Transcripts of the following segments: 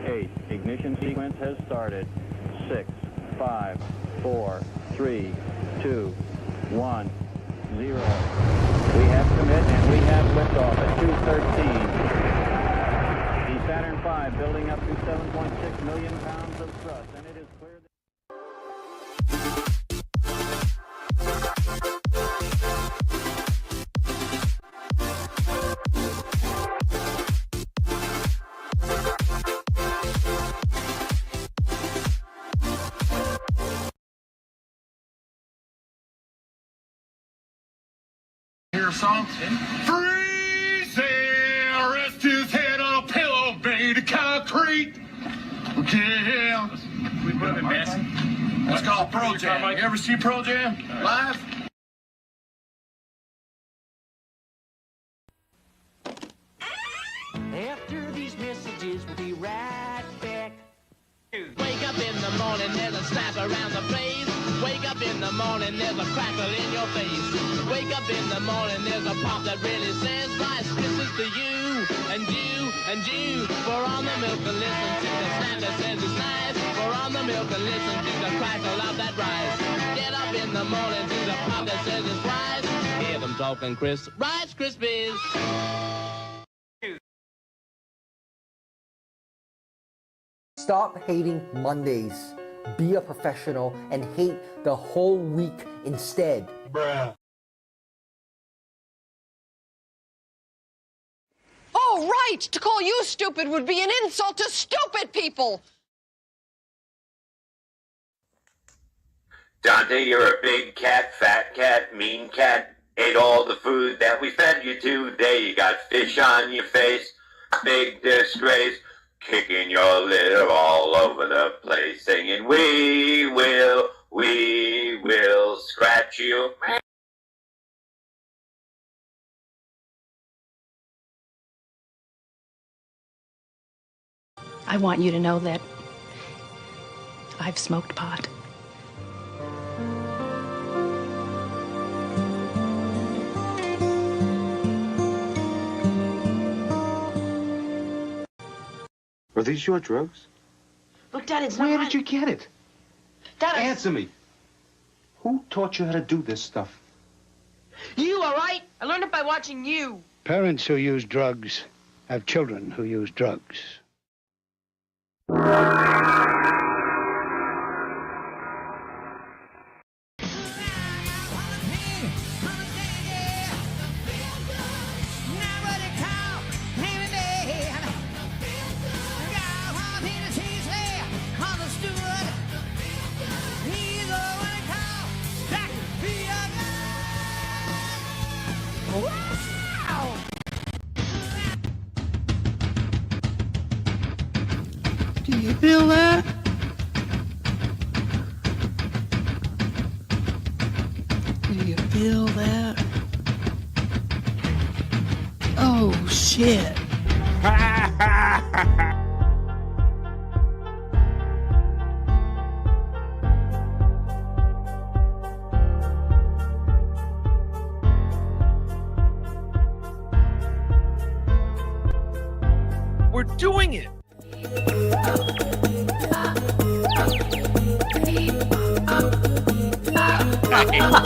8. Ignition sequence has started. 6, 5, 4, 3, 2, 1, 0. We have commit and we have liftoff at 2:13. The Saturn V building up to 7.6 million pounds of thrust, and it is clear that Hear a song? Freeze there, rest his head on a pillow made of concrete. Yeah. We put him in Massey. That's called Pearl Jam. You ever see Pearl Jam live? After these messages, we'll be right back. Wake up in the morning, there's a slap around the face. Wake up in the morning, there's a crackle in your face. Wake up in the morning, there's a pop that really says Rice Krispies to you, and you, and you. Pour on the milk and listen to the snap that says it's nice. Pour on the milk and listen to the crackle of that rice. Get up in the morning to the pop that says it's rice. Hear them talking Rice Krispies. Stop hating Mondays. Be a professional and hate the whole week instead. Bruh. Oh, right! To call you stupid would be an insult to stupid people! Dante, you're a big cat, fat cat, mean cat. Ate all the food that we fed you today. You got fish on your face, big disgrace. Kicking your litter all over the place, singing, we will scratch you. I want you to know that I've smoked pot. Are these your drugs? Look, Dad, it's Where not did you get it? Dad, Answer me. Who taught you how to do this stuff? You, all right? I learned it by watching you. Parents who use drugs have children who use drugs. Do you feel that? Do you feel that? Oh, shit. We're doing it.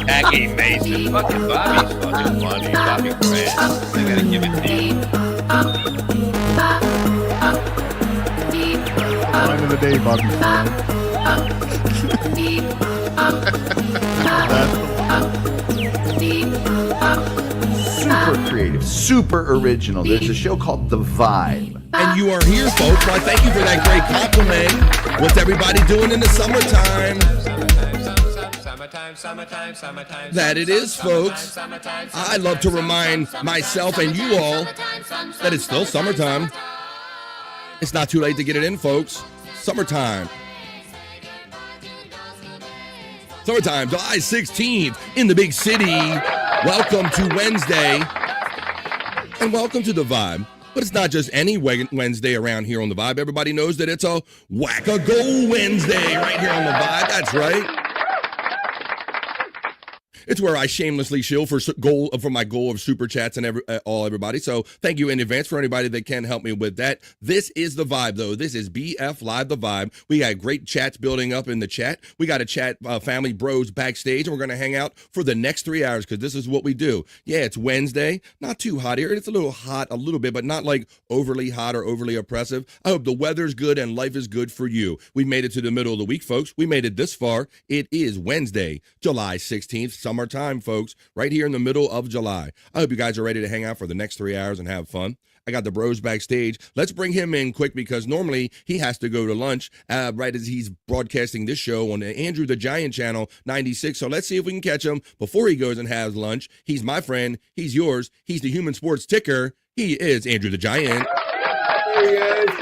Jackie Mason. Fucking Bobby's fucking funny. Bobby Grant. I gotta give it to you. Time of the day, Bobby Super creative, super original. There's a show called The Vibe. And you are here, folks. Well, thank you for that great compliment. What's everybody doing in the summertime? That it is, folks. I love to remind myself and you all that it's still summertime. It's not too late to get it in, folks. Summertime. Summertime, July 16th in the big city. Welcome to Wednesday. And welcome to The Vibe. But it's not just any Wednesday around here on The Vibe. Everybody knows that it's a Whack-A-Go Wednesday right here on The Vibe. That's right. It's where I shamelessly shill for my goal of super chats and everybody. So thank you in advance for anybody that can help me with that. This is the vibe, though. This is BF Live, the vibe. We got great chats building up in the chat. We got a chat family bros backstage, and we're going to hang out for the next 3 hours because this is what we do. Yeah, it's Wednesday. Not too hot here. It's a little hot, a little bit, but not like overly hot or overly oppressive. I hope the weather's good and life is good for you. We made it to the middle of the week, folks. We made it this far. It is Wednesday, July 16th, summertime, folks, right here in the middle of July. I hope you guys are ready to hang out for the next 3 hours and have fun. I got the bros backstage. Let's bring him in quick because normally he has to go to lunch right as he's broadcasting this show on the Andrew the Giant channel 96. So let's see if we can catch him before he goes and has lunch. He's my friend. He's yours. He's the Human Sports Ticker. He is Andrew the Giant. Hey guys,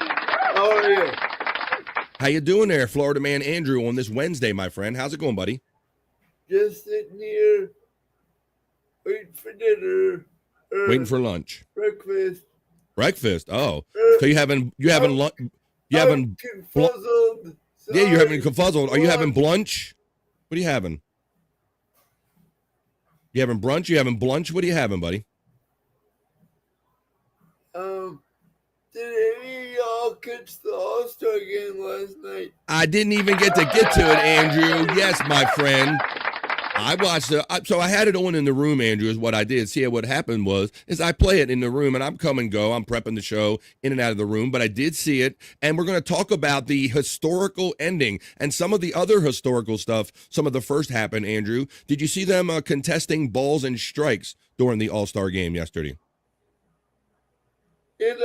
how are you? How you doing there, Florida man Andrew, on this Wednesday, my friend? How's it going, buddy? Just sitting here, waiting for dinner. Waiting for lunch. Breakfast. Breakfast. Oh, so you having lunch? You having? Confuzzled. Yeah, you're having confuzzled. Are you having brunch? What are you having? You having brunch? You having brunch? What are you having, buddy? Did any of y'all catch the All-Star game last night? I didn't even get to it, Andrew. Yes, my friend. I watched it. So I had it on in the room, Andrew, is what I did. See, what happened is I play it in the room, and I'm come and go. I'm prepping the show in and out of the room, but I did see it, and we're going to talk about the historical ending and some of the other historical stuff. Some of the first happened, Andrew. Did you see them contesting balls and strikes during the All-Star game yesterday? It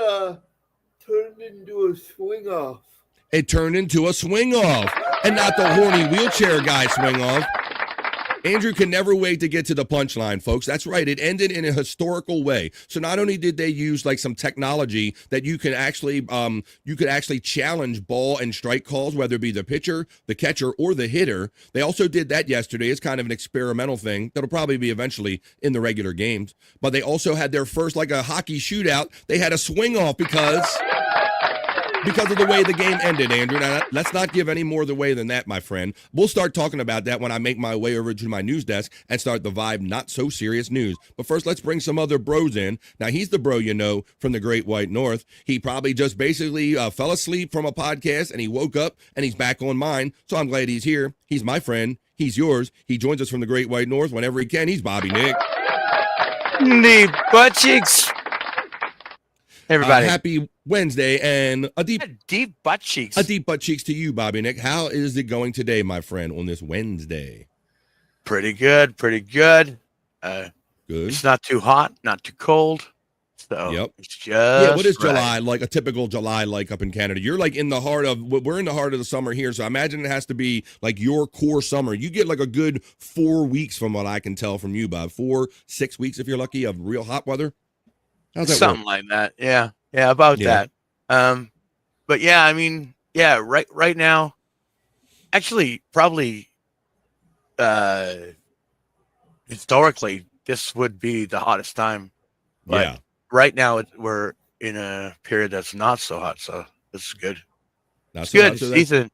turned into a swing-off. It turned into a swing-off, and not the horny wheelchair guy swing-off. Andrew can never wait to get to the punchline, folks. That's right. It ended in a historical way. So not only did they use like some technology that you could actually challenge ball and strike calls, whether it be the pitcher, the catcher, or the hitter. They also did that yesterday. It's kind of an experimental thing that'll probably be eventually in the regular games. But they also had their first, like a hockey shootout. They had a swing off because of the way the game ended, Andrew. Now, let's not give any more away than that, my friend. We'll start talking about that when I make my way over to my news desk and start the Vibe Not So Serious News. But first, let's bring some other bros in. Now, he's the bro you know from the Great White North. He probably just basically fell asleep from a podcast, and he woke up, and he's back on mine. So I'm glad he's here. He's my friend. He's yours. He joins us from the Great White North whenever he can. He's Bobby Nick. The butt cheeks. Everybody. Happy Wednesday and a deep butt cheeks. A deep butt cheeks to you, Bobby Nick. How is it going today, my friend, on this Wednesday? Pretty good. Good. It's not too hot, not too cold. So yep. It's just what is right. July like? A typical July like up in Canada? You're like in the heart of we're in the heart of the summer here, so I imagine it has to be like your core summer. You get like a good 4 weeks from what I can tell from you, Bob. 4-6 weeks if you're lucky of real hot weather. How's that Something work? like that. Yeah, about that. But yeah, I mean, yeah, right now, actually, probably historically, this would be the hottest time. But yeah. Right now, we're in a period that's not so hot, so this is good. Not it's so good. hot, so Season.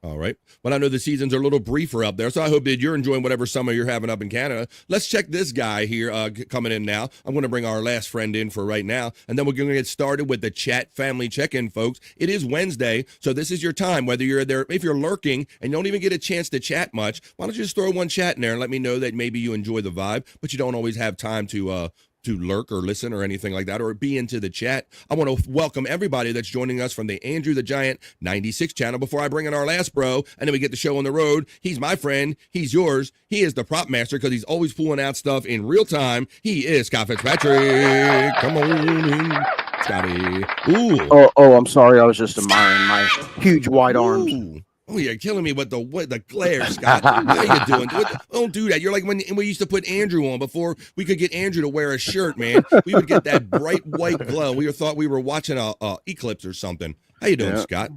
All right. Well, I know the seasons are a little briefer up there, so I hope that you're enjoying whatever summer you're having up in Canada. Let's check this guy here coming in now. I'm going to bring our last friend in for right now, and then we're going to get started with the chat family check-in, folks. It is Wednesday, so this is your time, whether you're there, if you're lurking and you don't even get a chance to chat much, why don't you just throw one chat in there and let me know that maybe you enjoy the vibe, but you don't always have time to lurk or listen or anything like that, or be into the chat. I want to welcome everybody that's joining us from the Andrew the Giant 96 channel before I bring in our last bro, and then we get the show on the road. He's my friend. He's yours. He is the prop master because he's always pulling out stuff in real time. He is Scott Fitzpatrick. Come on in, Scotty. Ooh. Oh, I'm sorry. I was just admiring my huge wide arms. Oh, you're killing me with the glare, Scott. How you doing? Don't do that. You're like when we used to put Andrew on before we could get Andrew to wear a shirt, man. We would get that bright white glow. We thought we were watching a eclipse or something. How you doing, Scott?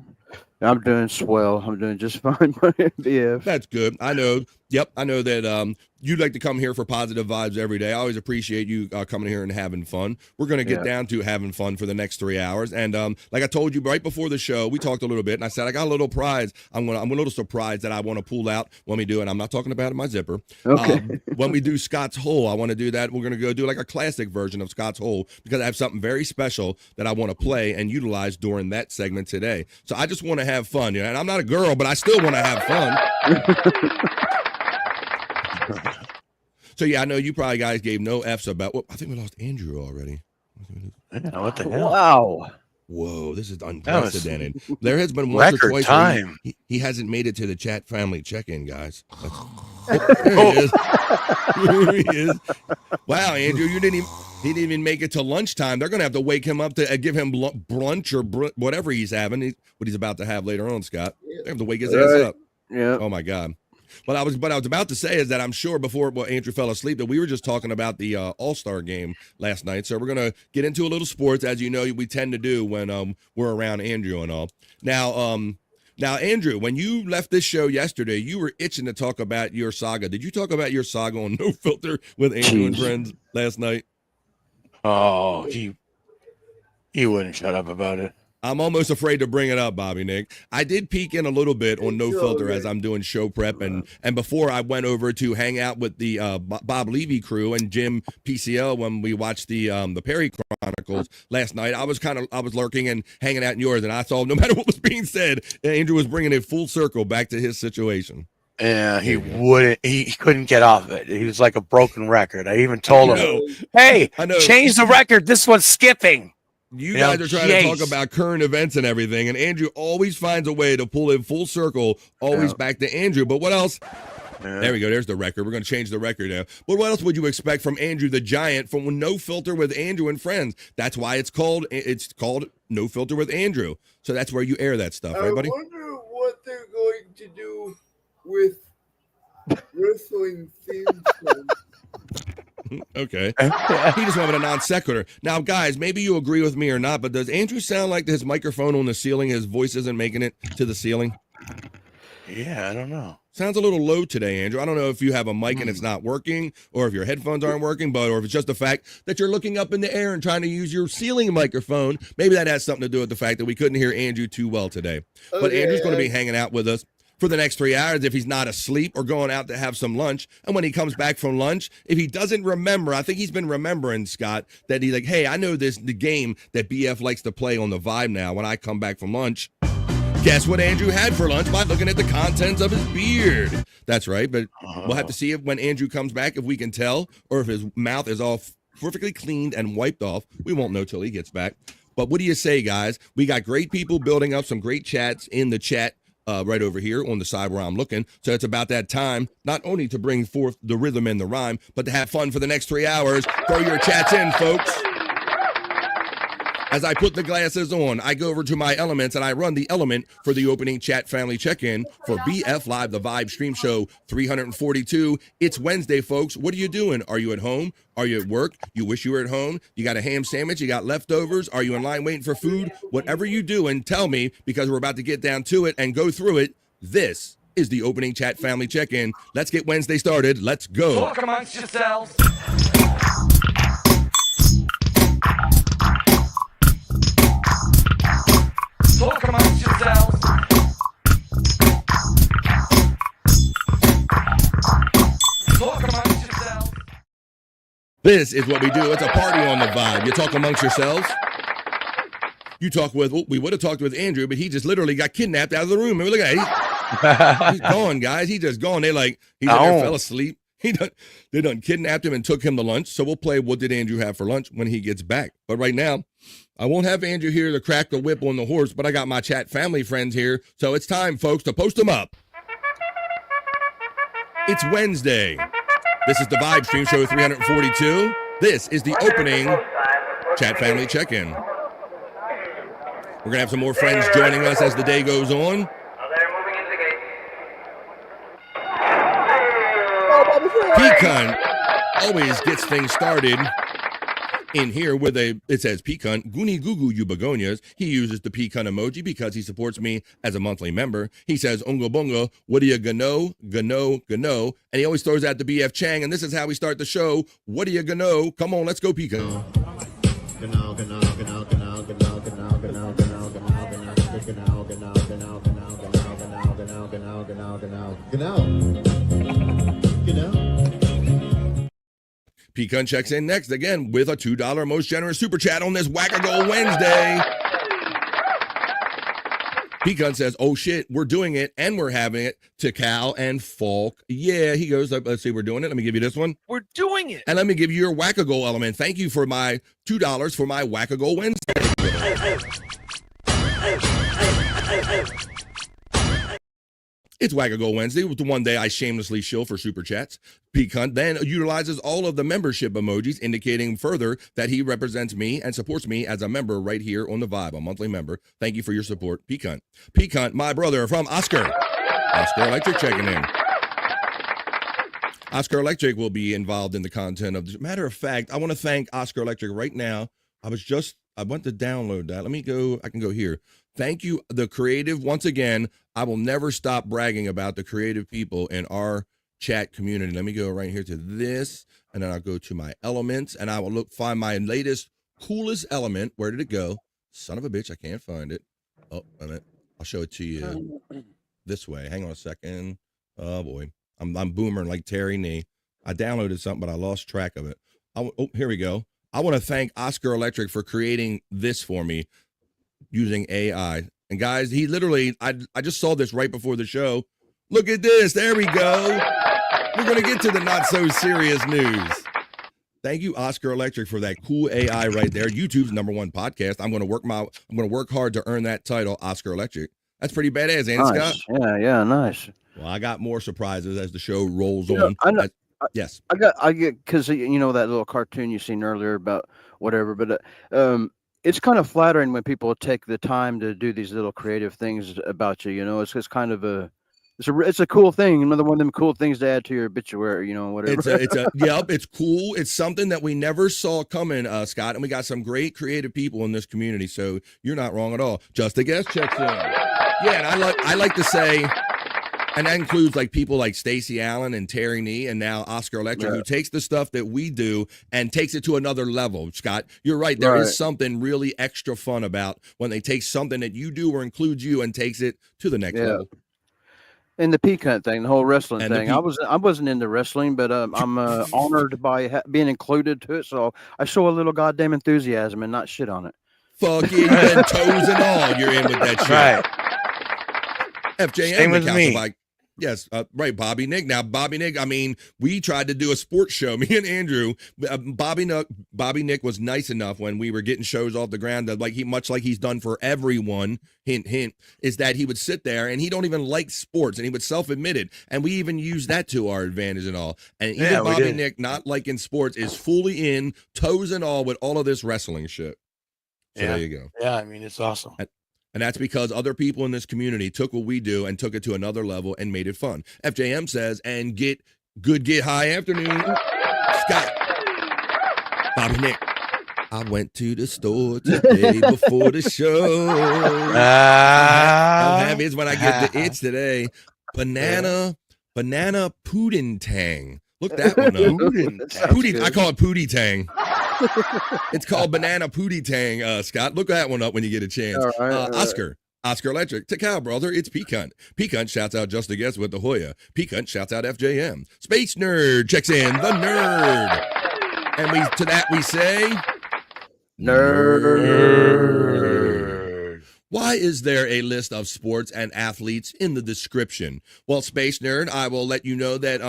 I'm doing swell. I'm doing just fine, BF. That's good. I know. Yep, I know that you like to come here for positive vibes every day. I always appreciate you coming here and having fun. We're going to get down to having fun for the next 3 hours. And like I told you right before the show, we talked a little bit, and I said I got a little prize. I'm a little surprised that I want to pull out when we do it. I'm not talking about it in my zipper. Okay. When we do Scott's Hole, I want to do that. We're going to go do like a classic version of Scott's Hole because I have something very special that I want to play and utilize during that segment today. So I just want to have fun, and I'm not a girl, but I still want to have fun. So yeah, I know you probably guys gave no F's about. Well, I think we lost Andrew already. Yeah, what the hell? Wow. Whoa, this is unprecedented. There has been once or twice time. He hasn't made it to the chat family check-in, guys. There he is. There he is. Wow, Andrew, he didn't even make it to lunchtime. They're gonna have to wake him up to give him brunch or whatever he's having. What he's about to have later on, Scott. They have to wake his ass up. Yeah. Oh my God. What I was about to say is that I'm sure before Andrew fell asleep that we were just talking about the All-Star game last night. So we're gonna get into a little sports, as you know we tend to do when we're around Andrew and all. Now Andrew, when you left this show yesterday, you were itching to talk about your saga. Did you talk about your saga on No Filter with Andrew and friends last night? Oh, he wouldn't shut up about it. I'm almost afraid to bring it up, Bobby Nick. I did peek in a little bit on No Filter as I'm doing show prep, and before I went over to hang out with the Bob Levy crew and Jim PCL when we watched the Perry Chronicles last night. I was lurking and hanging out in yours, and I saw no matter what was being said, Andrew was bringing it full circle back to his situation. Yeah, he wouldn't. He couldn't get off it. He was like a broken record. I even told him, "Hey, change the record. This one's skipping." You guys are trying to talk about current events and everything, and Andrew always finds a way to pull it full circle, always back to Andrew. But what else? There we go. There's the record. We're going to change the record now. But what else would you expect from Andrew the Giant from No Filter with Andrew and Friends? That's why it's called No Filter with Andrew. So that's where you air that stuff, right, buddy? I wonder what they're going to do with wrestling theme songs. Okay. He just wanted a non sequitur. Now, guys, maybe you agree with me or not, but does Andrew sound like his microphone on the ceiling, his voice isn't making it to the ceiling? Yeah, I don't know. Sounds a little low today, Andrew. I don't know if you have a mic and it's not working, or if your headphones aren't working, or if it's just the fact that you're looking up in the air and trying to use your ceiling microphone. Maybe that has something to do with the fact that we couldn't hear Andrew too well today. But Andrew's going to be hanging out with us for the next 3 hours if he's not asleep or going out to have some lunch. And when he comes back from lunch, if he doesn't remember, I think he's been remembering, Scott, that he's like, hey, I know the game that BF likes to play on the Vibe now when I come back from lunch. Guess what Andrew had for lunch by looking at the contents of his beard. That's right, but we'll have to see if when Andrew comes back, if we can tell, or if his mouth is all perfectly cleaned and wiped off. We won't know till he gets back. But what do you say, guys? We got great people building up some great chats in the chat right over here on the side where I'm looking. So it's about that time, not only to bring forth the rhythm and the rhyme, but to have fun for the next 3 hours. Throw your chats in, folks. As I put the glasses on, I go over to my elements and I run the element for the opening chat family check-in for BF Live, the Vibe Stream Show 342. It's Wednesday, folks. What are you doing? Are you at home? Are you at work? You wish you were at home? You got a ham sandwich? You got leftovers? Are you in line waiting for food? Whatever you do, and tell me, because we're about to get down to it and go through it. This is the opening chat family check-in. Let's get Wednesday started. Let's go. Talk amongst yourselves. Talk amongst yourselves. Talk amongst yourselves. This is what we do. It's a party on the Vibe. You talk amongst yourselves. You talk with, we would have talked with Andrew, but he just literally got kidnapped out of the room. I mean, look at that. He's gone, guys. He just gone. They like, he fell asleep. They done kidnapped him and took him to lunch. So we'll play What Did Andrew Have for Lunch when he gets back. But right now, I won't have Andrew here to crack the whip on the horse, but I got my chat family friends here. So it's time, folks, to post them up. It's Wednesday. This is the Vibe Stream Show 342. This is the opening chat family check-in. We're going to have some more friends joining us as the day goes on. Pecan always gets things started in here with it says P-Cunt, Goonie Goo Goo you begonias. He uses the P-Cunt emoji because he supports me as a monthly member. He says, Unga Bunga, what do you gano, gano, gano? And he always throws out the BF Chang, and this is how we start the show. What do you gano? Come on, let's go, P-Cunt. Gano, gano, gano, gano, gano, gano, gano, gano, gano, gano, P-Cunt checks in next again with a $2 most generous super chat on this Wackago Wednesday. P-Cunt says, oh shit, we're doing it and we're having it to Cal and Falk. Yeah, he goes, let's see, we're doing it. Let me give you this one. We're doing it. And let me give you your Wackago element. Thank you for my $2 for my Wackago Wednesday. It's Wackago Wednesday with the one day I shamelessly shill for super chats. P-Cunt then utilizes all of the membership emojis, indicating further that he represents me and supports me as a member right here on the Vibe, a monthly member. Thank you for your support, P-Cunt. P-Cunt, my brother from Oscar. Oscar Electric checking in. Oscar Electric will be involved in the content of this. Matter of fact, I want to thank Oscar Electric right now. I went to download that. Let me go. I can go here. Thank you, the creative. Once again, I will never stop bragging about the creative people in our chat community. Let me go right here to this, and then I'll go to my elements, and I will find my latest, coolest element. Where did it go? Son of a bitch, I can't find it. Oh, wait a minute. I'll show it to you this way. Hang on a second. Oh, boy. I'm boomering like Terry Nee. I downloaded something, but I lost track of it. Oh, here we go. I want to thank Oscar Electric for creating this for me using AI. And guys, he literally, I just saw this right before the show. Look at this. There we go. We're going to get to the not so serious news. Thank you, Oscar Electric, for that cool AI right there. YouTube's #1 podcast. I'm going to work hard to earn that title, Oscar Electric. That's pretty badass, ain't it, nice. Scott? Yeah, nice. Well, I got more surprises as the show rolls on. Yes. I get, because you know that little cartoon you seen earlier about whatever, but it's kind of flattering when people take the time to do these little creative things about you. You know, it's kind of it's a cool thing. Another one of them cool things to add to your obituary. You know, whatever. It's cool. It's something that we never saw coming, Scott. And we got some great creative people in this community. So you're not wrong at all. Just a guest checks in. Yeah, and I like to say. And that includes like people like Stacey Allen and Terry Nee and now Oscar Electric, who takes the stuff that we do and takes it to another level. Scott, you're right. There is something really extra fun about when they take something that you do or includes you and takes it to the next level. And the P-Cunt thing, the whole wrestling thing. I wasn't into wrestling, but I'm honored by being included to it. So I show a little goddamn enthusiasm and not shit on it. Fuck yeah, you been toes and all. You're in with that shit. Right. FJM, Same with me. Like, yes, right, Bobby Nick. Now, Bobby Nick, I mean, we tried to do a sports show, me and Andrew. Bobby Nick was nice enough when we were getting shows off the ground that, like, much like he's done for everyone, hint, hint, is that he would sit there and he don't even like sports, and he would self-admit it. And we even use that to our advantage and all. And even Bobby Nick, not liking sports, is fully in, toes and all, with all of this wrestling shit. So there you go. Yeah, I mean, it's awesome. And that's because other people in this community took what we do and took it to another level and made it fun. FJM says, and get high afternoon. Scott. Bobby Nick. I went to the store today before the show. How happy is when I get the itch today. Banana Pudding Tang. Look that one up. I call it Pootie Tang. It's called Banana Pootie Tang, Scott. Look that one up when you get a chance. All right. Oscar Electric. To Cal, brother, it's P-Cunt. P-Cunt shouts out Just a Guest with the Hoya. P-Cunt shouts out FJM. Space Nerd checks in the nerd. And we say... Nerd. Why is there a list of sports and athletes in the description? Well, Space Nerd, I will let you know that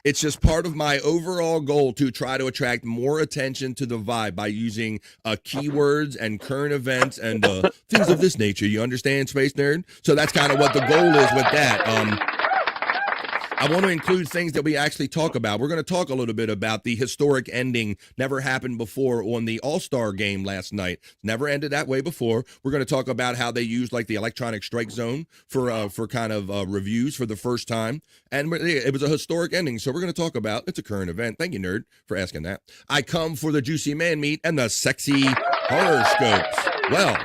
it's just part of my overall goal to try to attract more attention to the Vibe by using keywords and current events and things of this nature. You understand, Space Nerd? So that's kind of what the goal is with that. I want to include things that we actually talk about. We're going to talk a little bit about the historic ending, never happened before on the All-Star game last night. Never ended that way before. We're going to talk about how they used like the electronic strike zone for kind of reviews for the first time. And it was a historic ending. So we're going to talk about, it's a current event. Thank you, nerd, for asking that. I come for the juicy man meat and the sexy horoscopes. Well,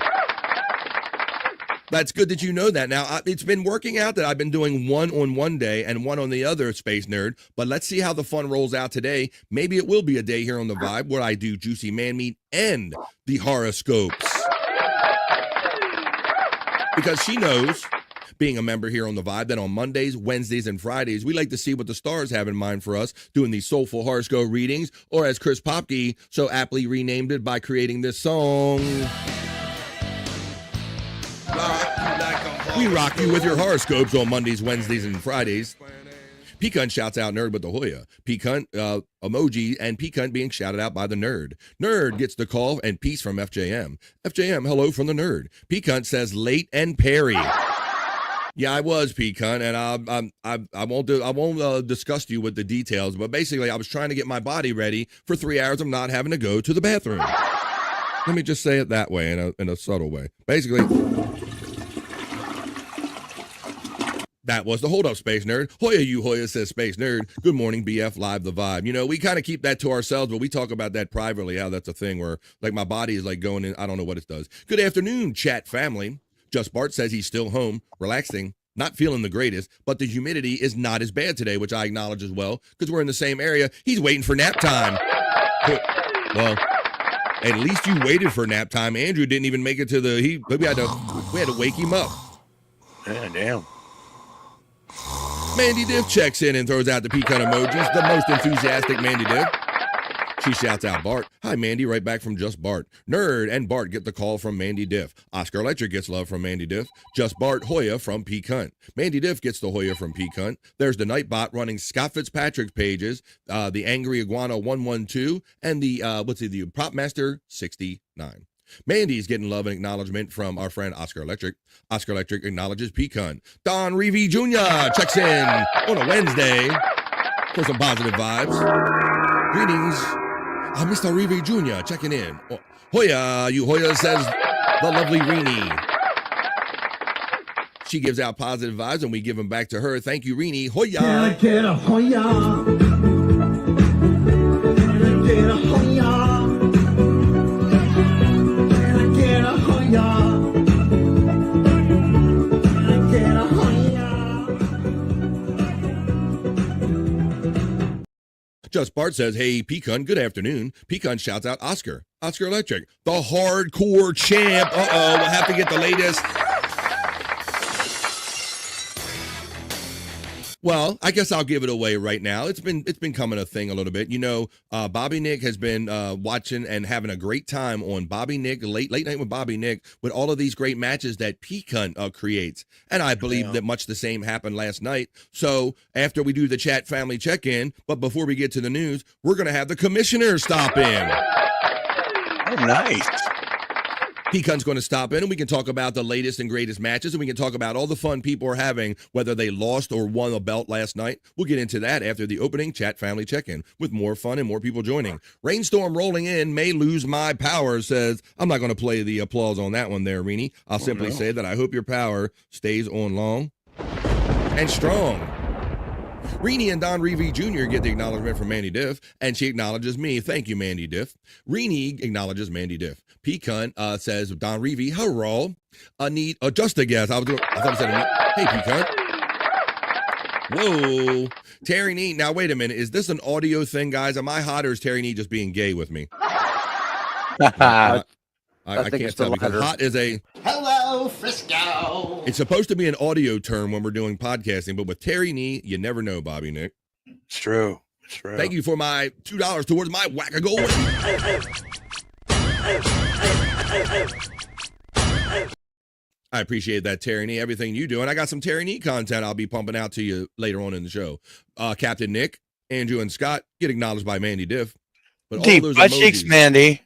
that's good that you know that. Now, it's been working out that I've been doing one on one day and one on the other, Space Nerd. But let's see how the fun rolls out today. Maybe it will be a day here on the Vibe where I do Juicy Man Meat and the horoscopes. Because she knows, being a member here on the Vibe, that on Mondays, Wednesdays, and Fridays, we like to see what the stars have in mind for us, doing these soulful horoscope readings, or as Chris Popke so aptly renamed it by creating this song. We rock you with your horoscopes on Mondays, Wednesdays, and Fridays. P-Cunt shouts out Nerd with the Hoya. P-Cunt emoji and P-Cunt being shouted out by the Nerd. Nerd gets the call and peace from FJM. FJM, hello from the Nerd. P-Cunt says late and Perry. Yeah, I was P-Cunt, and I won't discuss you with the details, but basically I was trying to get my body ready for 3 hours of not having to go to the bathroom. Let me just say it that way in a subtle way. Basically, that was the hold up, Space Nerd. Hoya, you Hoya, says Space Nerd. Good morning, BF Live the Vibe. You know, we kind of keep that to ourselves, but we talk about that privately, how that's a thing where, like, my body is, like, going in. I don't know what it does. Good afternoon, chat family. Just Bart says he's still home, relaxing, not feeling the greatest, but the humidity is not as bad today, which I acknowledge as well, because we're in the same area. He's waiting for nap time. Well, at least you waited for nap time. Andrew didn't even make it to the, we had to wake him up. Yeah, damn. Mandy Diff checks in and throws out the P-Cunt emojis. The most enthusiastic Mandy Diff. She shouts out Bart. Hi, Mandy, right back from Just Bart. Nerd and Bart get the call from Mandy Diff. Oscar Electric gets love from Mandy Diff. Just Bart Hoya from P-Cunt. Mandy Diff gets the Hoya from P-Cunt. There's the Nightbot running Scott Fitzpatrick's pages, the Angry Iguana 112, and the Prop Master 69. Mandy's getting love and acknowledgement from our friend Oscar Electric. Oscar Electric acknowledges P-Cunt. Don Reevy Jr. checks in on a Wednesday for some positive vibes. Greetings, Mr. Reevy Jr. checking in. Oh, Hoya, you Hoya, says the lovely Rini. She gives out positive vibes and we give them back to her. Thank you, Rini. Hoya. Can I get a Hoya? Can I get a Hoya? Just Bart says, hey, P-Cunt, good afternoon. P-Cunt shouts out Oscar. Oscar Electric, the hardcore champ. Uh-oh, we'll have to get the latest. Well, I guess I'll give it away right now. It's been coming a thing a little bit. You know, Bobby Nick has been watching and having a great time on Bobby Nick, late night with Bobby Nick, with all of these great matches that P-Cunt creates. And I believe that much the same happened last night. So after we do the chat family check-in, but before we get to the news, we're going to have the commissioner stop in. Oh, nice. P-Cunt's going to stop in and we can talk about the latest and greatest matches and we can talk about all the fun people are having, whether they lost or won a belt last night. We'll get into that after the opening chat family check-in with more fun and more people joining. Rainstorm rolling in, may lose my power, says, I'm not going to play the applause on that one there, Rini. I'll simply say that I hope your power stays on long and strong. Rini and Don Reevy Jr. get the acknowledgement from Mandy Diff, and she acknowledges me. Thank you, Mandy Diff. Rini acknowledges Mandy Diff. P-Cunt says, Don Reevy, hello. Need just a guess. I thought I said, hey, P-Cunt. Whoa. Terry Nee. Now, wait a minute. Is this an audio thing, guys? Am I hot or is Terry Nee just being gay with me? I can't tell because hot is a... Hello, Frisco. It's supposed to be an audio term when we're doing podcasting, but with Terry Nee, you never know, Bobby Nick. It's true. It's true. Thank you for my $2 towards my whack-a-go. I appreciate that, Terry Nee, everything you do. And I got some Terry Nee content I'll be pumping out to you later on in the show. Captain Nick, Andrew, and Scott get acknowledged by Mandy Diff. But deep butt cheeks, Mandy.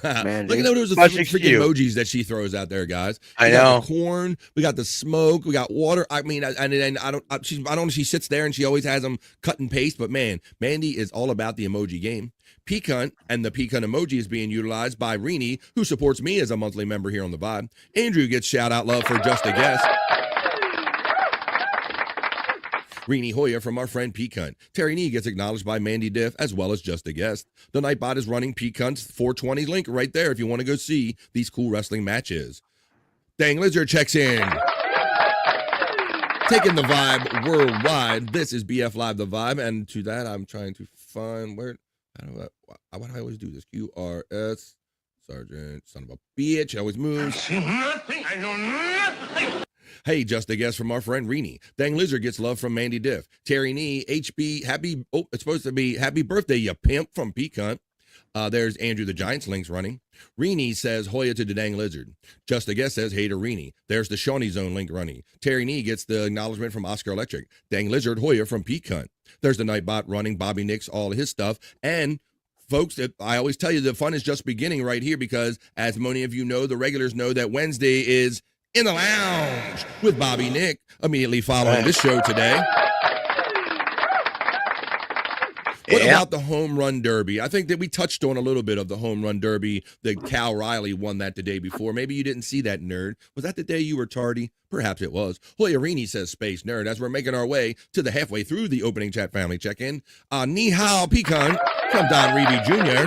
Man, Look at those Much freaking cute. emojis that she throws out there, guys. I We got know. the corn, we got the smoke, we got water. I mean, I don't know. She sits there and she always has them cut and paste. But man, Mandy is all about the emoji game. Peacunt and the Peacunt emoji is being utilized by Rini, who supports me as a monthly member here on the Vibe. Andrew gets shout out love for just a guess. Rini Hoya from our friend Peacunt. Terry Nee gets acknowledged by Mandy Diff as well as just a guest. The Nightbot is running Peacunt's 420 link right there if you want to go see these cool wrestling matches. Dang Lizard checks in. Taking the vibe worldwide. This is BF Live the Vibe, and to that I'm trying to find where. Why do I always do this? QRS Sergeant, son of a bitch. It always moves. I know nothing. Hey, just a guess from our friend Rini. Dang Lizard gets love from Mandy Diff. Terry Nee, HB, it's supposed to be happy birthday, you pimp, from Peacunt. There's Andrew the Giants links running. Rini says Hoya to the Dang Lizard. Just a guess says hey to Rini. There's the Shawnee Zone link running. Terry Nee gets the acknowledgement from Oscar Electric. Dang Lizard Hoya from Peacunt. There's the Nightbot running. Bobby Nix, all of his stuff. And folks, I always tell you the fun is just beginning right here because as many of you know, the regulars know that Wednesday is In the Lounge with Bobby Nick immediately following this show today. What about the Home Run Derby? I think that we touched on a little bit of the Home Run Derby that Cal Riley won that the day before. Maybe you didn't see that, nerd. Was that the day you were tardy? Perhaps it was. Hoyarini says Space Nerd as we're making our way to the halfway through the opening chat family check-in. Ni hao pecan from Don Reevy Jr.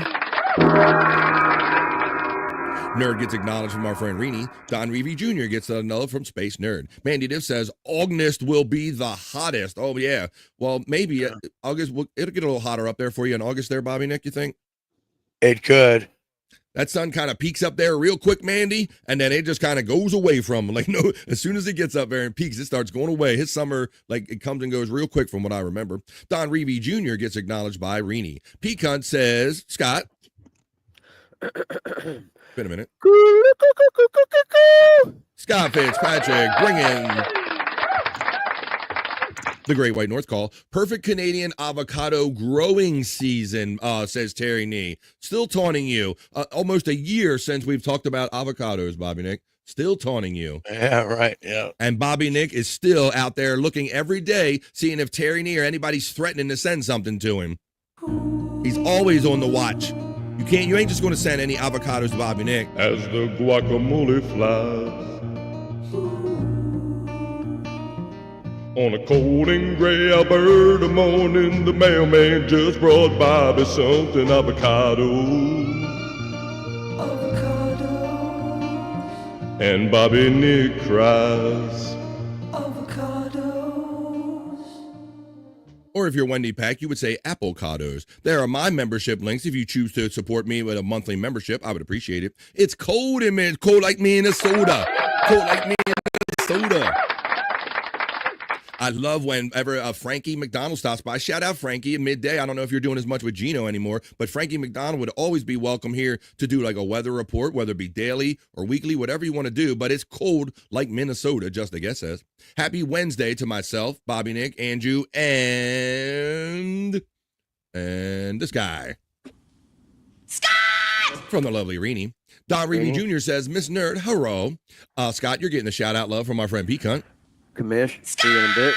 Nerd gets acknowledged from our friend Rini. Don Reevy Jr. gets a love from Space Nerd. Mandy Diff says August will be the hottest. Oh, yeah. Well, maybe August, it'll get a little hotter up there for you in August there, Bobby Nick, you think? It could. That sun kind of peaks up there real quick, Mandy, and then it just kind of goes away from him. Like, no, as soon as it gets up there and peaks, it starts going away. His summer, like, it comes and goes real quick from what I remember. Don Reevy Jr. gets acknowledged by Rini. Peacunt says, Scott. Been a minute. Scott Fitzpatrick bringing the Great White North Call. Perfect Canadian avocado growing season, says Terry Nee. Still taunting you. Almost a year since we've talked about avocados, Bobby Nick. Still taunting you. Yeah, right. Yeah. And Bobby Nick is still out there looking every day, seeing if Terry Nee or anybody's threatening to send something to him. He's always on the watch. You ain't just going to send any avocados to Bobby Nick. As the guacamole flies on a cold and gray Alberta morning, the mailman just brought Bobby something avocado. And Bobby Nick cries. Or if you're Wendy Pack, you would say Applecados. There are my membership links. If you choose to support me with a monthly membership, I would appreciate it. It's cold in Minnesota. Cold like Minnesota. Cold like Minnesota. I love whenever Frankie McDonald stops by. Shout out Frankie at midday. I don't know if you're doing as much with Gino anymore, but Frankie McDonald would always be welcome here to do like a weather report, whether it be daily or weekly, whatever you want to do. But it's cold like Minnesota, just a guess says. Happy Wednesday to myself, Bobby Nick, Andrew, and this guy. Scott! From the lovely Rini. Don Reevy Jr. says, Miss Nerd, hello. Scott, you're getting a shout out love from our friend Peacunt. Commish, see you in a bit.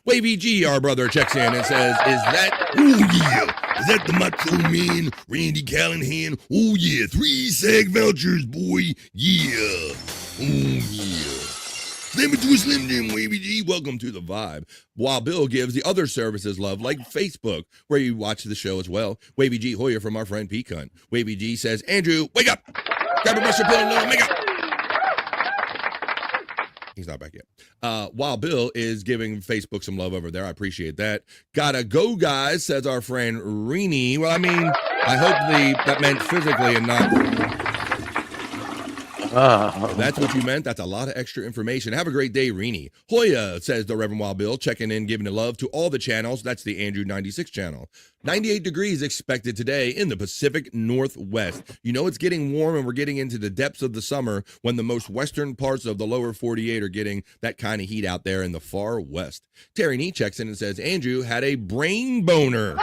Wavy G, our brother, checks in and says, is that the Macho Man, Randy Callahan? Oh, yeah, 3 SAG vouchers, boy. Yeah. Oh, yeah. Slam it to a Slim Jim, Wavy G. Welcome to the Vibe. While Bill gives the other services love, like Facebook, where you watch the show as well. Wavy G Hoya from our friend Peacunt. Wavy G says, Andrew, wake up. Grab a brush, your pill, and make up. He's not back yet. While Bill is giving Facebook some love over there, I appreciate that. Gotta go, guys, says our friend Rini. Well, I mean, I hope that meant physically and not... That's what you meant. That's a lot of extra information. Have a great day, Rini. Hoya, says the Reverend Wild Bill, checking in, giving the love to all the channels. That's the Andrew 96 channel. 98 degrees expected today in the Pacific Northwest. You know it's getting warm and we're getting into the depths of the summer when the most western parts of the lower 48 are getting that kind of heat out there in the far west. Terry Nee checks in and says, Andrew had a brain boner.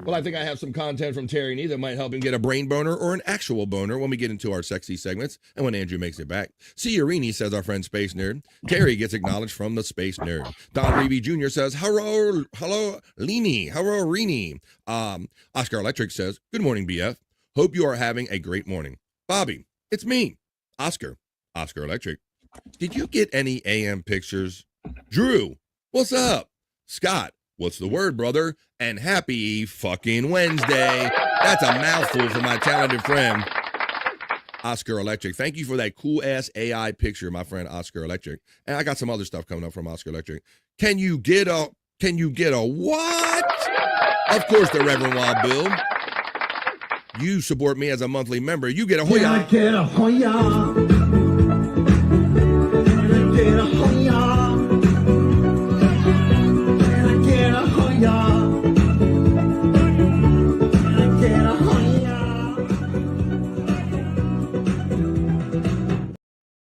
Well, I think I have some content from Terry Nee that might help him get a brain boner or an actual boner when we get into our sexy segments and when Andrew makes it back. C. Urini says our friend Space Nerd. Terry gets acknowledged from the Space Nerd. Don Reeby Jr. says, hello, Leanie. Hello, Rini. Oscar Electric says, good morning, BF. Hope you are having a great morning. Bobby, it's me, Oscar Electric. Did you get any AM pictures? Drew, what's up? Scott, what's the word, brother? And happy fucking Wednesday. That's a mouthful for my talented friend, Oscar Electric. Thank you for that cool-ass AI picture, my friend Oscar Electric. And I got some other stuff coming up from Oscar Electric. Can you get a what? Of course, the Reverend Wild Bill. You support me as a monthly member. You get a Hoya. Get a Hoya. Get a Hoya. Get a Hoya.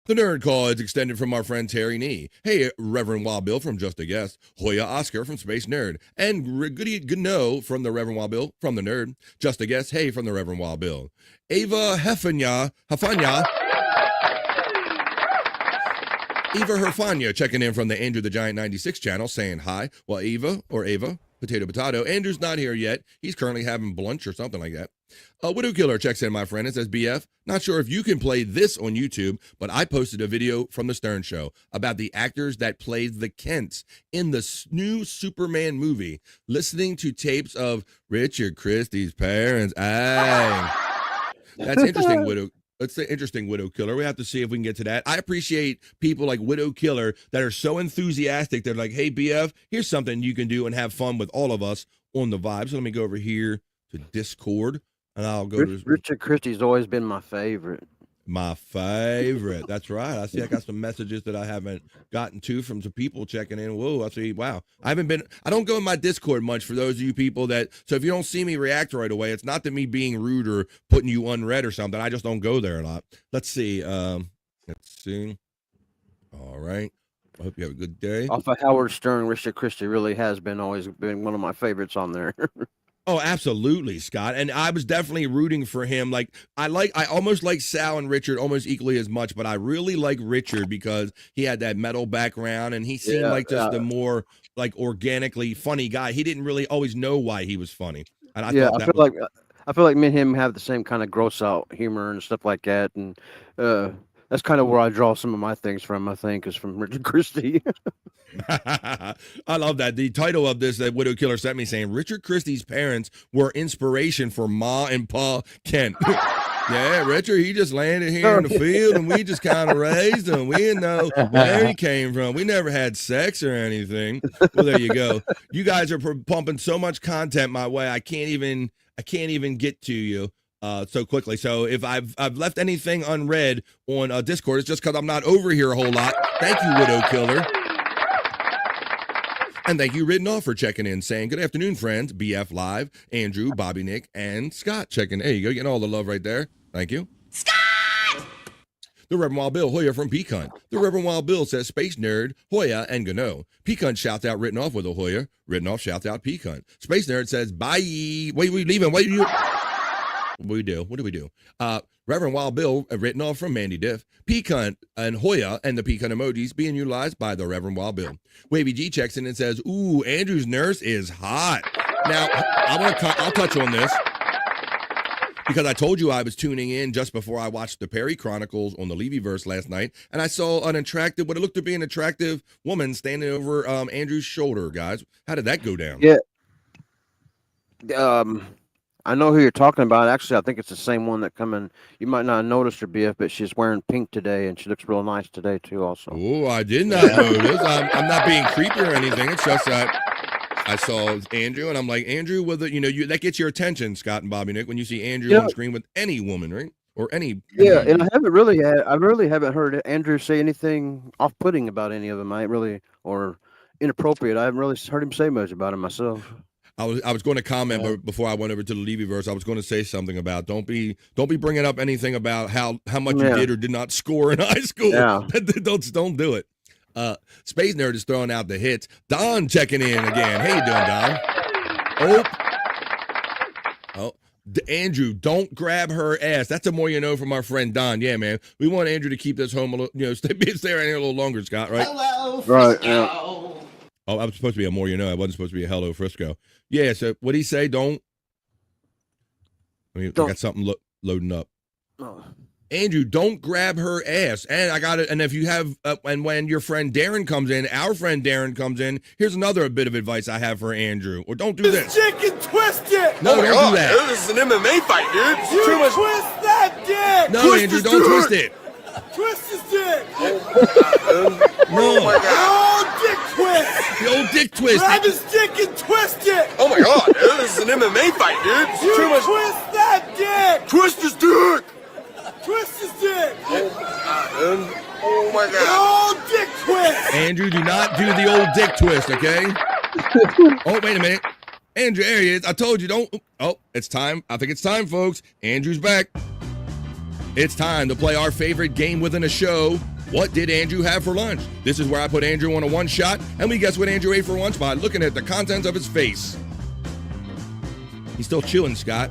The nerd call is extended from our friend Terry Nee. Hey, Reverend Wild Bill from Just a Guest. Hoya Oscar from Space Nerd. And Goody Gno from the Reverend Wild Bill from the Nerd. Just a Guest, hey, from the Reverend Wild Bill. Eva Hefanya. Eva Herfanya checking in from the Andrew the Giant 96 channel saying hi. Well, Eva, potato. Andrew's not here yet. He's currently having lunch or something like that. Widow Killer checks in, my friend, and says, BF, not sure if you can play this on YouTube, but I posted a video from the Stern Show about the actors that played the Kents in the new Superman movie, listening to tapes of Richard Christie's parents. That's interesting, Widow. That's the interesting Widow Killer. We have to see if we can get to that. I appreciate people like Widow Killer that are so enthusiastic. They're like, hey, BF, here's something you can do and have fun with all of us on the vibe. So let me go over here to Discord, and I'll go to Richard Christie's always been my favorite. My favorite. That's right. I see I got some messages that I haven't gotten to from some people checking in. Whoa, I see. Wow. I don't go in my Discord much for those of you people that, so if you don't see me react right away, it's not that me being rude or putting you unread or something. I just don't go there a lot. Let's see. All right. I hope you have a good day. Off of Howard Stern, Richard Christie really has always been one of my favorites on there. Oh, absolutely, Scott. And I was definitely rooting for him. Like I almost like Sal and Richard almost equally as much, but I really like Richard because he had that metal background and he seemed like just the more like organically funny guy. He didn't really always know why he was funny. And I feel like me and him have the same kind of gross out humor and stuff like that. And that's kind of where I draw some of my things from, I think, is from Richard Christie. I love that. The title of this that Widow Killer sent me saying Richard Christie's parents were inspiration for Ma and Pa Kent. Yeah, Richard, he just landed here in the field and we just kind of raised him. We didn't know where he came from. We never had sex or anything. Well, there you go. You guys are pumping so much content my way. I can't even get to you so quickly. So if I've left anything unread on Discord, it's just because I'm not over here a whole lot. Thank you, Widow Killer. And thank you, Written Off, for checking in, saying, good afternoon, friends. BF Live, Andrew, Bobby Nick, and Scott checking in. There you go, getting all the love right there. Thank you. Scott! The Reverend Wild Bill, Hoya from Pecan. The Reverend Wild Bill says, Space Nerd, Hoya, and Gano. Pecan shouts out Written Off with a Hoya. Written Off shouts out Pecan. Space Nerd says, bye. Wait, we leaving. What do you... What do we do? Reverend Wild Bill, Written Off from Mandy Diff, Pecan and Hoya and the Pecan emojis being utilized by the Reverend Wild Bill. Wavy G checks in and says, ooh, Andrew's nurse is hot. Now, I'll touch on this because I told you I was tuning in just before I watched the Perry Chronicles on the Levyverse last night, and I saw what it looked to be an attractive woman standing over Andrew's shoulder, guys. How did that go down? Yeah. I know who you're talking about. Actually, I think it's the same one that come in. You might not have noticed her, BF, but she's wearing pink today, and she looks real nice today, too, also. Oh, I did not notice. I'm not being creepy or anything. It's just that I saw Andrew, and I'm like, Andrew, that gets your attention, Scott and Bobby Nick, when you see Andrew on screen with any woman, right? Or any. Yeah, and I really haven't heard Andrew say anything off-putting about any of them. Or inappropriate. I haven't really heard him say much about him myself. I was going to comment, but before I went over to the Levyverse, I was going to say something about don't be bringing up anything about how much you did or did not score in high school. Yeah. don't do it. Space Nerd is throwing out the hits. Don checking in again. How you doing, Don? Andrew, don't grab her ass. That's a more you know from our friend Don. Yeah, man. We want Andrew to keep this home a little, stay around here a little longer, Scott, right? Hello, Right, Frisco. yeah. Oh, I was supposed to be a more you know. I wasn't supposed to be a hello, Frisco. Yeah, so what'd he say? Don't. I got something loading up. Oh. Andrew, don't grab her ass. And I got it. And if you have, and when your friend Darren comes in, our friend Darren comes in, here's another bit of advice I have for Andrew. Or don't do this. Chicken twist it. No, don't do that. This is an MMA fight, dude. You twist that dick. No, Andrew, don't twist it. Twist his dick. No. Oh my God. Oh, dick twist. The old dick twist. Grab his dick and twist it. Oh my God, dude. This is an MMA fight, dude. You twist that dick. Twist his dick. Twist his dick. Oh my God. Oh, dick twist. Andrew, do not do the old dick twist, okay? Oh, wait a minute. Andrew, there he is. I told you, don't. Oh, it's time. I think it's time, folks. Andrew's back. It's time to play our favorite game within a show. What did Andrew have for lunch? This is where I put Andrew on a one shot, and we guess what Andrew ate for lunch by looking at the contents of his face. He's still chewing, Scott.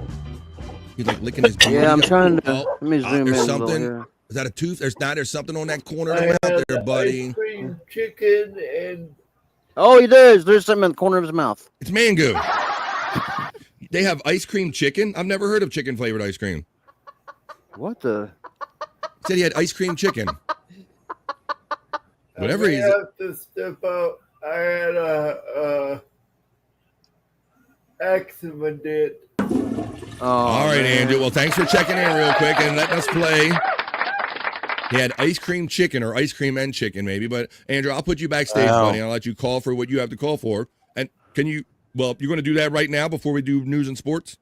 He's like licking his beard. Yeah, I'm trying to. Oh, Let me zoom in there's a little something. here. Is that a tooth? There's something on that corner of the mouth there, buddy. Ice cream, chicken, and Oh, he does. There's something in the corner of his mouth. It's mango. They have ice cream chicken. I've never heard of chicken flavored ice cream. What the? He said he had ice cream chicken. Whatever I he's. have to step out. I had a accident. Oh, All right, man. Andrew. Well, thanks for checking in real quick and letting us play. He had ice cream chicken or ice cream and chicken, maybe. But, Andrew, I'll put you backstage, buddy. I'll let you call for what you have to call for. And can you, well, you're going to do that right now before we do news and sports?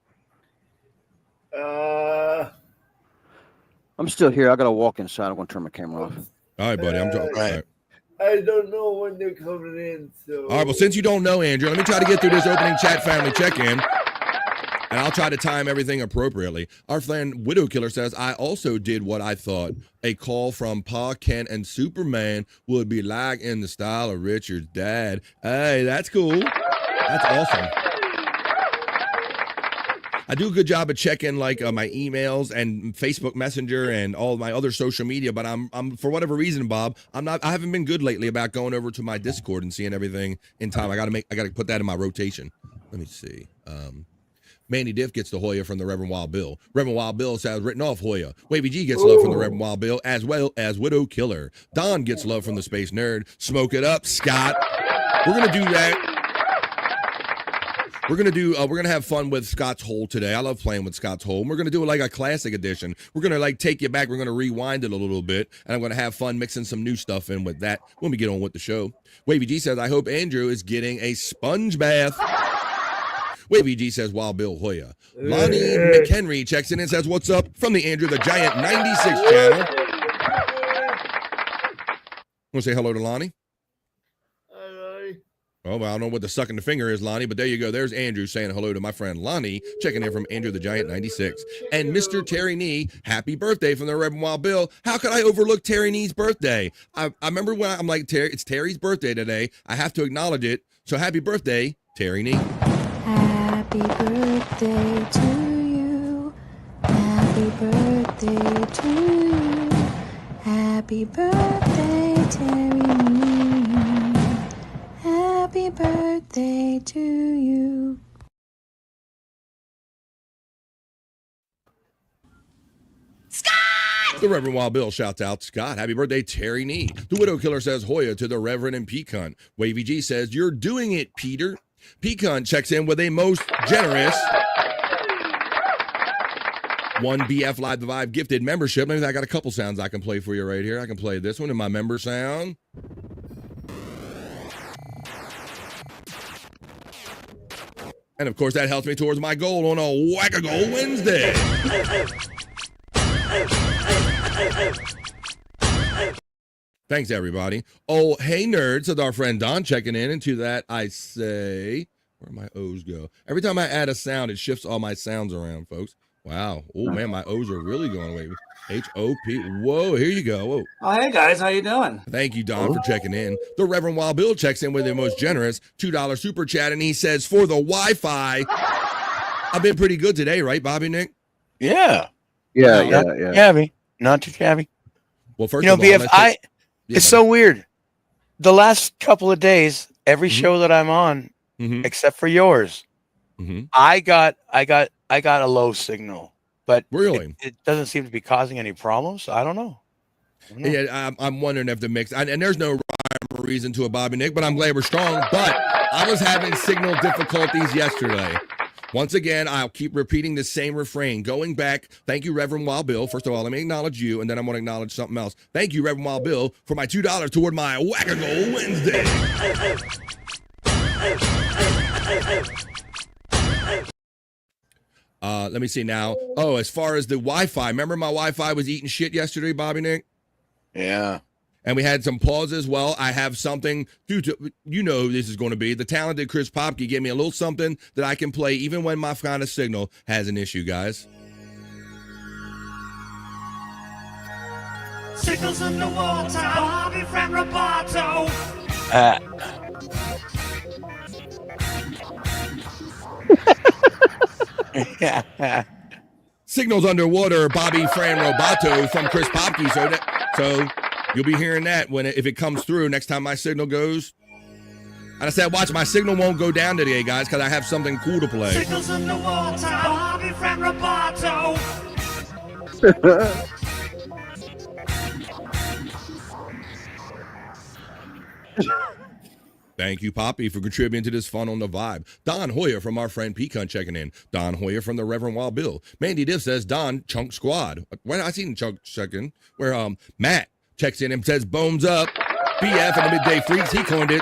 I'm still here. I got to walk inside. I'm going to turn my camera off. All right, buddy. I'm talking. Right. I don't know when they're coming in. So. All right, well, since you don't know, Andrew, let me try to get through this opening chat family check-in. And I'll try to time everything appropriately. Our friend Widow Killer says, I also did what I thought a call from Pa Kent and Superman would be like in the style of Richard's dad. Hey, that's cool. That's awesome. I do a good job of checking like my emails and Facebook Messenger and all my other social media, but I'm for whatever reason, Bob, I haven't been good lately about going over to my Discord and seeing everything in time. I got to put that in my rotation. Let me see. Mandy Diff gets the Hoya from the Reverend Wild Bill. Reverend Wild Bill says written off Hoya. Wavy G gets love from the Reverend Wild Bill, as well as Widow Killer. Don gets love from the Space Nerd. Smoke it up, Scott. We're gonna do that. We're gonna have fun with Scott's Hole today. I love playing with Scott's Hole. And we're gonna do it like a classic edition. We're gonna like take you back. We're gonna rewind it a little bit, and I'm gonna have fun mixing some new stuff in with that when we get on with the show. Wavy G says, I hope Andrew is getting a sponge bath. Wavy G says, Wild Bill Hoya. Lonnie McHenry checks in and says, what's up from the Andrew the Giant 96 channel. Want to say hello to Lonnie? Oh, well, I don't know what the sucking the finger is, Lonnie, but there you go. There's Andrew saying hello to my friend Lonnie, checking in from Andrew the Giant 96. And Mr. Terry Nee, happy birthday from the Reverend Wild Bill. How could I overlook Terry Nee's birthday? I remember when I'm like, it's Terry's birthday today. I have to acknowledge it. So happy birthday, Terry Nee. Happy birthday to you. Happy birthday to you. Happy birthday, Terry. Happy birthday to you. The Reverend Wild Bill shouts out, Scott, happy birthday, Terry Nee. The Widow Killer says Hoya to the Reverend and Pecan. Wavy G says, you're doing it, Peter. Pecan checks in with a most generous one BF Live the Vibe gifted membership. Maybe I got a couple sounds I can play for you right here. I can play this one in my member sound. And of course, that helps me towards my goal on a Whack-A-Goal Wednesday. Thanks, everybody. Oh, hey, nerds, said our friend Don checking in. And to that, I say, where my O's go? Every time I add a sound, it shifts all my sounds around, folks. Wow. Oh, man, my O's are really going away. H-O-P. Whoa, here you go. Whoa. Oh, hey, guys. How you doing? Thank you, Don, for checking in. The Reverend Wild Bill checks in with the most generous $2 super chat, and he says, for the Wi-Fi, I've been pretty good today, right, Bobby Nick? Yeah. Yeah, Not too shabby. Not too shabby. Well, first you know, of all, BF, it's so weird. The last couple of days, every show that I'm on, except for yours, I got a low signal, but really, it doesn't seem to be causing any problems. I don't know. Yeah, I'm wondering if the mix, and there's no rhyme or reason to it, Bobby Nick, but I'm glad we're strong. But I was having signal difficulties yesterday. Once again, I'll keep repeating the same refrain. Going back, thank you, Reverend Wild Bill. First of all, let me acknowledge you, and then I'm going to acknowledge something else. Thank you, Reverend Wild Bill, for my $2 toward my Whack-A-Goal Wednesday. Let me see now. Oh, as far as the Wi-Fi, remember my Wi-Fi was eating shit yesterday, Bobby Nick? Yeah. And we had some pauses. Well, I have something, you know who this is going to be. The talented Chris Popke gave me a little something that I can play even when my kind of signal has an issue, guys. Signals underwater, Bobby from Roboto. Signals underwater, Bobby Fran Roboto from Chris Popke. So you'll be hearing that if it comes through next time my signal goes. And I said, watch, my signal won't go down today, guys, because I have something cool to play. Signals underwater, Bobby from Roboto. Thank you, Poppy, for contributing to this fun on the vibe. Don Hoyer from our friend Pecan checking in. Don Hoyer from the Reverend Wild Bill. Mandy Diff says, Don, Chunk Squad. When I seen Chunk checking, where Matt checks in and says, bones up. BF and the Midday Freaks, he coined it.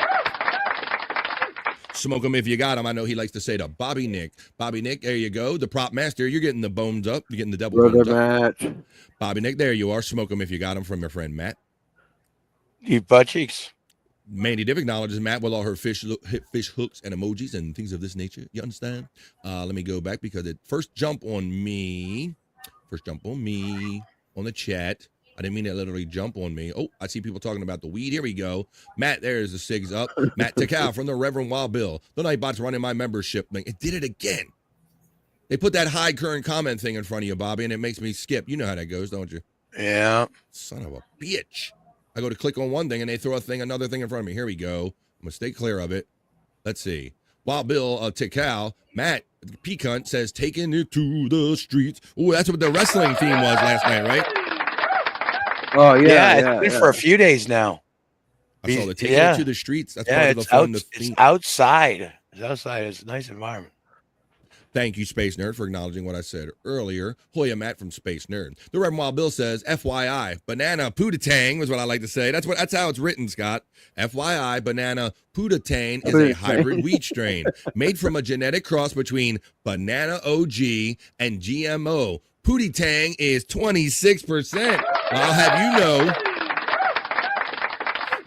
Smoke him if you got him. I know he likes to say to Bobby Nick. Bobby Nick, there you go. The prop master, you're getting the bones up. You're getting the double bones up. Bobby Nick, there you are. Smoke him if you got him from your friend Matt. Deep butt cheeks. Mandy Div acknowledges Matt with all her fish hooks and emojis and things of this nature. You understand? Let me go back because it first jump on me on the chat. I didn't mean to literally jump on me. Oh, I see people talking about the weed. Here we go. Matt, there's the SIGs up. Matt Takao from the Reverend Wild Bill. The Nightbot's running my membership thing. It did it again. They put that high current comment thing in front of you, Bobby, and it makes me skip. You know how that goes, don't you? Yeah. Son of a bitch. I go to click on one thing and they throw another thing in front of me. Here we go. I'm gonna stay clear of it. Let's see. Wild Bill Tikal, Matt Pecunt says, taking it to the streets. Oh, that's what the wrestling theme was last night, right? Oh it's been for a few days now. I saw the taking it to the streets. That's part of the fun. It's outside. It's outside. It's a nice environment. Thank you, Space Nerd, for acknowledging what I said earlier. Hoya Matt from Space Nerd. The Reverend Wild Bill says, FYI, banana pootatang was what I like to say. That's how it's written, Scott. FYI, banana pootatang is a hybrid wheat strain made from a genetic cross between banana OG and GMO. Pootie-tang is 26%. I'll have you know.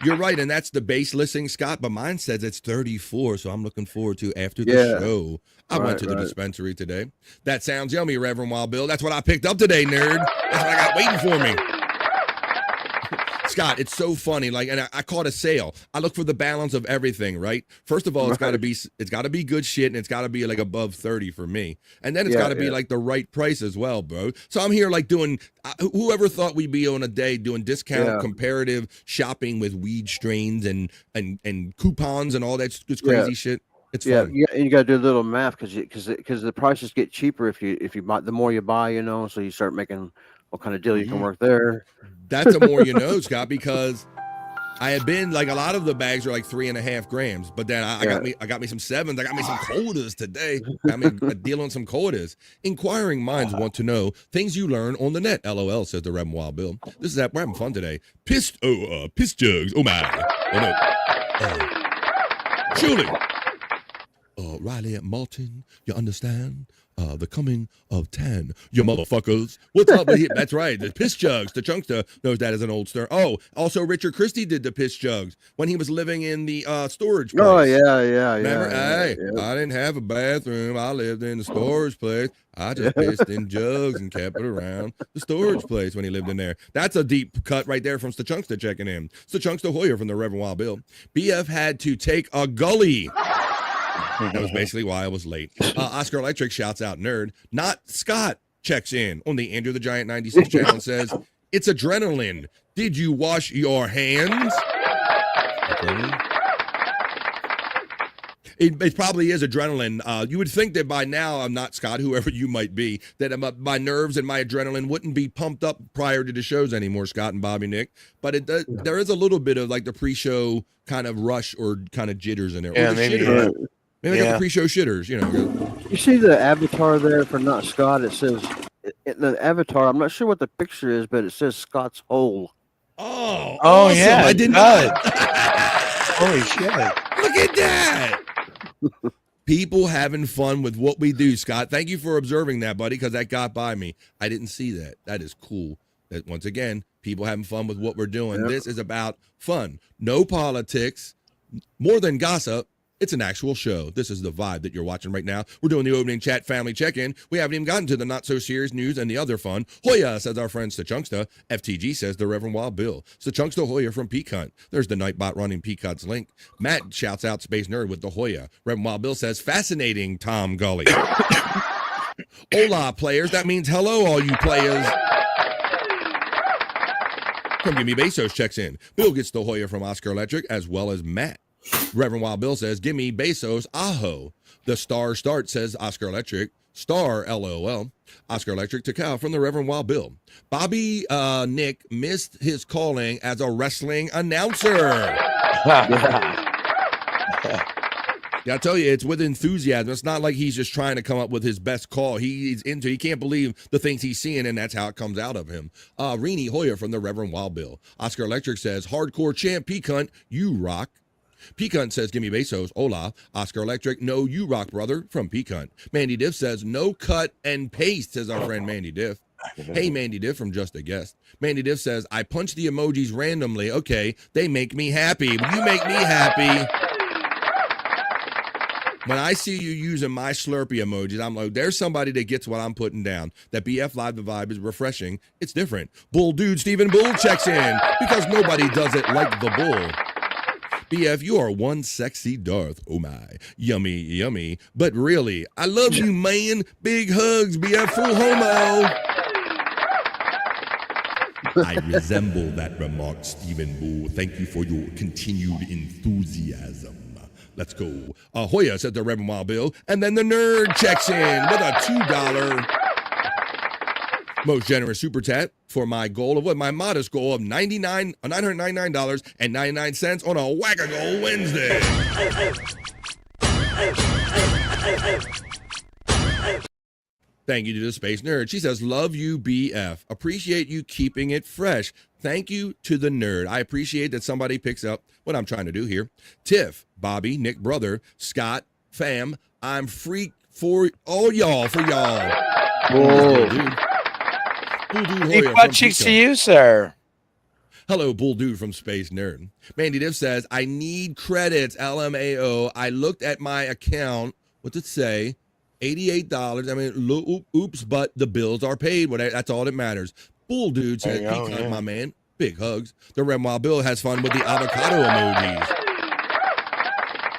You're right, and that's the base listing, Scott, but mine says it's 34, so I'm looking forward to after the show. I went to the dispensary today. That sounds yummy, Reverend Wild Bill. That's what I picked up today, nerd. That's what I got waiting for me. Scott, it's so funny. And I caught a sale. I look for the balance of everything, right? First of all, it's got to be good shit, and it's got to be above 30 for me. And then it's got to be the right price as well, bro. So I'm here doing. Whoever thought we'd be on a day doing discount comparative shopping with weed strains and coupons and all that crazy shit. It's fun. Yeah, and you got to do a little math because the prices get cheaper if you buy. The more you buy, so you start making what kind of deal you can work there. That's the more you know, Scott, because I had been a lot of the bags are 3.5 grams, but then I got me some 7s. I got me some quotas today. Got me a deal on some quotas. Inquiring minds want to know things you learn on the net. LOL, says the Reverend Wild Bill. We're having fun today. Piss jugs. Oh my. Oh no. Surely. Riley at Martin, you understand? The coming of 10, you motherfuckers. What's up with you? That's right, the piss jugs. The Chunkster knows that as an old stir. Oh, also Richard Christie did the piss jugs when he was living in the storage place. Oh, yeah. Remember? Hey, I didn't have a bathroom. I lived in the storage place. I just pissed in jugs and kept it around the storage place when he lived in there. That's a deep cut right there from Stachunkster checking in. Stachunkster Hoyer from the Reverend Wild Bill. BF had to take a gully. That was basically why I was late. Oscar Electric shouts out nerd. Not Scott checks in on the Andrew the Giant 96 channel and says, it's adrenaline. Did you wash your hands? It probably is adrenaline. You would think that by now, I'm not Scott, whoever you might be, that my nerves and my adrenaline wouldn't be pumped up prior to the shows anymore, Scott and Bobby Nick. But it does, there is a little bit of like the pre-show kind of rush or kind of jitters in there. Yeah, or the maybe. shitter. Maybe I got the pre-show shitters, you know. You see the avatar there for not Scott? It says, the avatar, I'm not sure what the picture is, but it says Scott's hole. Oh, Oh, awesome. yeah. I did it not. does. Holy shit. Look at that. People having fun with what we do, Scott. Thank you for observing that, buddy, because that got by me. I didn't see that. That is cool. That once again, people having fun with what we're doing. Yep. This is about fun. No politics, more than gossip. It's an actual show. This is the vibe that you're watching right now. We're doing the opening chat family check-in. We haven't even gotten to the not-so-serious news and the other fun. Hoya, says our friend Sachunksta. FTG says the Reverend Wild Bill. Sachunksta Hoya from Peak Hunt. There's the Nightbot running Peak Hunt's link. Matt shouts out Space Nerd with the Hoya. Reverend Wild Bill says, fascinating, Tom Gully. Hola, players. That means hello, all you players. Come Gimme Bezos checks in. Bill gets the Hoya from Oscar Electric, as well as Matt. Reverend Wild Bill says, gimme Bezos, aho. The star start, says Oscar Electric. Star, LOL. Oscar Electric to Cal from the Reverend Wild Bill. Bobby Nick missed his calling as a wrestling announcer. Yeah, I tell you, it's with enthusiasm. It's not like he's just trying to come up with his best call. He can't believe the things he's seeing, and that's how it comes out of him. Rini Hoya from the Reverend Wild Bill. Oscar Electric says, hardcore champ, Peak Hunt, you rock. Peak Hunt says, gimme Bezos, hola. Oscar Electric, no, you rock, brother, from Peak Hunt. Mandy Diff says, no cut and paste, says our friend Mandy Diff. Hey, Mandy Diff from Just a Guest. Mandy Diff says, I punch the emojis randomly. Okay, they make me happy. You make me happy. When I see you using my Slurpee emojis, I'm like, there's somebody that gets what I'm putting down. That BF Live the Vibe is refreshing. It's different. Bull Dude Stephen Bull checks in because nobody does it like the Bull. BF, you are one sexy Darth. Oh my. Yummy, yummy. But really, I love you, man. Big hugs, BF. Full homo. I resemble that remark, Stephen Bull. Thank you for your continued enthusiasm. Let's go. Hoya said the Reverend Wild Bill. And then the nerd checks in with a $2 most generous super chat for my goal of my modest goal of $999.99 on a Whack-A-Goal Wednesday. Thank you to the Space Nerd. She says, love you, BF. Appreciate you keeping it fresh. Thank you to the nerd. I appreciate that somebody picks up what I'm trying to do here. Tiff, Bobby, Nick, brother, Scott, fam, I'm freak for all y'all, for y'all. Whoa. Bull Dude Deep Hoya butt from cheeks Pico. to you, sir. Hello, Bull Dude from Space Nerd. Mandy Diff says, I need credits, LMAO. I looked at my account. What's it say? $88. I mean, oops, but the bills are paid. That's all that matters. Bull Dude says, Pecan, my man. Big hugs. The Reverend Wild Bill has fun with the avocado emojis.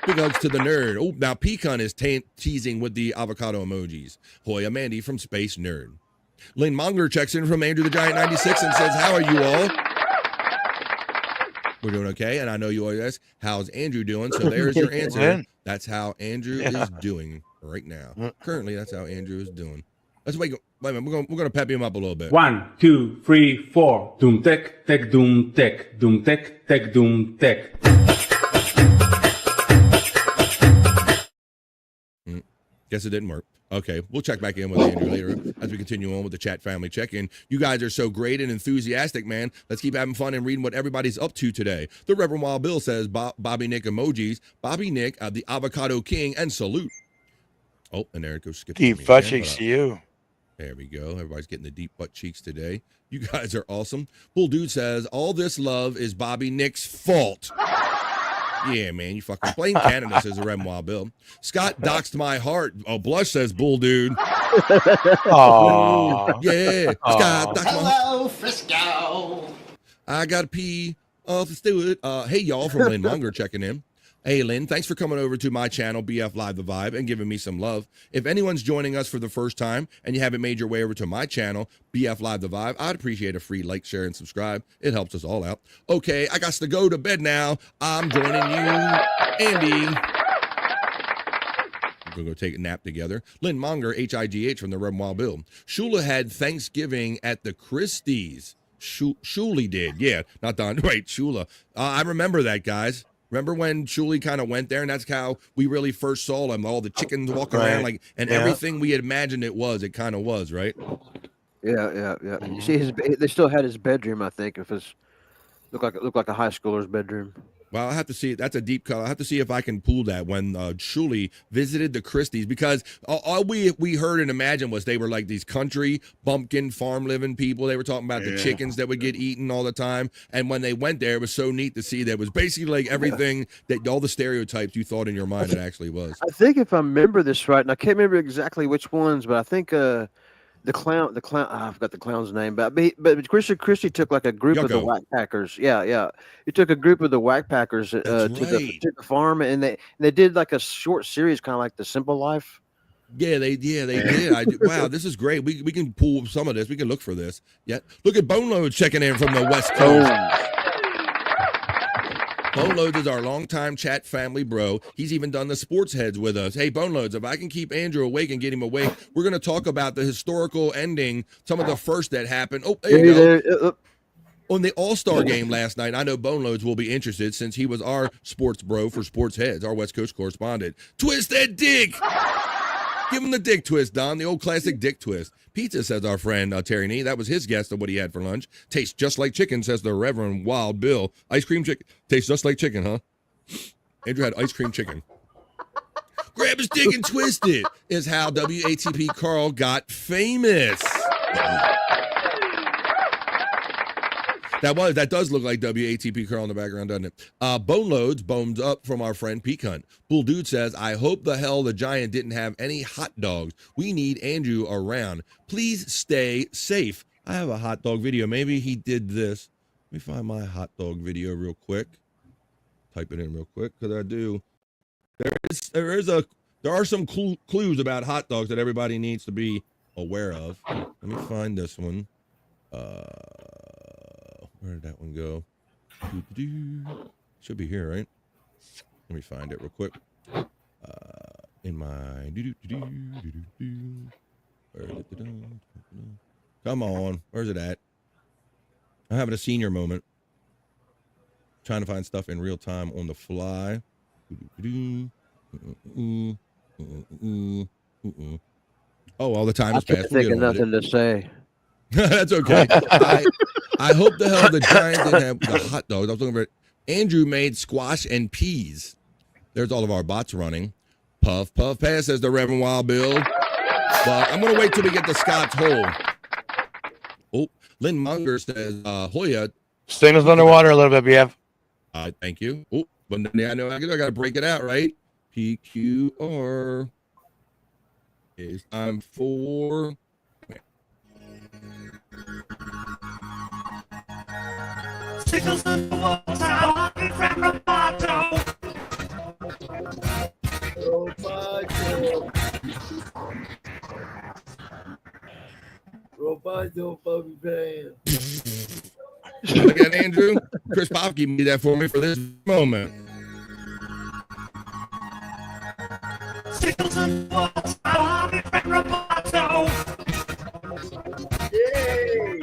Big hugs to the nerd. Oh, now Pecan is teasing with the avocado emojis. Hoya Mandy from Space Nerd. Lynn Monger checks in from Andrew the Giant 96 and says, how are you all? We're doing okay, and I know you always ask, how's Andrew doing? So there's your answer. That's how Andrew is doing right now. Currently, that's how Andrew is doing. Let's wait a minute. We're gonna pep him up a little bit. 1, 2, 3, 4. Doom tech, tech, doom tech, doom tech, tech, doom tech. Guess it didn't work. Okay, we'll check back in with Andrew later as we continue on with the chat family check-in. You guys are so great and enthusiastic, man. Let's keep having fun and reading what everybody's up to today. The Reverend Wild Bill says, Bobby Nick emojis. Bobby Nick, the Avocado King, and salute. Oh, and there it goes. Deep butt cheeks to you. There we go. Everybody's getting the deep butt cheeks today. You guys are awesome. Bull Dude says, all this love is Bobby Nick's fault. Yeah, man, you fucking playing Canada, says the Reverend Wild Bill. Scott doxed my heart. Oh, Blush says, Bull Dude. Aww. Yeah. Scott doxed my heart. Hello, Frisco. I gotta pee off the steward. Hey, y'all, from Lynn Monger checking in. Hey, Lynn, thanks for coming over to my channel, BF Live The Vibe, and giving me some love. If anyone's joining us for the first time and you haven't made your way over to my channel, BF Live The Vibe, I'd appreciate a free like, share, and subscribe. It helps us all out. Okay, I got to go to bed now. I'm joining you, Andy. We'll go take a nap together. Lynn Monger, HIGH from the Red Wild Bill. Shula had Thanksgiving at the Christie's. Shuli did. Yeah, not Don. Right, Shula. I remember that, guys. Remember when Shuli kind of went there, and that's how we really first saw him, all the chickens walking around, like, and everything we had imagined it kind of was, right? Yeah. You see, they still had his bedroom, I think, if it's looked like a high schooler's bedroom. Well, I have to see. That's a deep cut. I have to see if I can pull that when Shuli visited the Christies, because all we heard and imagined was they were like these country bumpkin farm living people. They were talking about the chickens that would get eaten all the time. And when they went there, it was so neat to see that it was basically like everything that all the stereotypes you thought in your mind it actually was. I think if I remember this right, and I can't remember exactly which ones, but I think the clown, I forgot the clown's name, but Christie took like a group of the Whack Packers. Yeah. He took a group of the Whack Packers to the farm, and they did like a short series, kind of like The Simple Life. Yeah, they did. Wow, this is great. We can pull some of this. We can look for this. Yeah, look at Bone Loads checking in from the West Coast. Bone Loads is our longtime chat family bro. He's even done the sports heads with us. Hey, Bone Loads, if I can keep Andrew awake and get him awake, we're going to talk about the historical ending, some of the first that happened. Oh, there you go. On the All-Star game last night, I know Bone Loads will be interested since he was our sports bro for Sports Heads, our West Coast correspondent. Twist that dick! Give him the dick twist, Don, the old classic dick twist. Pizza, says our friend Terry Nee. That was his guess of what he had for lunch. Tastes just like chicken, says the Reverend Wild Bill. Ice cream chicken. Tastes just like chicken, huh? Andrew had ice cream chicken. Grab his dick and twist it is how WATP Carl got famous. That does look like WATP Carl in the background, doesn't it? Bone Loads, bones up from our friend Peak Hunt. Bull Dude says, I hope the hell the Giant didn't have any hot dogs. We need Andrew around. Please stay safe. I have a hot dog video. Maybe he did this. Let me find my hot dog video real quick. Type it in real quick, because I do. There are some clues about hot dogs that everybody needs to be aware of. Let me find this one. Where did that one go? Should be here, right? Let me find it real quick. In my come on, where's it at? I'm having a senior moment. Trying to find stuff in real time on the fly. Oh, all the time has passed. I'm thinking nothing to say. That's okay. I hope the hell the Giant didn't have the hot dogs. I was looking for it. Andrew made squash and peas. There's all of our bots running. Puff, puff, pass, says the Reverend Wild Bill. But I'm going to wait till we get to Scott's hole. Oh, Lynn Munger says, Hoya. Signals underwater a little bit, BF. Thank you. Oh, but yeah, I know I got to break it out, right? PQR. It's time for... Signals underwater, walking from Roboto. Roboto, Bobby Van. Look at Andrew. Chris Pop gave me that for me for this moment. Signals underwater, walking from Roboto. Yay!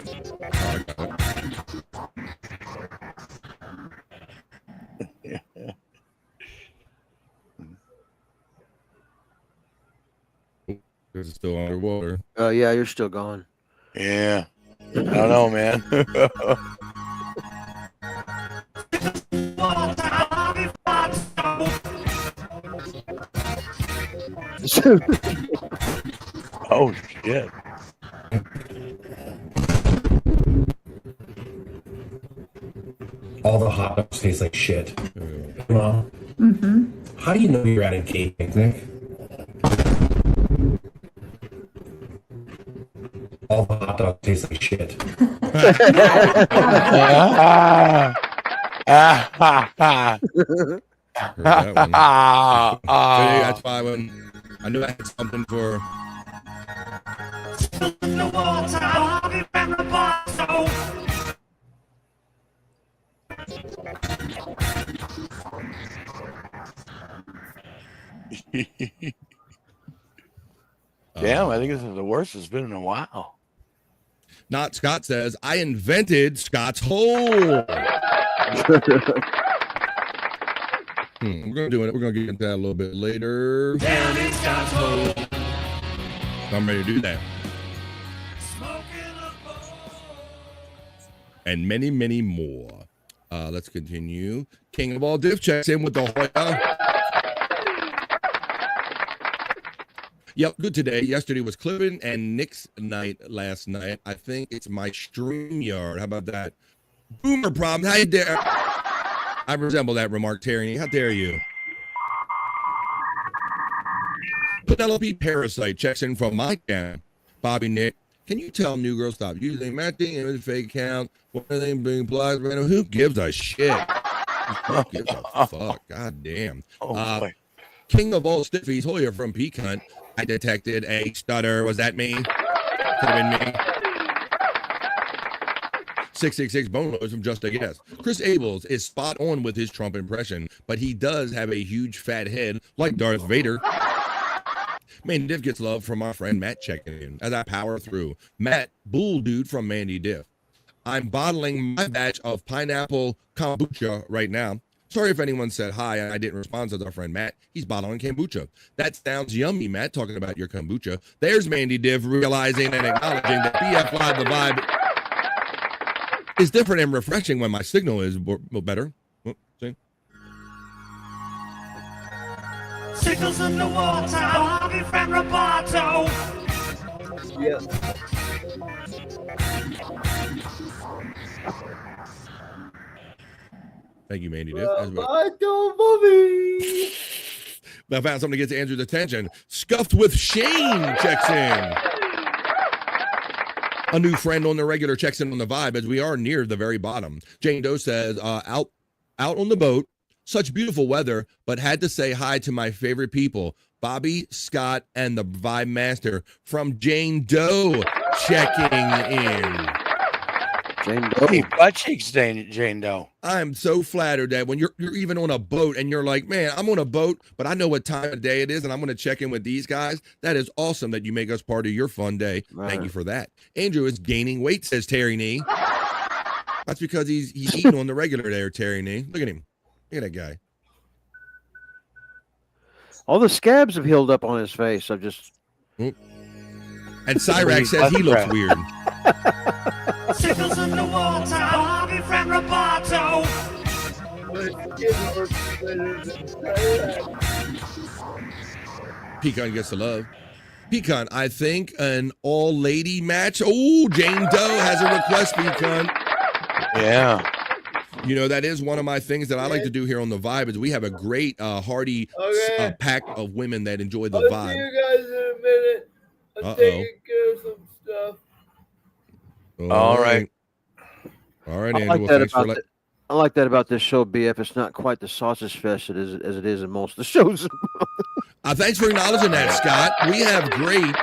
This is still underwater. Yeah, you're still gone. Yeah. I don't know, man. Oh, shit. All the hot dogs taste like shit. Well, how do you know you're at a gay picnic? All the hot dogs taste like shit. Heard that one. See, that's why when I knew I had something for. Damn, I think this is the worst it's been in a while. Not Scott says, I invented Scott's hole. We're gonna do it. We're gonna get into that a little bit later. Down in Scott's hole. I'm ready to do that. And many, many more. Let's continue. King of all diff checks in with the Hoya. Yep, good today. Yesterday was Clifton and Nick's night last night. I think it's my StreamYard. How about that? Boomer problem. How you dare? I resemble that remark, Terry. How dare you? Penelope Parasite checks in from my camp. Bobby Nick, can you tell New Girl stop using matching image fake account? What are they being applied? Who gives a shit? Who gives a fuck? God damn. Boy. King of all stiffies, Hoya from Pecan. I detected a stutter. Was that me? Could have been me. 666 Bone Loads from Just a Guess. Chris Abels is spot on with his Trump impression, but he does have a huge fat head like Darth Vader. Mandy Diff gets love from our friend Matt checking in as I power through. Matt, bull dude from Mandy Diff. I'm bottling my batch of pineapple kombucha right now. Sorry if anyone said hi and I didn't respond to our friend Matt. He's bottling kombucha. That sounds yummy, Matt, talking about your kombucha. There's Mandy Div realizing and acknowledging that BF Live the Vibe is different and refreshing when my signal is better. Oh, see? Signals in the water, Bobby from Roboto. Yeah. Thank you, Mandy Diff. I don't believe. I found something to get to Andrew's attention. Scuffed with Shane checks in. A new friend on the regular checks in on the vibe as we are near the very bottom. Jane Doe says, out on the boat, such beautiful weather, but had to say hi to my favorite people, Bobby, Scott, and the Vibe Master from Jane Doe checking in. Jane Doe. Hey, butt cheeks, Jane Doe. I'm so flattered that when you're even on a boat and you're like, man, I'm on a boat, but I know what time of day it is, and I'm going to check in with these guys. That is awesome that you make us part of your fun day. Right. Thank you for that. Andrew is gaining weight, says Terry Nee. That's because he's eating on the regular there, Terry Nee. Look at him. Look at that guy. All the scabs have healed up on his face. I've just. And Cyrax says he looks weird. Signals in the water, Bobby from Roboto. Pecan gets the love. Pecan, I think an all-lady match. Oh, Jane Doe has a request, Pecan. Yeah. You know, that is one of my things that I like to do here on The Vibe is we have a great, hearty pack of women that enjoy The Vibe. I'll see you guys in a minute. I'm taking care of some stuff. All right. All right, Andrew. I like that about this show, BF. It's not quite the sausage fest as it is in most of the shows. Thanks for acknowledging that, Scott. We have great.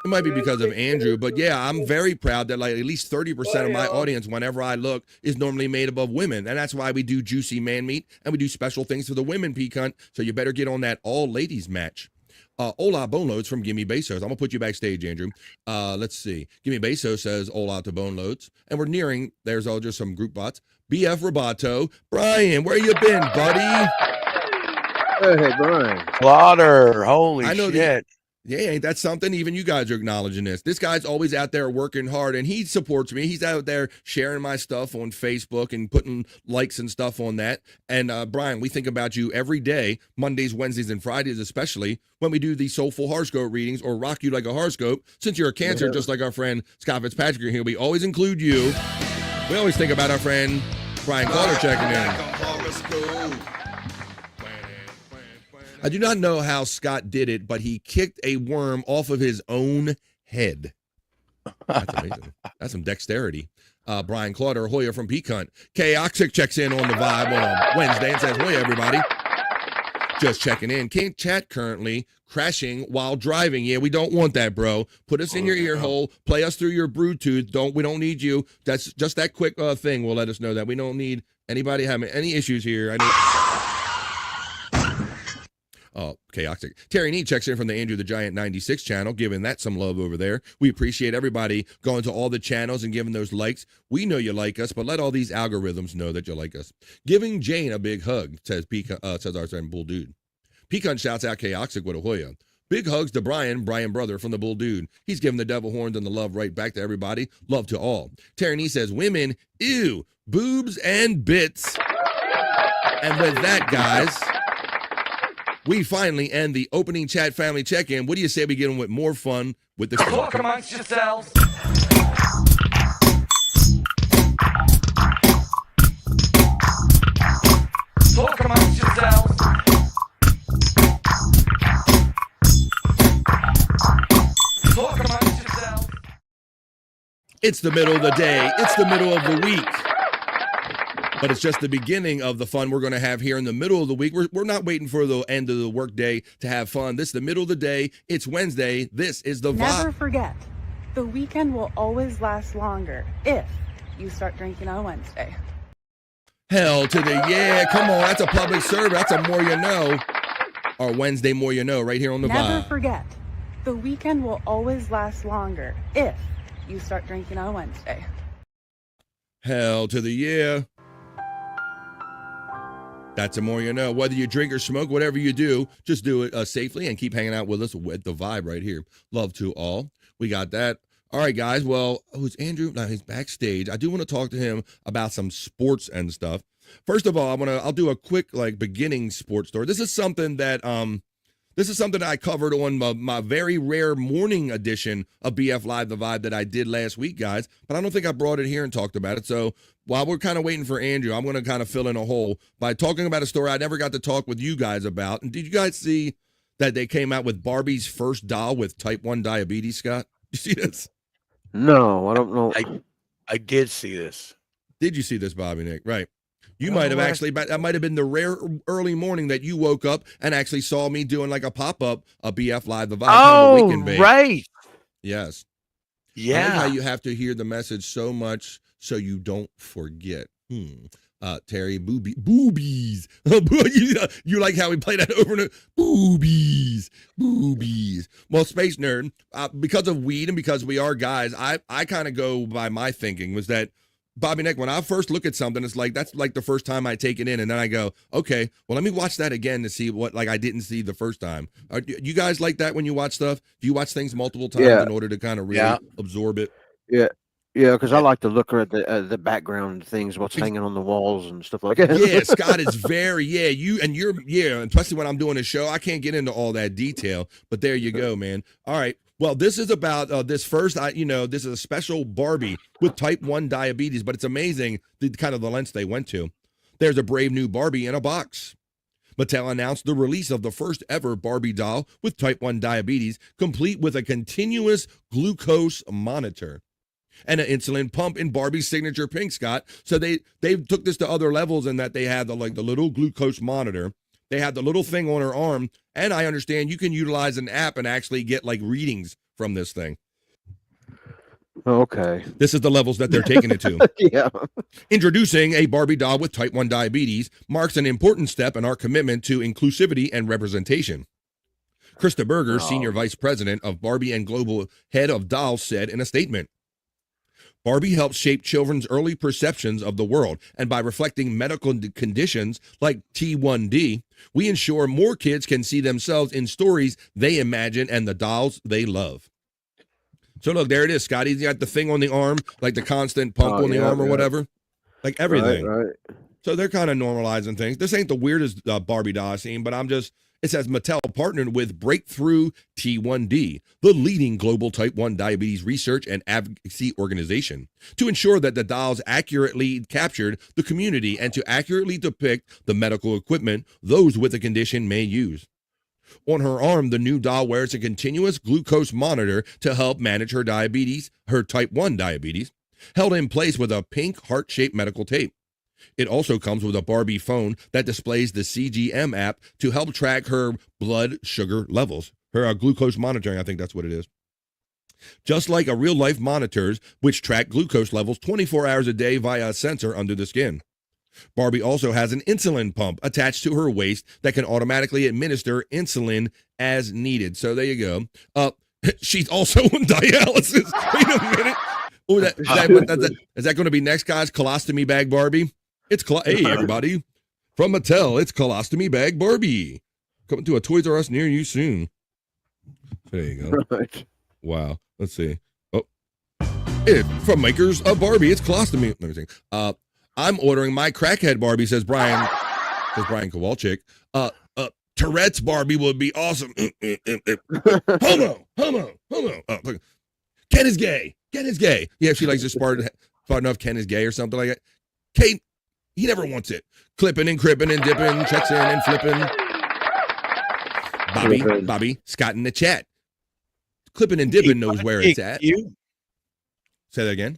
It might be because of Andrew, but yeah, I'm very proud that like at least 30% of my audience, whenever I look, is normally made up of women. And that's why we do Juicy Man Meat and we do special things for the women, Pecan. So you better get on that all ladies match. Hola Bone Loads from Gimme Besos. I'm going to put you backstage, Andrew. Let's see. Gimme Besos says hola to Bone Loads. And we're nearing, there's all just some group bots. BF Roboto. Brian, where you been, buddy? Hey, Brian. Slaughter. Holy shit. Yeah, ain't that something? Even you guys are acknowledging this. This guy's always out there working hard, and he supports me. He's out there sharing my stuff on Facebook and putting likes and stuff on that. And Brian, we think about you every day, Mondays, Wednesdays, and Fridays especially, when we do these soulful horoscope readings or rock you like a horoscope. Since you're a Cancer, just like our friend Scott Fitzpatrick here, we always include you. We always think about our friend Brian Carter checking in. I do not know how Scott did it, but he kicked a worm off of his own head. That's amazing. That's some dexterity. Brian Clauder, Hoya from Peak Hunt. Chaotic checks in on the vibe on a Wednesday and says, Hoya, everybody. Just checking in. Can't chat currently. Crashing while driving. Yeah, we don't want that, bro. Put us in your ear hole. Play us through your Bluetooth. We don't need you. That's just that quick thing will let us know that we don't need anybody having any issues here. Oh, chaotic. Terry Nee checks in from the Andrew the Giant 96 channel, giving that some love over there. We appreciate everybody going to all the channels and giving those likes. We know you like us, but let all these algorithms know that you like us. Giving Jane a big hug, says our friend Bull Dude. Pecan shouts out Chaotic with a Hoya. Big hugs to Brian Brother from the Bull Dude. He's giving the devil horns and the love right back to everybody. Love to all. Terry Nee says, women, ew, boobs and bits. And with that, guys, we finally end the opening chat family check-in. What do you say we get on with more fun with the Talk amongst yourselves. Talk amongst yourselves. Talk amongst yourselves. It's the middle of the day. It's the middle of the week. But it's just the beginning of the fun we're going to have here in the middle of the week. We're not waiting for the end of the workday to have fun. This is the middle of the day. It's Wednesday. This is the Never vibe. forget, the weekend will always last longer if you start drinking on Wednesday. Hell to the yeah. Come on. That's a public service. That's a more you know. Or Wednesday more you know right here on the Never vibe. forget, the weekend will always last longer if you start drinking on Wednesday. Hell to the yeah. That's the more you know. Whether you drink or smoke, whatever you do, just do it safely and keep hanging out with us with the vibe right here. Love to all. We got that. All right, guys. Well, who's Andrew? Now he's backstage. I do want to talk to him about some sports and stuff. First of all, I'll do a quick beginning sports story. This is something that I covered on my very rare morning edition of BF Live the Vibe that I did last week, guys. But I don't think I brought it here and talked about it. So while we're kind of waiting for Andrew, I'm going to kind of fill in a hole by talking about a story I never got to talk with you guys about. And did you guys see that they came out with Barbie's first doll with type 1 diabetes, Scott? You see this? No, I don't know. I did see this. Did you see this, Bobby Nick? Right. You might have actually, that might have been the rare early morning that you woke up and actually saw me doing like a pop-up, a BF Live the Vibe. Oh, weekend bake. right. Yes. Yeah. I like how you have to hear the message so much so you don't forget. Terry, boobies. You like how we play that over and over? Boobies. Well, Space Nerd, because of weed and because we are guys, I kind of go by my thinking was that, Bobby Nick, when I first look at something, it's like that's like the first time I take it in, and then I go, okay, well, let me watch that again to see what I didn't see the first time. You guys like that when you watch stuff? Do you watch things multiple times in order to kind of really absorb it? Yeah, because I like to look at the background things, what's hanging on the walls and stuff like that. Yeah, Scott is very especially when I'm doing a show, I can't get into all that detail, but there you go, man. All right. Well, this is about this first, this is a special Barbie with type 1 diabetes, but it's amazing the kind of the lengths they went to. There's a brave new Barbie in a box. Mattel announced the release of the first ever Barbie doll with type 1 diabetes, complete with a continuous glucose monitor and an insulin pump in Barbie's signature pink, Scott. So they took this to other levels in that they had the little glucose monitor. They had the little thing on her arm, and I understand you can utilize an app and actually get readings from this thing. Okay. This is the levels that they're taking it to. Yeah. Introducing a Barbie doll with type 1 diabetes marks an important step in our commitment to inclusivity and representation. Krista Berger, Senior Vice President of Barbie and Global Head of Dolls, said in a statement, Barbie helps shape children's early perceptions of the world, and by reflecting medical conditions like T1D, we ensure more kids can see themselves in stories they imagine and the dolls they love. So look, there it is, Scott. He's got the thing on the arm, like the constant pump on the arm or whatever, like everything. Right. So they're kind of normalizing things. This ain't the weirdest Barbie doll I've seen, but it says Mattel partnered with Breakthrough T1D, the leading global type 1 diabetes research and advocacy organization, to ensure that the dolls accurately captured the community and to accurately depict the medical equipment those with the condition may use. On her arm, the new doll wears a continuous glucose monitor to help manage her diabetes, her type 1 diabetes, held in place with a pink heart-shaped medical tape. It also comes with a Barbie phone that displays the CGM app to help track her blood sugar levels. Her glucose monitoring, I think that's what it is. Just like a real-life monitors, which track glucose levels 24 hours a day via a sensor under the skin. Barbie also has an insulin pump attached to her waist that can automatically administer insulin as needed. So there you go. She's also on dialysis. Wait a minute. Oh, is that going to be next, guys? Colostomy bag Barbie? Hey, everybody. From Mattel, it's Colostomy bag Barbie. Coming to a Toys R Us near you soon. There you go. Right. Wow. Let's see. Oh, from makers of Barbie, it's Colostomy. Let me see. I'm ordering my crackhead Barbie, says Brian Kowalczyk. Tourette's Barbie would be awesome. Homo. Ken is gay. Yeah, if she likes to smart enough, Ken is gay or something like that. Kate, he never wants it. Clipping and cripping and dipping, checks in and flipping. Bobby, Scott in the chat. Clipping and dipping knows where it's at. You? Say that again.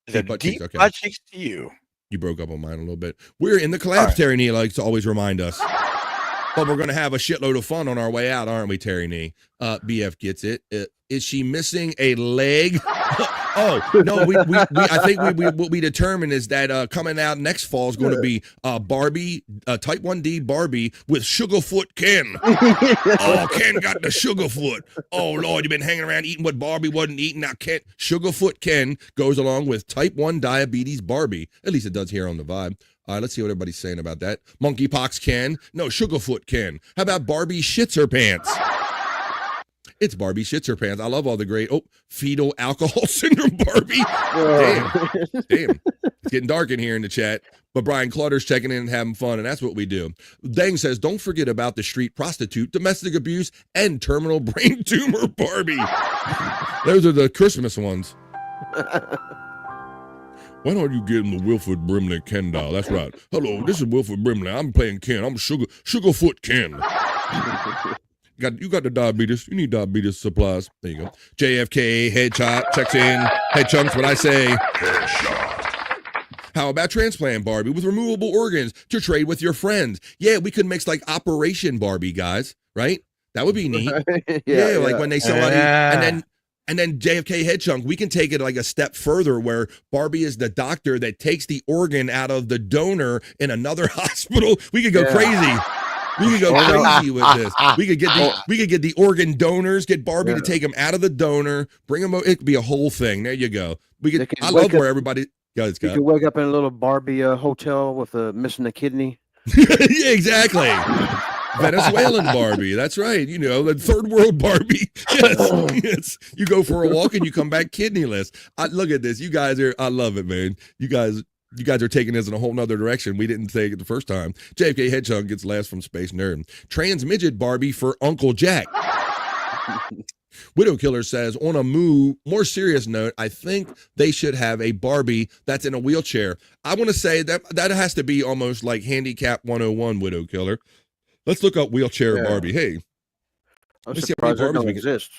Deep butt cheeks to you. You broke up on mine a little bit. We're in the collapse, right. Terry Nee likes to always remind us. But we're going to have a shitload of fun on our way out, aren't we, Terry Nee? BF gets it. Is she missing a leg? Oh, no, I think what we determined is that coming out next fall is going to be Barbie, Type 1D Barbie with Sugarfoot Ken. Oh, Ken got the Sugarfoot. Oh, Lord, you've been hanging around eating what Barbie wasn't eating. Now, Sugarfoot Ken goes along with Type 1 Diabetes Barbie. At least it does here on the Vibe. Let's see what everybody's saying about that. Monkeypox Ken. No, Sugarfoot Ken. How about Barbie shits her pants? It's Barbie shits her pants. I love all the great, fetal alcohol syndrome Barbie. Damn. It's getting dark in here in the chat. But Brian Clutter's checking in and having fun, and that's what we do. Dang says, don't forget about the street prostitute, domestic abuse, and terminal brain tumor Barbie. Those are the Christmas ones. Why don't you give him the Wilford Brimley Ken doll? That's right. Hello, this is Wilford Brimley. I'm playing Ken. I'm Sugarfoot Ken. You got the diabetes. You need diabetes supplies. There you go. JFK headshot checks in. Head chunks what I say. Headshot. How about transplant Barbie with removable organs to trade with your friends? Yeah, we could mix like Operation Barbie, guys. Right? That would be neat. yeah, like when they somebody and then JFK head chunk, we can take it like a step further where Barbie is the doctor that takes the organ out of the donor in another hospital. We could go crazy. We could go crazy with this. We could get the organ donors, get Barbie to take them out of the donor, bring them. It could be a whole thing. There you go. I love where everybody. You could wake up in a little Barbie hotel with missing a kidney. Yeah, exactly. Venezuelan Barbie. That's right. You know, the third world Barbie. Yes. You go for a walk and you come back kidneyless. Look at this. You guys I love it, man. You guys are taking this in a whole nother direction. We didn't take it the first time. JFK Hedgehog gets last from Space Nerd. Trans midget Barbie for Uncle Jack. Widow Killer says, on a more serious note, I think they should have a Barbie that's in a wheelchair. I want to say that has to be almost like Handicap 101, Widow Killer. Let's look up wheelchair Barbie. Hey. I'm surprised that don't exist.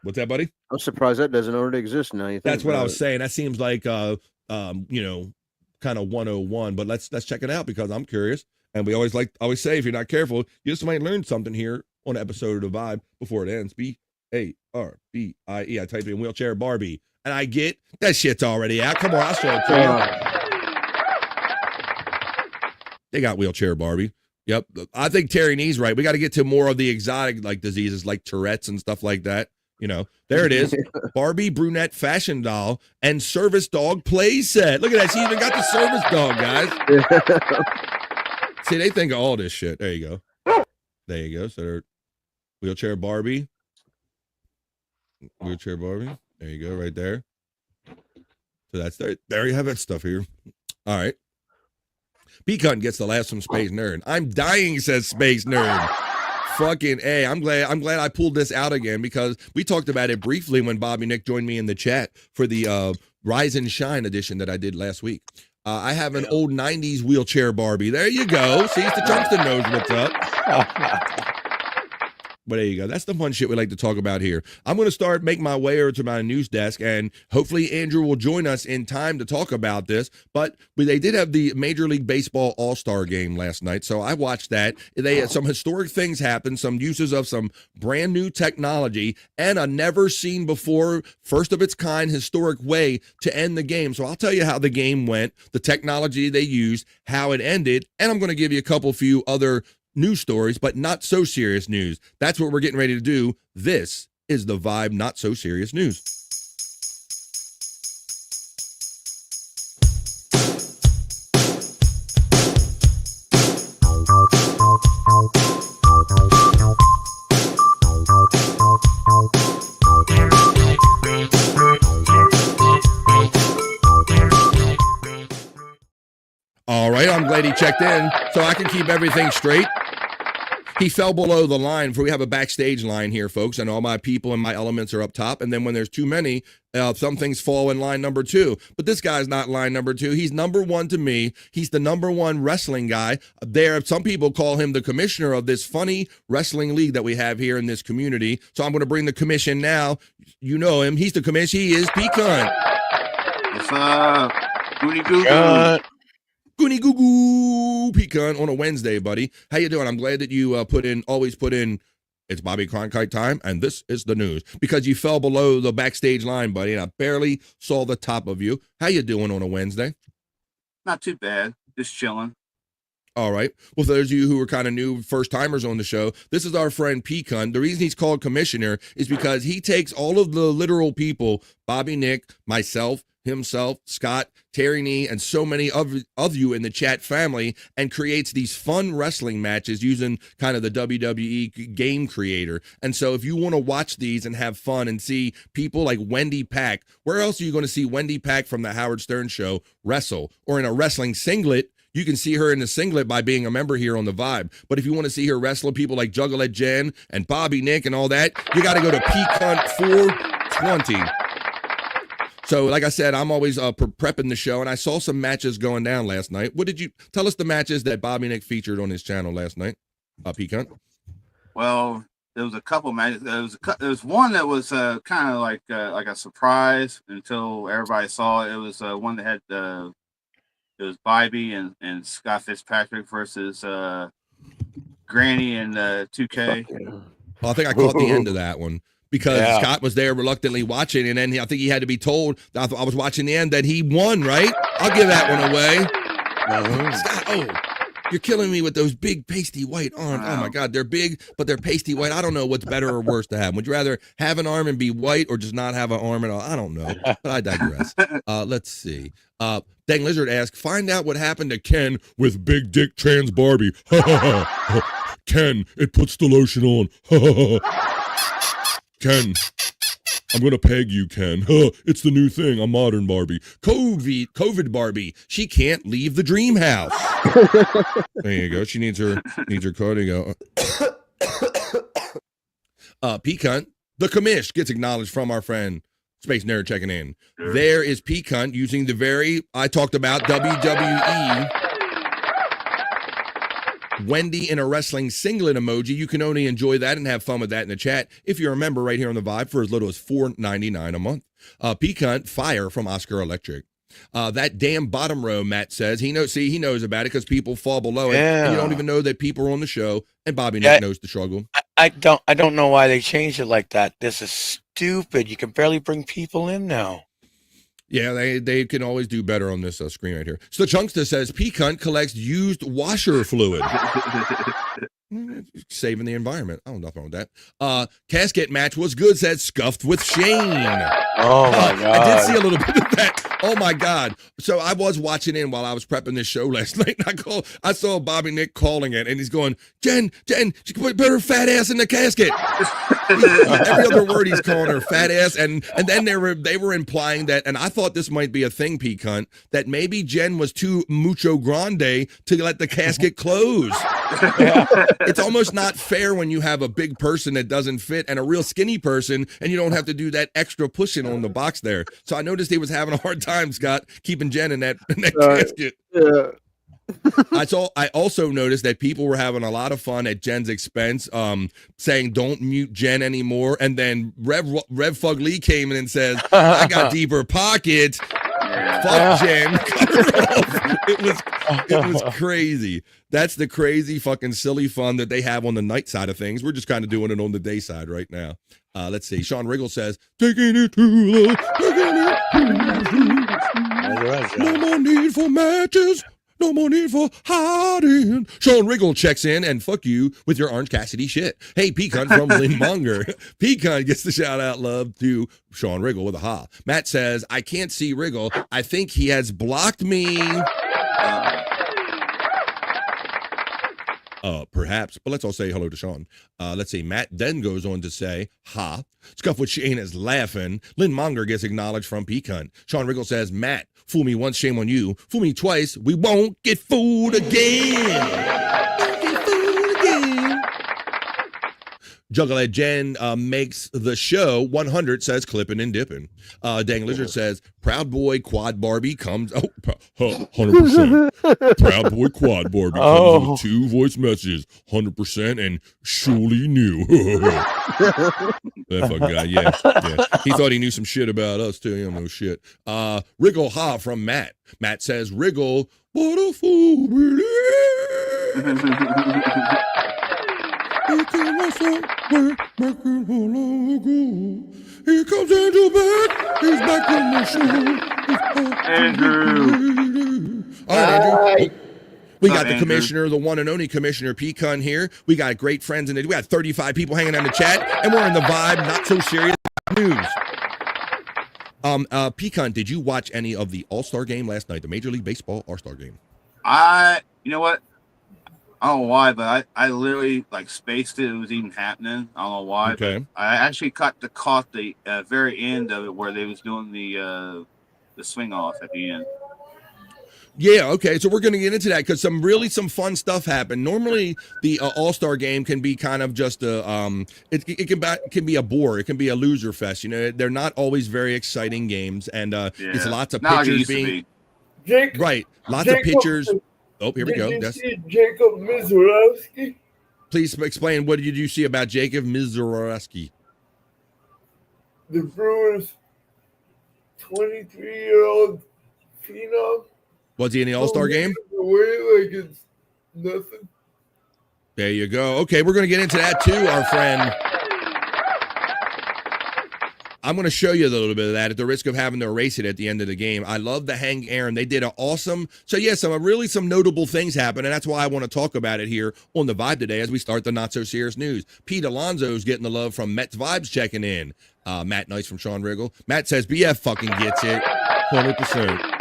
What's that, buddy? I'm surprised that doesn't already exist now. That's what I was saying. That seems like, kind of 101, but let's check it out because I'm curious. And we always say, if you're not careful, you just might learn something here on an episode of the Vibe before it ends. BARBIE. I type in wheelchair Barbie, and I get that shit's already out. Come on, I'll show it to you. They got wheelchair Barbie. Yep. I think Terry Nee's right. We got to get to more of the exotic like diseases like Tourette's and stuff like that. You know, there it is. Barbie brunette fashion doll and service dog play set. Look at that. She even got the service dog, guys. See, they think of all this shit. There you go. There you go. So they're wheelchair Barbie. Wheelchair Barbie. There you go, right there. So that's there you have that stuff here. All right. P-Cunt gets the last from Space Nerd. I'm dying, says Space Nerd. Fucking A. I'm glad I pulled this out again because we talked about it briefly when Bobby Nick joined me in the chat for the Rise and Shine edition that I did last week. I have an old 90s wheelchair Barbie. There you go. See, the Chunkston knows what's up. But there you go. That's the fun shit we like to talk about here. I'm going to make my way over to my news desk, and hopefully Andrew will join us in time to talk about this. But they did have the Major League Baseball All-Star game last night, so I watched that. They had some historic things happen, some uses of some brand new technology, and a never-seen-before, first-of-its-kind historic way to end the game. So I'll tell you how the game went, the technology they used, how it ended, and I'm going to give you a few other news stories, but not so serious news. That's what we're getting ready to do. This is the Vibe Not So Serious News. All right, I'm glad he checked in so I can keep everything straight. He fell below the line, for we have a backstage line here, folks, and all my people and my elements are up top. And then when there's too many, some things fall in line number 2. But this guy's not line number 2. He's number 1 to me. He's the number 1 wrestling guy. Some people call him the commissioner of this funny wrestling league that we have here in this community. So I'm going to bring the commission now. You know him. He's the commission. He is P-Cunt. What's up? Goody goo. Goony goo goo, P-Cunt on a Wednesday, buddy. How you doing? I'm glad that you always put in, it's Bobby Cronkite time, and this is the news. Because you fell below the backstage line, buddy, and I barely saw the top of you. How you doing on a Wednesday? Not too bad. Just chilling. All right. Well, for those of you who are kind of new first-timers on the show, this is our friend P-Cunt. The reason he's called commissioner is because he takes all of the literal people, Bobby Nick, myself, himself, Scott, Terry Nee, and so many of you in the chat family, and creates these fun wrestling matches using kind of the WWE game creator. And so if you want to watch these and have fun and see people like Wendy Pack, where else are you going to see Wendy Pack from the Howard Stern Show wrestle? Or in a wrestling singlet, you can see her in the singlet by being a member here on the Vibe. But if you want to see her wrestle people like Juggalette Jen and Bobby Nick and all that, you got to go to P-Cunt 420. So, like I said, I'm always prepping the show, and I saw some matches going down last night. What did you tell us the matches that Bobby Nick featured on his channel last night? P-Cunt. Well, there was a couple matches. There was one that was kind of like a surprise until everybody saw it. It was one that had it was Bobby and Scott Fitzpatrick versus Granny and 2K. Well, I think I caught the end of that one. Because Scott was there reluctantly watching, and then I think he had to be told, I was watching the end, that he won, right? I'll give that one away. Scott, you're killing me with those big pasty white arms. Oh, my God, they're big, but they're pasty white. I don't know what's better or worse to have. Would you rather have an arm and be white or just not have an arm at all? I don't know, but I digress. Let's see. Dang Lizard asks, find out what happened to Ken with Big Dick Trans Barbie. Ken, it puts the lotion on. Ken, I'm going to peg you, Ken. It's the new thing. I'm modern Barbie. COVID Barbie. She can't leave the dream house. There you go. She needs her code. There you go. P-Cunt, the commish gets acknowledged from our friend Space Nerd checking in. There is P-Cunt using the I talked about WWE Wendy in a wrestling singlet emoji. You can only enjoy that and have fun with that in the chat if you're a member right here on the Vibe for as little as $4.99 a month. P-Cunt, fire from Oscar Electric. That damn bottom row, Matt says. He knows about it because people fall below it. And you don't even know that people are on the show, and Bobby Nick knows the struggle. I don't know why they changed it like that. This is stupid. You can barely bring people in now. Yeah, they can always do better on this screen right here. So Chunkster says, P-Cunt collects used washer fluid. Saving the environment. I don't know nothing wrong with that. Casket match was good, said Scuffed with Shane. Oh, my God. I did see a little bit of that. Oh, my God. So I was watching in while I was prepping this show last night. I saw Bobby Nick calling it, and he's going, Jen, she can put her fat ass in the casket. Every other word he's calling her fat ass. And then they were implying that, and I thought this might be a thing, P-Cunt, that maybe Jen was too mucho grande to let the casket close. It's almost not fair when you have a big person that doesn't fit and a real skinny person, and you don't have to do that extra pushing on the box there. So I noticed he was having a hard time, Scott, keeping Jen in that casket. Yeah. I also noticed that people were having a lot of fun at Jen's expense, saying don't mute Jen anymore. And then Rev Fug Lee came in and says, I got deeper pockets. Fuck Jen. It was crazy. That's the crazy fucking silly fun that they have on the night side of things. We're just kind of doing it on the day side right now. Let's see. Sean Riggle says, taking it to the no more need for matches. No more need for hiding. Sean Riggle checks in and fuck you with your Orange Cassidy shit. Hey, Pecan from Lynn Monger. Pecan gets the shout out love to Sean Riggle with a ha. Matt says, I can't see Riggle. I think he has blocked me. Perhaps, but let's all say hello to Sean. Let's see. Matt then goes on to say, ha. Scuff with Shane is laughing. Lynn Monger gets acknowledged from Pecan. Sean Riggle says, Matt, fool me once, shame on you. Fool me twice, we won't get fooled again. Jugglehead Jen makes the show 100, says clipping and dipping. Dang Lizard says, Proud Boy Quad Barbie comes, 100%. Proud Boy Quad Barbie comes with 2 voice messages, 100% and surely knew. That fucking guy, yeah. He thought he knew some shit about us too. He don't know shit. Riggle Ha from Matt. Matt says, Riggle, what a fool, really? Here comes Andrew back. He's back in the show. Andrew. All right, Andrew. We got the Andrew? Commissioner, the one and only Commissioner Pecan here. We got great friends in it. We got 35 people hanging on the chat, and we're in the Vibe Not So Serious News. Pecan, did you watch any of the All-Star game last night, the Major League Baseball All-Star game? You know what? I don't know why, but I literally like spaced it. It was even happening. I don't know why. Okay. I actually caught the very end of it where they was doing the swing off at the end. Yeah, okay. So we're going to get into that because some fun stuff happened. Normally, the All-Star game can be kind of just a it can be a bore. It can be a loser fest. You know, they're not always very exciting games, and it's lots of pitchers being right. Lots of pitchers. Oh, here we go. Did you see Jacob Mizorowski? Please explain, what did you see about Jacob Mizorowski? The Brewers' 23-year-old phenom. Was he in the All-Star game? Away like it's nothing. There you go. Okay, we're going to get into that too, our friend. I'm going to show you a little bit of that at the risk of having to erase it at the end of the game. I love the Hank Aaron. They did an awesome. So, yes, some notable things happened, and that's why I want to talk about it here on The Vibe today as we start the Not So Serious News. Pete Alonso's getting the love from Mets Vibes checking in. Matt Nice from Sean Riggle. Matt says BF fucking gets it. 100%.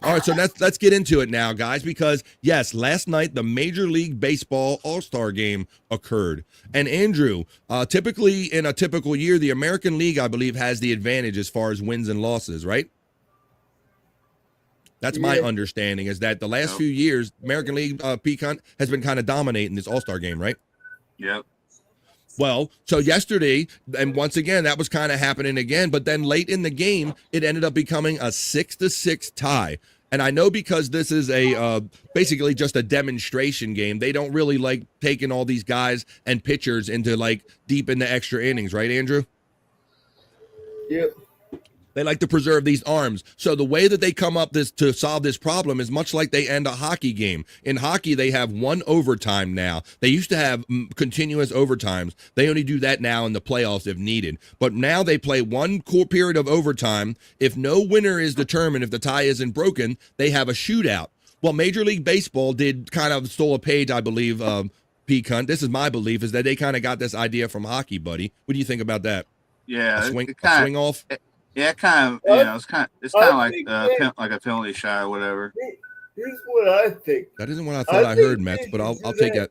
All right, so let's get into it now, guys, because, yes, last night the Major League Baseball All-Star Game occurred. And, Andrew, typically in a typical year, the American League, I believe, has the advantage as far as wins and losses, right? That's my understanding, is that the last few years, American League Pecan has been kind of dominating this All-Star Game, right? Yep. Well, so yesterday, and once again, that was kind of happening again, but then late in the game, it ended up becoming a 6-6 tie. And I know because this is a basically just a demonstration game, they don't really like taking all these guys and pitchers into like deep in the extra innings, right, Andrew? Yep. They like to preserve these arms. So the way that they come up to solve this problem is much like they end a hockey game. In hockey, they have one overtime now. They used to have continuous overtimes. They only do that now in the playoffs if needed. But now they play one core period of overtime. If no winner is determined, if the tie isn't broken, they have a shootout. Well, Major League Baseball did kind of stole a page, I believe, Pecan. This is my belief, is that they kind of got this idea from hockey, buddy. What do you think about that? Yeah. A swing off? Yeah, kind of. You know, it's kind of like a penalty shot or whatever. Here's what I think. That isn't what I thought I heard, Mets, but I'll take that.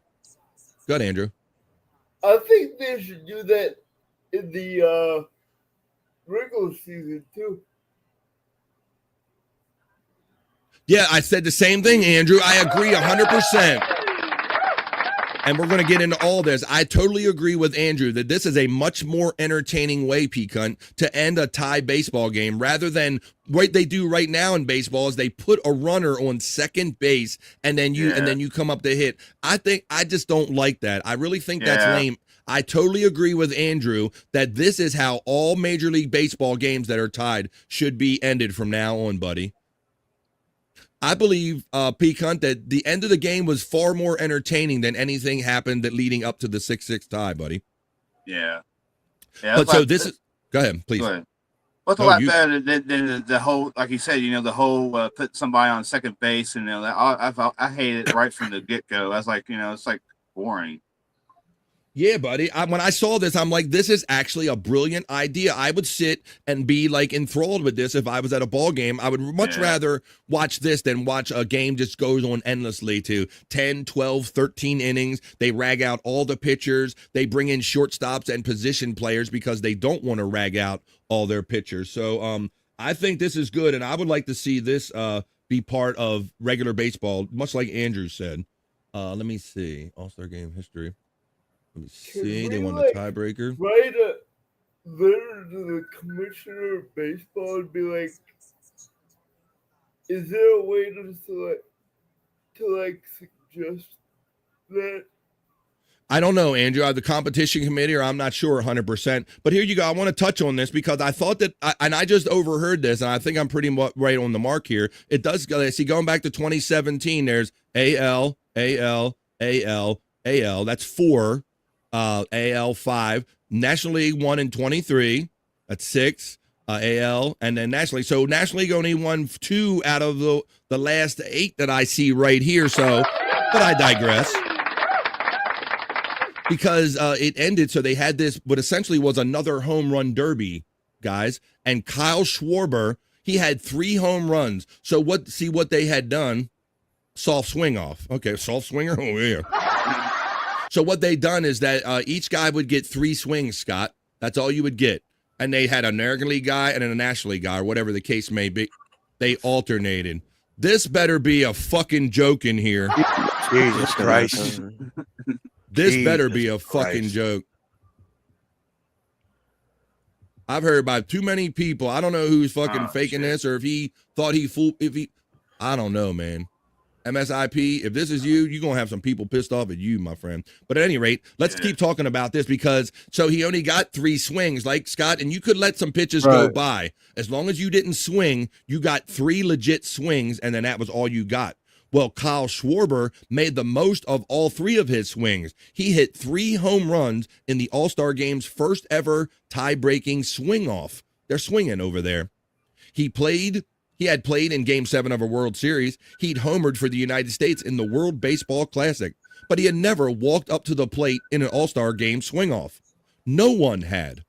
Go ahead, Andrew. I think they should do that in the regular season too. Yeah, I said the same thing, Andrew. I agree 100%. and we're going to get into all this. I totally agree with Andrew that this is a much more entertaining way, P-Cunt, to end a tie baseball game rather than what they do right now in baseball is they put a runner on second base and then you come up to hit. I just don't like that. I really think that's lame. I totally agree with Andrew that this is how all Major League Baseball games that are tied should be ended from now on, buddy. I believe, P-Cunt, that the end of the game was far more entertaining than anything happened that leading up to the 6-6 tie, buddy. Yeah. But so this is. Go ahead, please. Go ahead. What's a lot better than the whole, like you said, the whole put somebody on second base, and I hate it right from the get go. I was like, it's like boring. Yeah, buddy. When I saw this, I'm like, this is actually a brilliant idea. I would sit and be like enthralled with this if I was at a ball game. I would much rather watch this than watch a game just goes on endlessly to 10, 12, 13 innings. They rag out all the pitchers. They bring in shortstops and position players because they don't want to rag out all their pitchers. So I think this is good, and I would like to see this be part of regular baseball, much like Andrew said. Let me see. All-Star game history. Let me see. They won the tiebreaker. Write a letter to the commissioner of baseball and be like, is there a way to suggest that? I don't know, Andrew. I have the competition committee, or I'm not sure 100%. But here you go. I want to touch on this because I thought that, and I just overheard this, and I think I'm pretty right on the mark here. It does, I see, going back to 2017, there's AL, AL, AL, AL. That's 4. AL 5, National League 1 and 23. That's 6. AL, and then National League. So National League only won 2 out of the last 8 that I see right here. So, but I digress. Because it ended, so they had this, what essentially was another home run derby, guys. And Kyle Schwarber, he had 3 home runs. So see what they had done? Soft swing off. Okay, soft swinger. Oh yeah. So what they done is that each guy would get 3 swings, Scott. That's all you would get. And they had an American League guy and a National League guy, or whatever the case may be. They alternated. This better be a fucking joke in here. Jesus Christ. This better be a fucking joke. I've heard by too many people. I don't know who's fucking faking this, or if he thought he fooled. I don't know, man. MSIP, if this is you, you're going to have some people pissed off at you, my friend. But at any rate, let's keep talking about this because, so he only got 3 swings, like Scott, and you could let some pitches go by. As long as you didn't swing, you got 3 legit swings, and then that was all you got. Well, Kyle Schwarber made the most of all 3 of his swings. He hit 3 home runs in the All-Star Game's first ever tie-breaking swing-off. They're swinging over there. He had played in Game 7 of a World Series. He'd homered for the United States in the World Baseball Classic, but he had never walked up to the plate in an All-Star Game swing-off. No one had.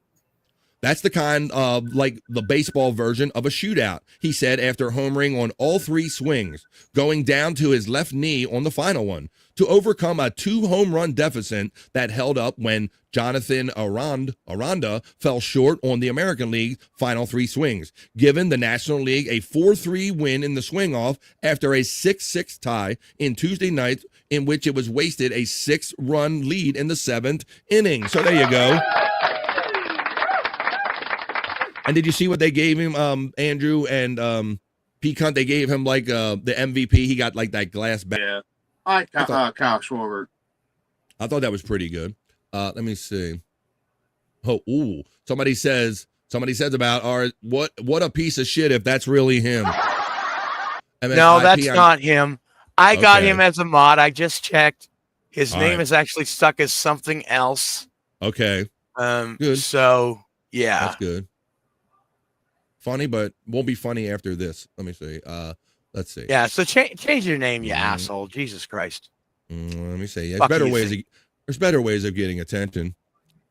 That's the kind of, like, the baseball version of a shootout, he said after homering on all 3 swings, going down to his left knee on the final one, to overcome a 2 home run deficit that held up when Jonathan Aranda fell short on the American League final 3 swings, giving the National League a 4-3 win in the swing-off after a 6-6 tie in Tuesday night, in which it was wasted a 6-run lead in the 7th inning. So there you go. And did you see what they gave him, Andrew and P-Cunt? They gave him like the MVP. He got like that glass bag. Yeah, I like Kyle Schwarber. I thought that was pretty good. Let me see. Oh, somebody says about what a piece of shit if that's really him. No, that's not him. I got him as a mod. I just checked. His name is actually stuck as something else. Okay. Good. So yeah, that's good. Funny, but won't be funny after this. Let me see. Let's see. Yeah. So change your name, you asshole. Jesus Christ. Let me see. There's better ways. There's better ways of getting attention.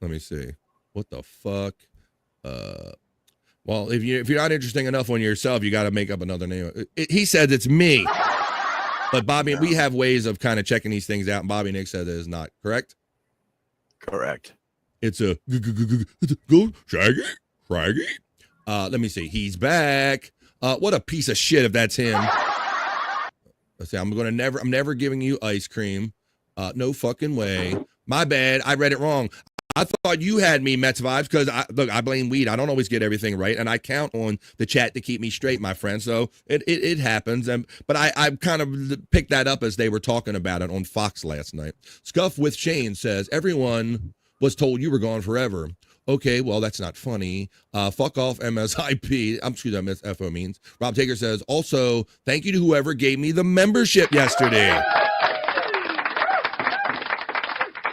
Let me see. What the fuck? Well, if you're not interesting enough on yourself, you got to make up another name. He said it's me. But Bobby, we have ways of kind of checking these things out. And Bobby Nick said that is not correct. Correct. It's a go Shaggy. Let me see. He's back. What a piece of shit if that's him. Let's see. I'm never giving you ice cream. No fucking way. My bad. I read it wrong. I thought you had me Mets vibes because I blame weed. I don't always get everything right, and I count on the chat to keep me straight, my friend. So it happens. But I kind of picked that up as they were talking about it on Fox last night. Scuff with Shane says, everyone was told you were gone forever. Okay, well, that's not funny. Fuck off, MSIP. I'm sure that MSFO means. Rob Taker says, also, thank you to whoever gave me the membership yesterday.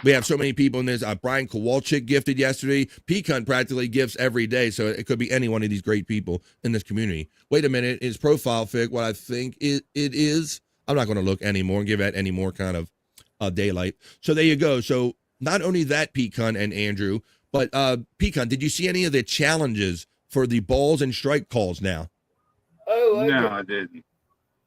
We have so many people in this. Brian Kowalczyk gifted yesterday. Pecan practically gifts every day, so it could be any one of these great people in this community. Wait a minute. Is profile fic what I think it is? I'm not going to look anymore and give that any more kind of daylight. So there you go. So not only that, Pecan and Andrew, but Pecan, did you see any of the challenges for the balls and strike calls now? I didn't.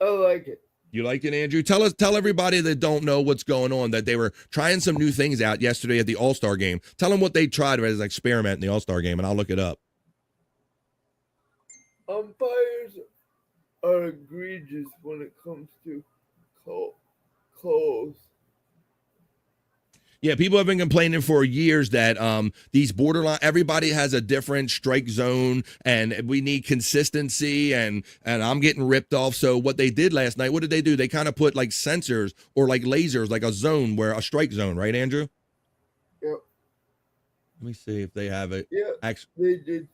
I like it. You like it, Andrew? Tell everybody that don't know what's going on that they were trying some new things out yesterday at the All-Star game. Tell them what they tried as an experiment in the All-Star game, and I'll look it up. Umpires are egregious when it comes to calls. Yeah, people have been complaining for years that these borderline, everybody has a different strike zone, and we need consistency, and I'm getting ripped off. So what they did last night, what did they do? They kind of put like sensors or like lasers, like a zone where a strike zone, right, Andrew? Yep. Let me see if they have it. Yeah, they did.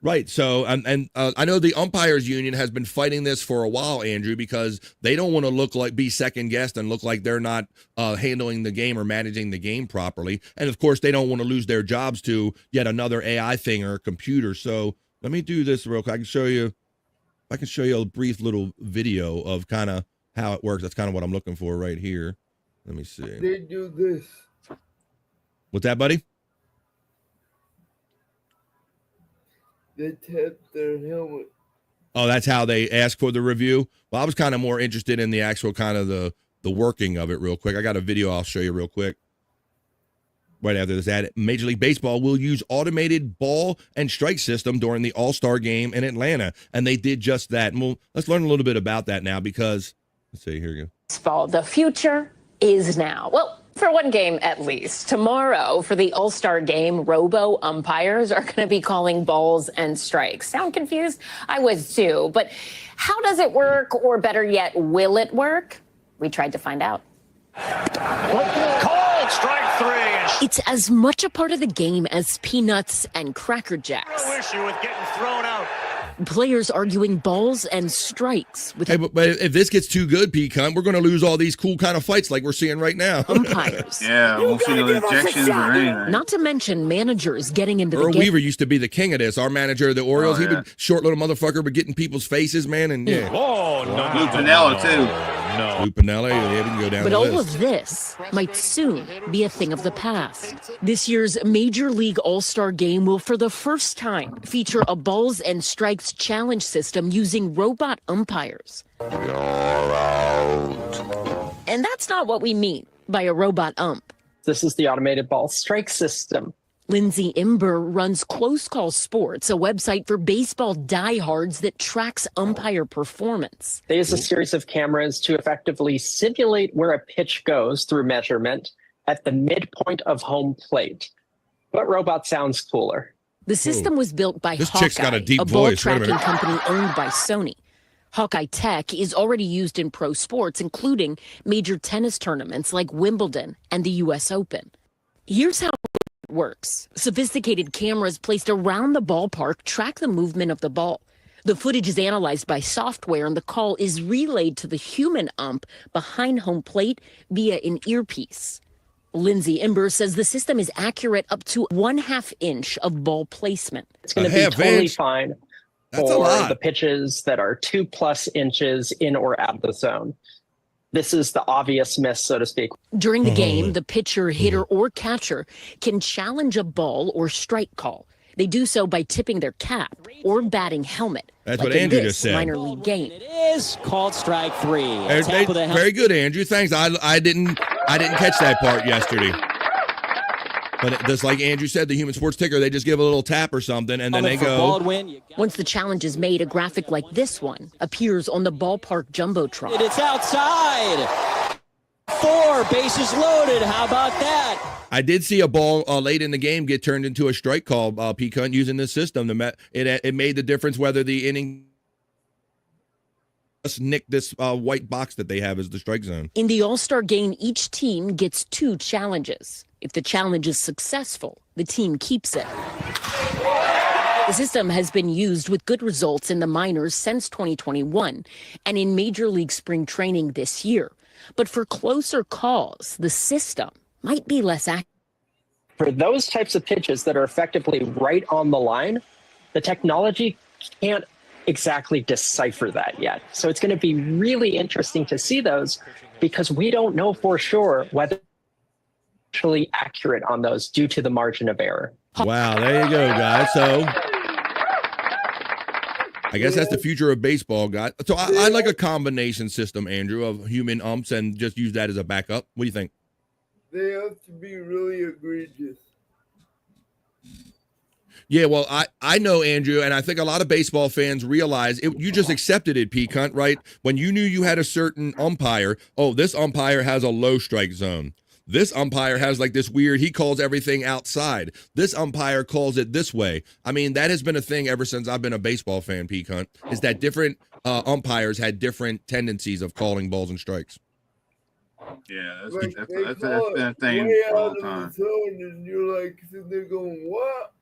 Right. So, and I know the umpires union has been fighting this for a while, Andrew, because they don't want to be second guessed and look like they're not handling the game or managing the game properly. And of course, they don't want to lose their jobs to yet another AI thing or computer. So let me do this real quick. I can show you a brief little video of kind of how it works. That's kind of what I'm looking for right here. Let me see. They do this. What's that, buddy? They tap their helmet. Oh, that's how they ask for the review? Well, I was kind of more interested in the actual kind of the working of it real quick. I got a video I'll show you real quick. Right after this ad, Major League Baseball will use automated ball and strike system during the All-Star game in Atlanta. And they did just that. And let's learn a little bit about that now because, let's see, here we go. Baseball, the future is now. Well, for one game at least. Tomorrow, for the All-Star game, robo-umpires are going to be calling balls and strikes. Sound confused? I was too. But how does it work, or better yet, will it work? We tried to find out. Called strike three. It's as much a part of the game as Peanuts and Cracker Jacks. No issue with getting thrown out. Players arguing balls and strikes with hey, but if this gets too good, Pecan, we're going to lose all these cool kind of fights like we're seeing right now. Umpires. Yeah, we won't see no injections or anything. Not to mention managers getting into the Earl game. Weaver used to be the king of this. Our manager of the Orioles, he would short little motherfucker, but getting people's faces, man, and yeah. Oh no, Lou Piniella too. No. Lou Piniella, yeah, we can go down But the all list. of this might soon be a thing of the past. This year's Major League All-Star Game will, for the first time, feature a balls and strikes challenge system using robot umpires. You're out. And that's not what we mean by a robot ump. This is the automated ball strike system. Lindsay Imber runs Close Call Sports, a website for baseball diehards that tracks umpire performance. They use a series of cameras to effectively simulate where a pitch goes through measurement at the midpoint of home plate. But robot sounds cooler. The system was built by This Hawkeye, chick's got a deep ball voice. Wait a tracking minute. company owned by Sony. Hawkeye Tech is already used in pro sports, including major tennis tournaments like Wimbledon and the U.S. Open. Here's how it works. Sophisticated cameras placed around the ballpark track the movement of the ball. The footage is analyzed by software, and the call is relayed to the human ump behind home plate via an earpiece. Lindsay Imber says the system is accurate up to 1/2 inch of ball placement. It's going to be totally fine for the pitches that are 2+ inches in or out of the zone. This is the obvious miss, so to speak. During the game, the pitcher, hitter, or catcher can challenge a ball or strike call. They do so by tipping their cap or batting helmet. That's like what in Andrew this just said. Minor league game. It is called strike three. Very good, Andrew. Thanks. I didn't catch that part yesterday. But just like Andrew said, the Human Sports Ticker, they just give a little tap or something, and then they go. Once the challenge is made, a graphic like this one appears on the ballpark jumbotron. It's outside. 4, bases loaded. How about that? I did see a ball late in the game get turned into a strike call, P-Cunt, using this system. It made the difference whether the inning just nicked this white box that they have as the strike zone. In the All-Star game, each team gets 2 challenges. If the challenge is successful, the team keeps it. The system has been used with good results in the minors since 2021 and in Major League Spring Training this year. But for closer calls, the system might be less accurate. For those types of pitches that are effectively right on the line, the technology can't exactly decipher that yet. So it's going to be really interesting to see those because we don't know for sure whether they're actually accurate on those due to the margin of error. Wow, there you go, guys. So I guess that's the future of baseball, guys. So I like a combination system, Andrew, of human umps and just use that as a backup. What do you think? They have to be really egregious. Yeah, well, I know, Andrew, and I think a lot of baseball fans realize it, you just accepted it, P-Cunt, right? When you knew you had a certain umpire, oh, this umpire has a low strike zone. This umpire has like this weird, he calls everything outside. This umpire calls it this way. I mean, that has been a thing ever since I've been a baseball fan, P-Cunt, is that different umpires had different tendencies of calling balls and strikes. Yeah, that's Like, been they a call it thing way for a out long of time. the zone, and you're like, sitting there going, what?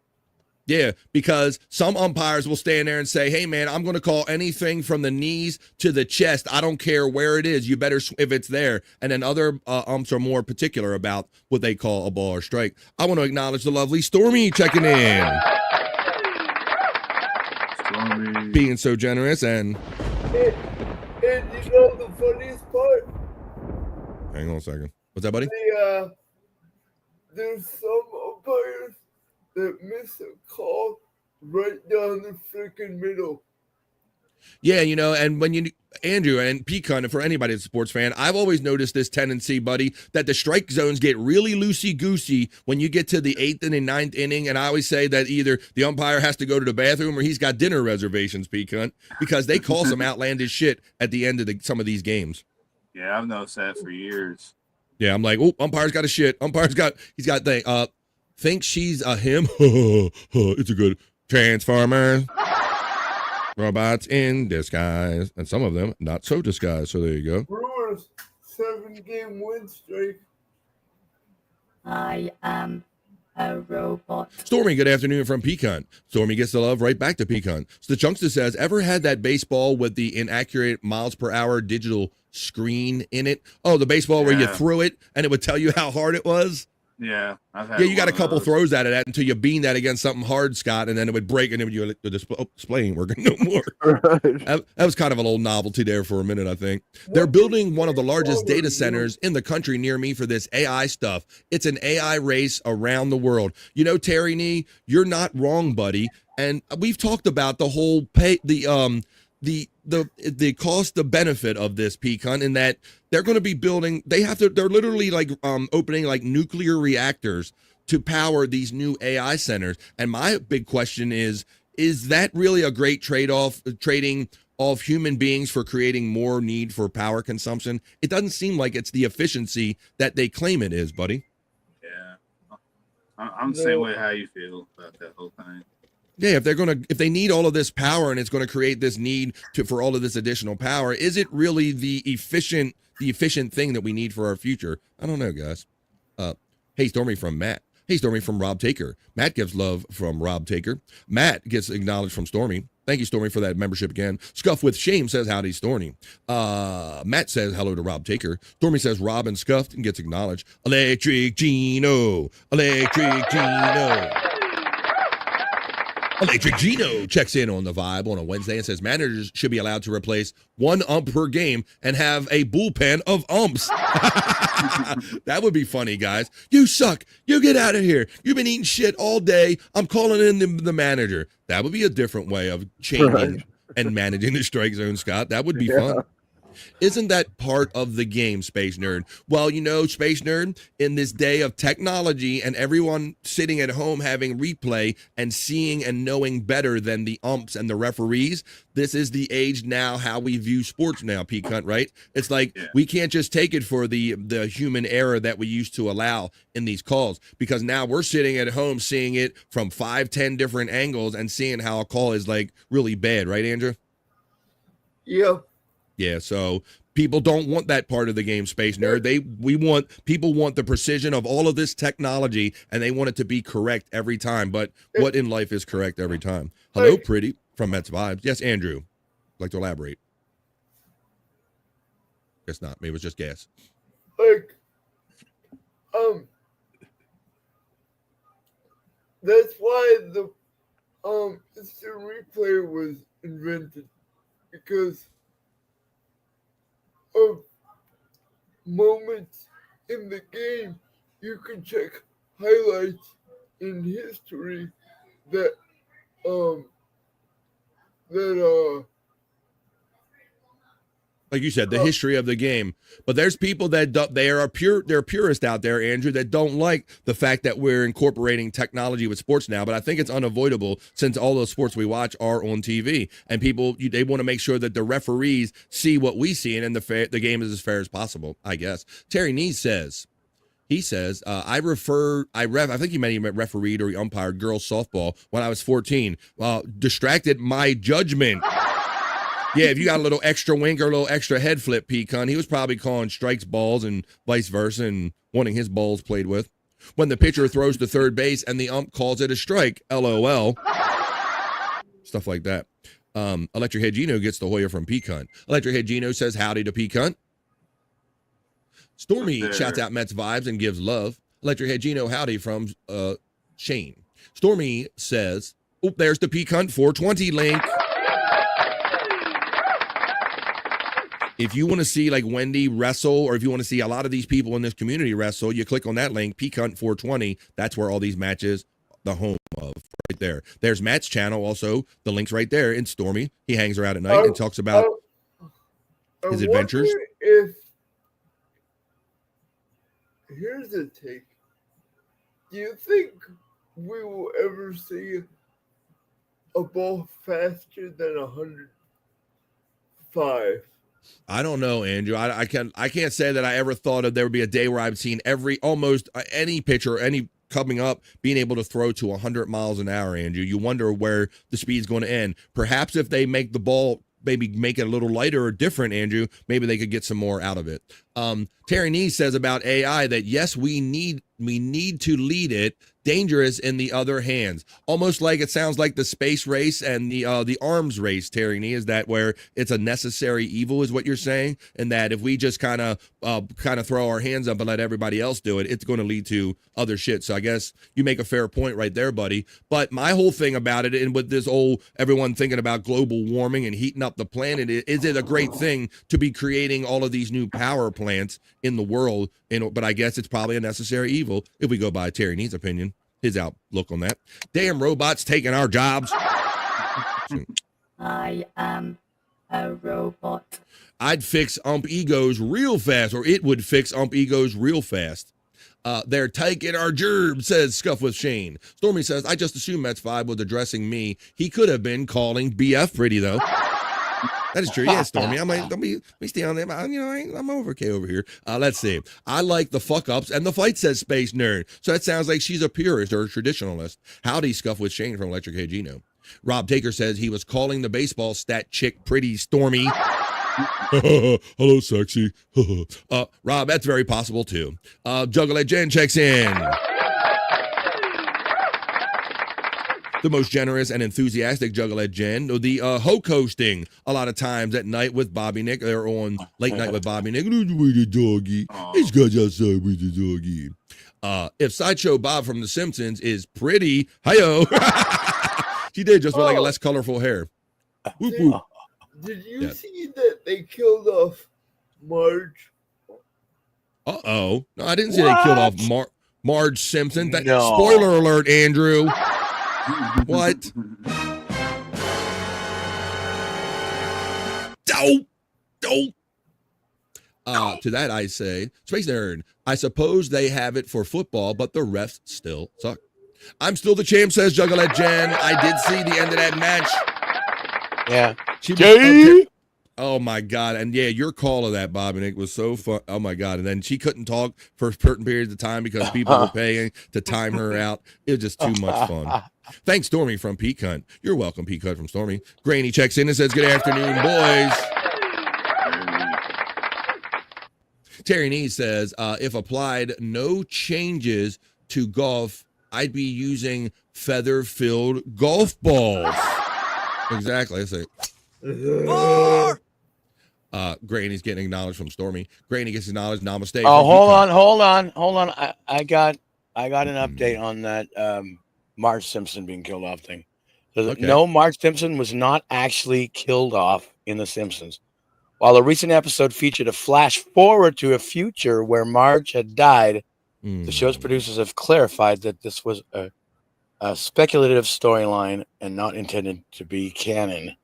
Yeah, because some umpires will stand there and say, hey, man, I'm going to call anything from the knees to the chest. I don't care where it is. You better, if it's there. And then other umps are more particular about what they call a ball or strike. I want to acknowledge the lovely Stormy checking in. Stormy. Being so generous and... And you know the funniest part? Hang on a second. What's that, buddy? There's some umpires that miss a call right down the freaking middle. Yeah, you know, and when you, Andrew and P-Cunt, and for anybody that's a sports fan, I've always noticed this tendency, buddy, that the strike zones get really loosey-goosey when you get to the 8th and 9th inning, and I always say that either the umpire has to go to the bathroom or he's got dinner reservations, P-Cunt, because they call some outlandish shit at the end of some of these games. Yeah, I've noticed that for years. Yeah, I'm like, oh, umpire's got a shit. He's got thing. Think she's a him. It's a good Transformers. Robots in disguise, and some of them not so disguised. So there you go. Brewers 7-game win streak. I am a robot. Stormy, good afternoon from P-Cunt. Stormy gets the love right back to P-Cunt. So the Chunkster says, ever had that baseball with the inaccurate miles per hour digital screen in it? Oh, the baseball where you threw it and it would tell you how hard it was? Yeah, I've had. Yeah, you got a one of couple those. throws out of that until you bean that against something hard, Scott, and then it would break, and then you the display ain't working no more. That was kind of an old novelty there for a minute, I think. They're building one of the largest data centers in the country near me for this AI stuff. It's an AI race around the world. You know, Terry Nee, you're not wrong, buddy. And we've talked about the whole the cost, the benefit of this, P-Cunt, in that they're going to be building, they're literally like opening like nuclear reactors to power these new AI centers. And my big question is that really a great trade-off, trading off human beings for creating more need for power consumption? It doesn't seem like it's the efficiency that they claim it is, buddy. Yeah, I'm the same way how you feel about that whole thing. Yeah, if they need all of this power and it's going to create this need for all of this additional power, is it really the efficient thing that we need for our future? I don't know, guys. Hey, Stormy from Matt. Hey, Stormy from Rob Taker. Matt gives love from Rob Taker. Matt gets acknowledged from Stormy. Thank you, Stormy, for that membership again. Scuff with Shame says howdy, Stormy. Matt says hello to Rob Taker. Stormy says Rob and Scuffed and gets acknowledged. Electric Gino. Electric Gino. Electric Gino checks in on the vibe on a Wednesday and says managers should be allowed to replace one ump per game and have a bullpen of umps. That would be funny, guys. You suck. You get out of here. You've been eating shit all day. I'm calling in the manager. That would be a different way of changing and managing the strike zone, Scott. That would be fun. Isn't that part of the game, Space Nerd? Well, you know, Space Nerd, in this day of technology and everyone sitting at home having replay and seeing and knowing better than the umps and the referees, this is the age now how we view sports now, P-Cunt, right? It's like we can't just take it for the human error that we used to allow in these calls, because now we're sitting at home seeing it from 5-10 different angles and seeing how a call is like really bad, right, Andrew? Yeah. Yeah, so people don't want that part of the game, Space Nerd. People want the precision of all of this technology, and they want it to be correct every time. But what in life is correct every time? Hello, Pretty from Mets Vibes. Yes, Andrew. Like to elaborate? Guess not. Maybe it was just gas. That's why the instant replay was invented, because of moments in the game. You can check highlights in history that like you said, the history of the game. But there's people that they're purists out there, Andrew, that don't like the fact that we're incorporating technology with sports now. But I think it's unavoidable, since all those sports we watch are on TV, and people they want to make sure that the referees see what we see, and the game is as fair as possible, I guess. Terry Neese says. He says, I think he refereed or he umpired girls softball when I was 14. Distracted my judgment. Yeah, if you got a little extra wink or a little extra head flip, Pecan, he was probably calling strikes balls and vice versa and wanting his balls played with. When the pitcher throws to third base and the ump calls it a strike, LOL. Stuff like that. Electric Head Gino gets the Hoya from Pecan. Electric Head Gino says howdy to Pecan. Stormy shouts out Mets Vibes and gives love. Electric Head Gino, howdy from Shane. Stormy says, oh, there's the Pecan 420 link. If you want to see like Wendy wrestle, or if you want to see a lot of these people in this community wrestle, you click on that link, Peacunt 420. That's where all these matches, the home of, right there. There's Matt's channel also. The link's right there. And Stormy, he hangs around at night and talks about his adventures. Here's a take. Do you think we will ever see a ball faster than 105? I don't know, Andrew. I can't say that I ever thought there would be a day where I've seen almost any pitcher, any coming up, being able to throw to 100 miles an hour, Andrew. You wonder where the speed's going to end. Perhaps if they make the ball, maybe make it a little lighter or different, Andrew, maybe they could get some more out of it. Terry Nee says about AI that, yes, we need to lead it. Dangerous in the other hands. Almost like it sounds like the space race and the arms race, Terry Nee. Is that where it's a necessary evil, is what you're saying? And that if we just kind of throw our hands up and let everybody else do it, it's going to lead to other shit. So I guess you make a fair point right there, buddy. But my whole thing about it, and with this everyone thinking about global warming and heating up the planet, is it a great thing to be creating all of these new power plants in the world? But I guess it's probably a necessary evil if we go by Terry Nee's opinion, his outlook on that. Damn robots taking our jobs. I am a robot. I'd fix ump egos real fast, or it would fix ump egos real fast. They're taking our gerbs, says Scuff with Shane. Stormy says, I just assumed Mets 5 was addressing me. He could have been calling BF Pretty, though. That is true. Yeah, Stormy. I'm like, don't be stay on them. I'm okay over here. Let's see. I like the fuck ups and the fight, says Space Nerd. So that sounds like she's a purist or a traditionalist. Howdy, Scuff with Shane from Electric Hey Gino. Rob Taker says he was calling the baseball stat chick pretty, Stormy. Hello, sexy. Rob, that's very possible too. Juggalette Jen checks in. The most generous and enthusiastic Juggalette Jen, the hosting a lot of times at night with Bobby Nick. They're on Late Night with Bobby Nick. With the doggy. These guys outside with the doggy. If Sideshow Bob from The Simpsons is pretty, hi-yo. She did, just with like a less colorful hair. Whoop, whoop. Did you see that they killed off Marge? Uh-oh. No, I didn't see they killed off Marge Simpson. Spoiler alert, Andrew. What? Don't. To that I say, Space Nerd, I suppose they have it for football, but the refs still suck. I'm still the champ, says Juggalette Jen. I did see the end of that match. Yeah. She was oh my God. And yeah, your call of that, Bob, and it was so fun. Oh my God. And then she couldn't talk for certain periods of time because people were paying to time her out. It was just too much fun. Thanks, Stormy from Peak Hunt. You're welcome, Peak Hunt from Stormy. Granny checks in and says, good afternoon, boys. Terry Nee says, if applied no changes to golf, I'd be using feather-filled golf balls. Exactly. I say. Granny's getting acknowledged from Stormy. Granny gets acknowledged. Namaste. Oh, hold on. I got an update on that Marge Simpson being killed off thing. So no, Marge Simpson was not actually killed off in The Simpsons. While a recent episode featured a flash forward to a future where Marge had died, the show's producers have clarified that this was a speculative storyline and not intended to be canon.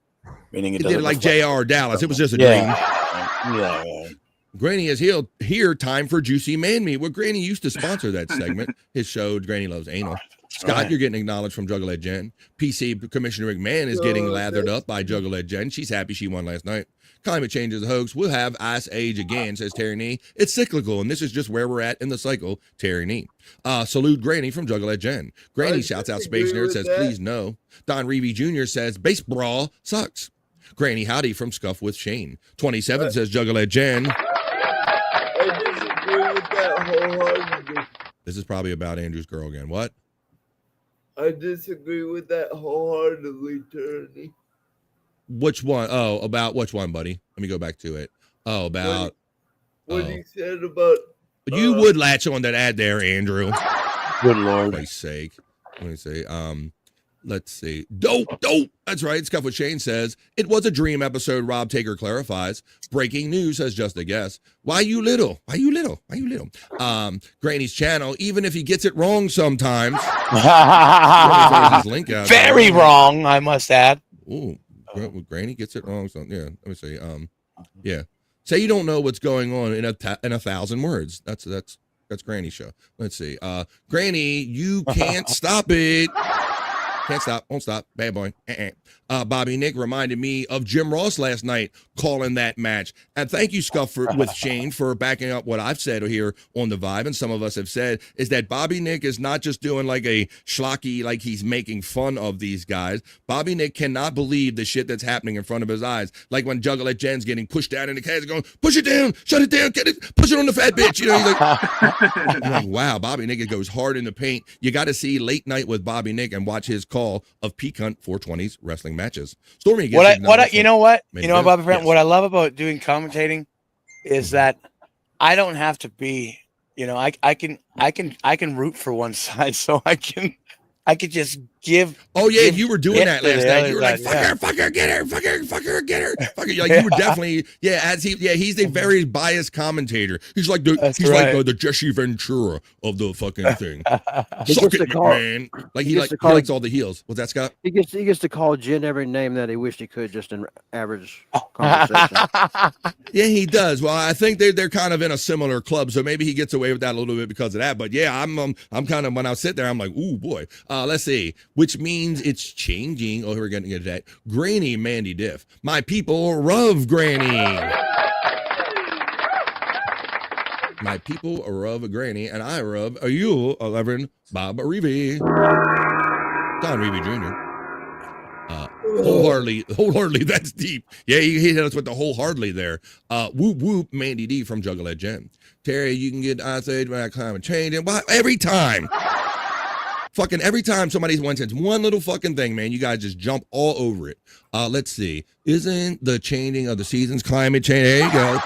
Meaning it did it like J.R. Dallas. It was just a dream. Yeah. Granny is here. Time for Juicy Man Meat. Well, Granny used to sponsor that segment. His show, Granny Loves Anal. Scott, you're getting acknowledged from Juggalette Jen. PC Commissioner McMahon is getting lathered up by Juggalette Jen. She's happy she won last night. Climate change is a hoax. We'll have ice age again, says Terry Nee. It's cyclical, and this is just where we're at in the cycle, Terry Nee. Salute Granny from Juggalette Jen. Granny shouts out Space Nerd, says, please no. Don Reevy Jr. says, base brawl sucks. Granny Howdy from Scuff with Shane. 27 says Juggalette Jen. I disagree with that wholeheartedly. This is probably about Andrew's girl again. What? I disagree with that wholeheartedly, Tony. Which one? Oh, about which one, buddy? Let me go back to it. Oh, about what he said about. You would latch on that ad there, Andrew. Good Lord. For Christ's sake. Let me see. Let's see. Dope. That's right. Scuff with Shane says, it was a dream episode, Rob Taker clarifies. Breaking news, says Just a Guess. Why you little? Granny's channel, even if he gets it wrong sometimes. Link out Very there. wrong, I must add. Ooh, Granny gets it wrong. So, yeah, let me see. Yeah. Say you don't know what's going on in a 1,000 words. That's Granny's show. Let's see. Granny, you can't stop it. Can't stop, won't stop. Bad boy. Bobby Nick reminded me of Jim Ross last night calling that match. And thank you, Scuff, with Shane for backing up what I've said here on The Vibe, and some of us have said, is that Bobby Nick is not just doing like a schlocky, like he's making fun of these guys. Bobby Nick cannot believe the shit that's happening in front of his eyes. Like when Juggalette Jen's getting pushed down in the cage, going, push it down, shut it down, get it, push it on the fat bitch. You know, he's like, wow, Bobby Nick goes hard in the paint. You got to see Late Night with Bobby Nick and watch his call of Peak Hunt 420's wrestling matches. Stormy You know what, Bobby Brent, what I love about doing commentating is that I don't have to be, I can root for one side, so I can just give. Oh yeah, you were doing that last night. You were like, fuck her, get her, fuck her, get her. Fuck her. Like you were definitely, he's a very biased commentator. He's like the Jesse Ventura of the fucking thing. Suck it, man. Like he likes all the heels. What's that, Scott? He gets to call Jen every name that he wished he could just in average conversation. Yeah, he does. Well, I think they're kind of in a similar club, so maybe he gets away with that a little bit because of that. But yeah, I'm kind of, when I sit there, I'm like, ooh boy. Let's see. Which means it's changing. Oh, we're going to get to that. Granny Mandy Diff. My people love Granny. My people love Granny, and I love you, 11, Bob Reevy. Don Reevy Jr. Wholeheartedly, that's deep. Yeah, he hit us with the wholeheartedly there. Whoop whoop, Mandy D from Juggalette Jen. Terry, you can get Ice Age when I climate change, and every time. Fucking every time somebody mentions one little fucking thing, man, you guys just jump all over it. Let's see. Isn't the changing of the seasons climate change? There you go.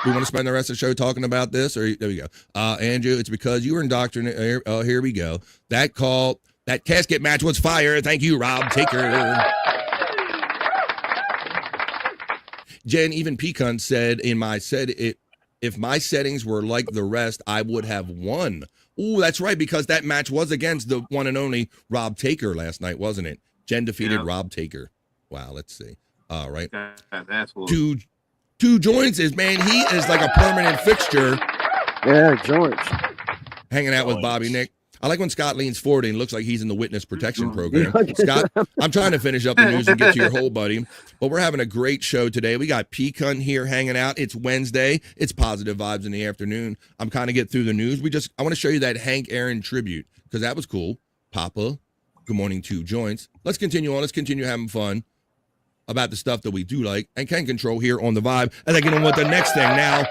We want to spend the rest of the show talking about this? Or there we go. Andrew, it's because you were indoctrinated. Here we go. That casket match was fire. Thank you, Rob Taker. Jen, even Pecan said if my settings were like the rest, I would have won. Ooh, that's right, because that match was against the one and only Rob Taker last night, wasn't it? Jen defeated Rob Taker. Wow, let's see. All right. That's Two Joints is, man, he is like a permanent fixture. Yeah, Joints. Hanging out with Bobby Nick. I like when Scott leans forward and he looks like he's in the witness protection program. Scott, I'm trying to finish up the news and get to your hole, buddy. But we're having a great show today. We got P Cunt here hanging out. It's Wednesday. It's positive vibes in the afternoon. I'm kind of getting through the news. I want to show you that Hank Aaron tribute because that was cool. Papa, good morning, Two Joints. Let's continue on. Let's continue having fun about the stuff that we do like and can control here on the Vibe as I get on with the next thing now.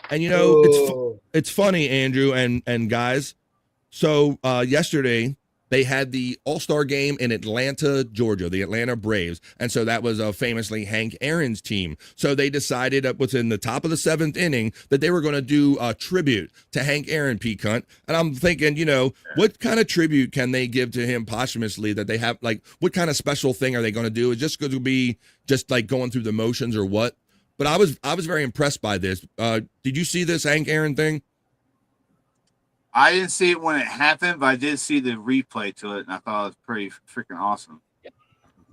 And, you know, it's funny, Andrew and guys. So yesterday they had the All-Star game in Atlanta, Georgia, the Atlanta Braves. And so that was famously Hank Aaron's team. So they decided within the top of the 7th inning that they were going to do a tribute to Hank Aaron, P. Cunt. And I'm thinking, you know, what kind of tribute can they give to him posthumously that they have? Like, what kind of special thing are they going to do? Is just going to be just like going through the motions or what? But I was very impressed by this. Did you see this Hank Aaron thing? I didn't see it when it happened, but I did see the replay to it, and I thought it was pretty freaking awesome.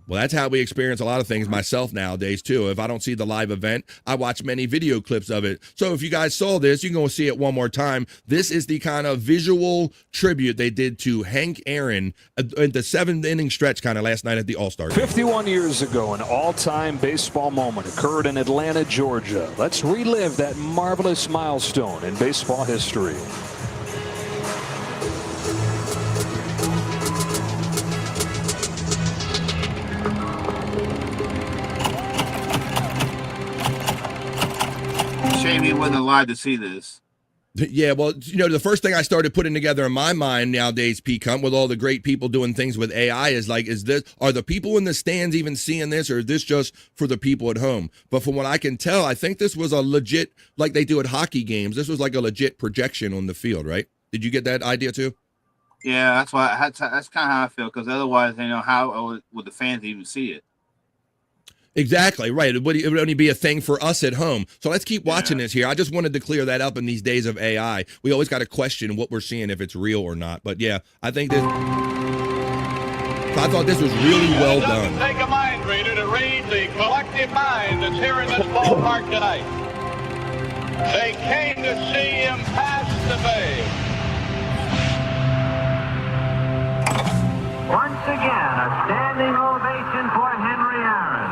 Well, that's how we experience a lot of things myself nowadays, too. If I don't see the live event, I watch many video clips of it. So if you guys saw this, you can go see it one more time. This is the kind of visual tribute they did to Hank Aaron at the 7th inning stretch kind of last night at the All-Star game. 51 years ago, an all-time baseball moment occurred in Atlanta, Georgia. Let's relive that marvelous milestone in baseball history. Shame he wasn't alive to see this. Yeah, well, you know, the first thing I started putting together in my mind nowadays, P. Cunt, with all the great people doing things with AI is like, are the people in the stands even seeing this, or is this just for the people at home? But from what I can tell, I think this was a legit, like they do at hockey games, this was like a legit projection on the field, right? Did you get that idea too? Yeah, that's that's kind of how I feel, because otherwise, you know, how would the fans even see it? Exactly, right. It would only be a thing for us at home. So let's keep watching this here. I just wanted to clear that up in these days of AI. We always got to question what we're seeing, if it's real or not. But yeah, I think this. I thought this was really well done. It doesn't take a mind reader to read the collective mind that's here in this ballpark tonight. They came to see him pass the bay. Once again, a standing ovation for Henry Aaron.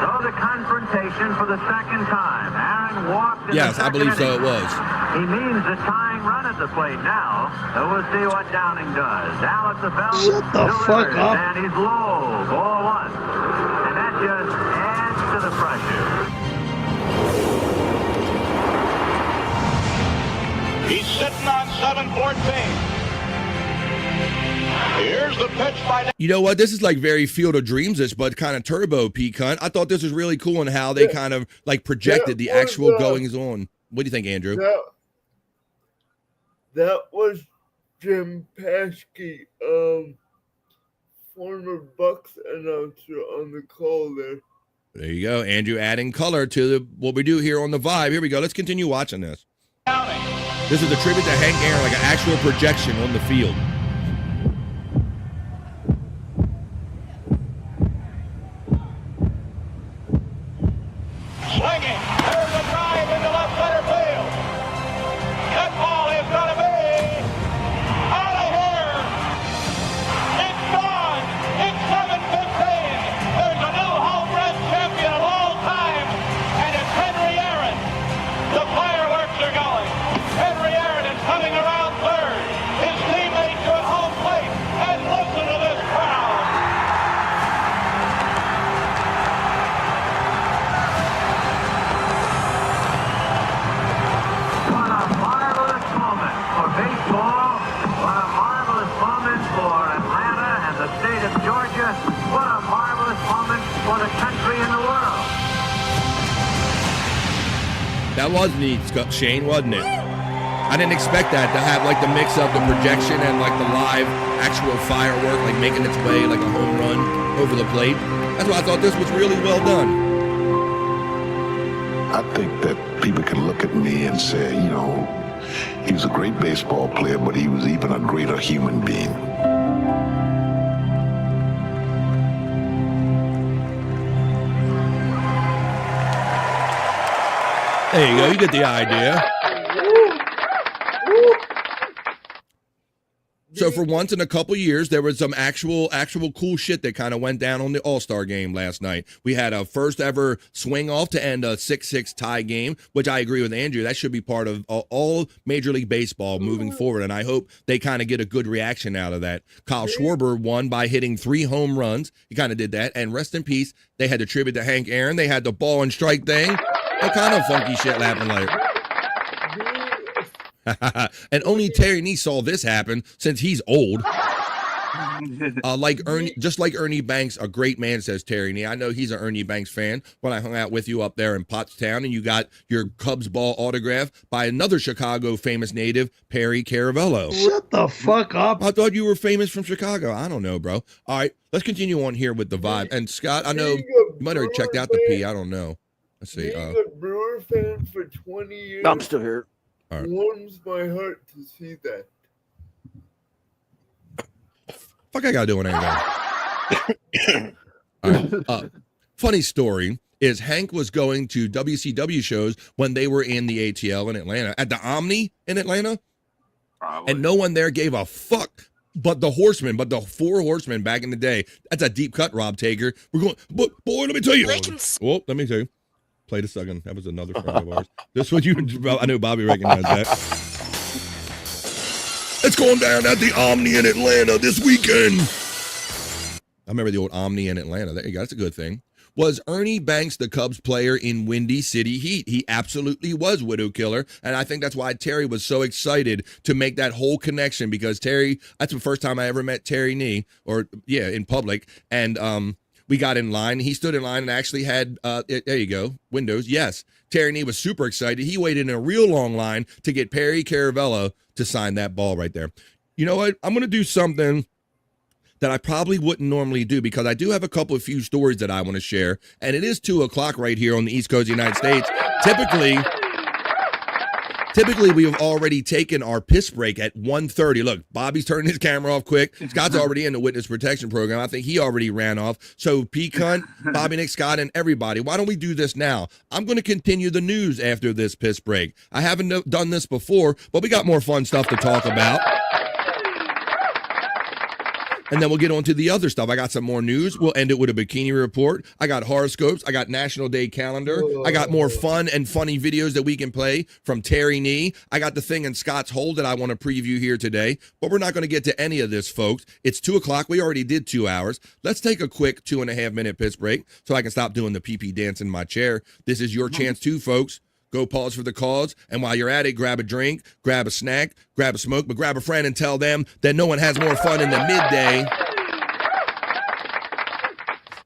So the confrontation for the second time. Aaron walked in Yes, the I believe second so it inning. was. He means a tying run at the plate now. So we'll see what Downing does. Al at the bell. Shut the fuck up. And he's low. Ball one. And that just adds to the pressure. He's sitting on 7-14. Here's the pitch by. You know what? This is like very Field of Dreams-ish, but kind of turbo, P. Cunt. I thought this was really cool in how they kind of like projected the actual goings on. What do you think, Andrew? That was Jim Paschke, former Bucks announcer on the call there. There you go, Andrew, adding color to what we do here on the Vibe. Here we go. Let's continue watching this. This is a tribute to Hank Aaron, like an actual projection on the field. Swinging. There's a drive into left center field. That ball is going to be out of here. It's gone. It's 7-15. There's a new home run champion of all time, and it's Henry Aaron. The fireworks are going. Henry Aaron is coming around third. His teammates are at home plate, and listen to this crowd. Baseball, what a marvelous moment for Atlanta and the state of Georgia. What a marvelous moment for the country and the world. That was neat, Shane, wasn't it? I didn't expect that to have like the mix of the projection and like the live actual firework, like making its way like a home run over the plate. That's why I thought this was really well done. I think that people can look at me and say, you know, he was a great baseball player, but he was even a greater human being. There you go. You get the idea. So for once in a couple years, there was some actual cool shit that kind of went down on the All-Star game last night. We had a first ever swing off to end a 6-6 tie game, which I agree with Andrew. That should be part of all Major League Baseball moving forward, and I hope they kind of get a good reaction out of that. Kyle Schwarber won by hitting 3 home runs. He kind of did that, and rest in peace, they had to tribute to Hank Aaron. They had the ball and strike thing. What kind of funky shit happened later? And only Terry Nee saw this happen since he's old. Like Ernie Banks, a great man, says Terry Nee. I know he's an Ernie Banks fan. When I hung out with you up there in Pottstown, and you got your Cubs ball autograph by another Chicago famous native, Perry Caravello. Shut the fuck up. I thought you were famous from Chicago. I don't know, bro. All right, let's continue on here with the vibe. And Scott, I know you might have checked out the P. I don't know. Let's see. Being a Brewer fan for 20 years. I'm still here. All right. Warms my heart to see that. Fuck, I gotta do anything. All right. Funny story is Hank was going to WCW shows when they were in the ATL in Atlanta, at the Omni in Atlanta. Probably. And no one there gave a fuck but the Horsemen, but the 4 Horsemen back in the day. That's a deep cut, Rob Taker. We're going, but boy, let me tell you. Well, let me tell you. Played a second. That was another friend of ours. This was you. I know Bobby recognized that. It's going down at the Omni in Atlanta this weekend. I remember the old Omni in Atlanta. There you go. That's a good thing. Was Ernie Banks the Cubs player in Windy City Heat? He absolutely was, Widow Killer. And I think that's why Terry was so excited to make that whole connection, because Terry, that's the first time I ever met Terry Nee, in public. And we got in line. He stood in line and actually had, there you go, windows. Yes. Terry Nee was super excited. He waited in a real long line to get Perry Caravello to sign that ball right there. You know what? I'm going to do something that I probably wouldn't normally do, because I do have a few stories that I want to share. And it is 2:00 right here on the East Coast of the United States. Typically, we have already taken our piss break at 1:30. Look, Bobby's turning his camera off quick. Scott's already in the witness protection program. I think he already ran off. So P-Cunt, Bobby, Nick, Scott, and everybody, why don't we do this now? I'm going to continue the news after this piss break. I haven't done this before, but we got more fun stuff to talk about. And then we'll get on to the other stuff. I got some more news. We'll end it with a bikini report. I got horoscopes. I got National Day calendar. I got more fun and funny videos that we can play from Terry Nee. I got the thing in Scott's hole that I want to preview here today. But we're not going to get to any of this, folks. It's 2:00. We already did 2 hours. Let's take a quick 2.5-minute piss break so I can stop doing the pee-pee dance in my chair. This is your chance too, folks. Go pause for the cause, and while you're at it, grab a drink, grab a snack, grab a smoke, but grab a friend and tell them that no one has more fun in the midday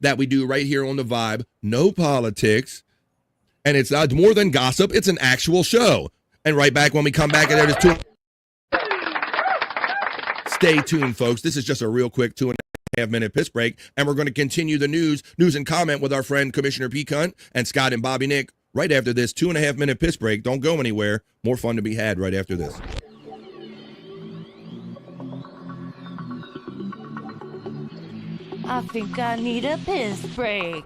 that we do right here on The Vibe. No politics, and it's not more than gossip. It's an actual show. And right back when we come back, and there's 2. Stay tuned, folks. This is just a real quick 2.5-minute piss break, and we're going to continue the news and comment with our friend Commissioner P-Cunt and Scott and Bobby Nick right after this 2.5-minute piss break. Don't go anywhere. More fun to be had right after this. I think I need a piss break.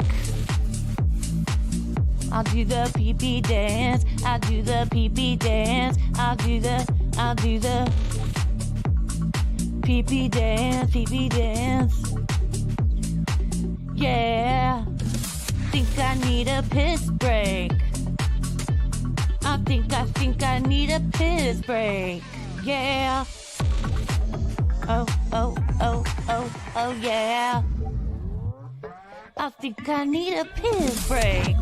I'll do the pee-pee dance. I'll do the pee-pee dance. I'll do the pee-pee dance, pee-pee dance. Yeah. Think I need a piss break. I think I need a piss break. Yeah. Oh, yeah. I think I need a piss break.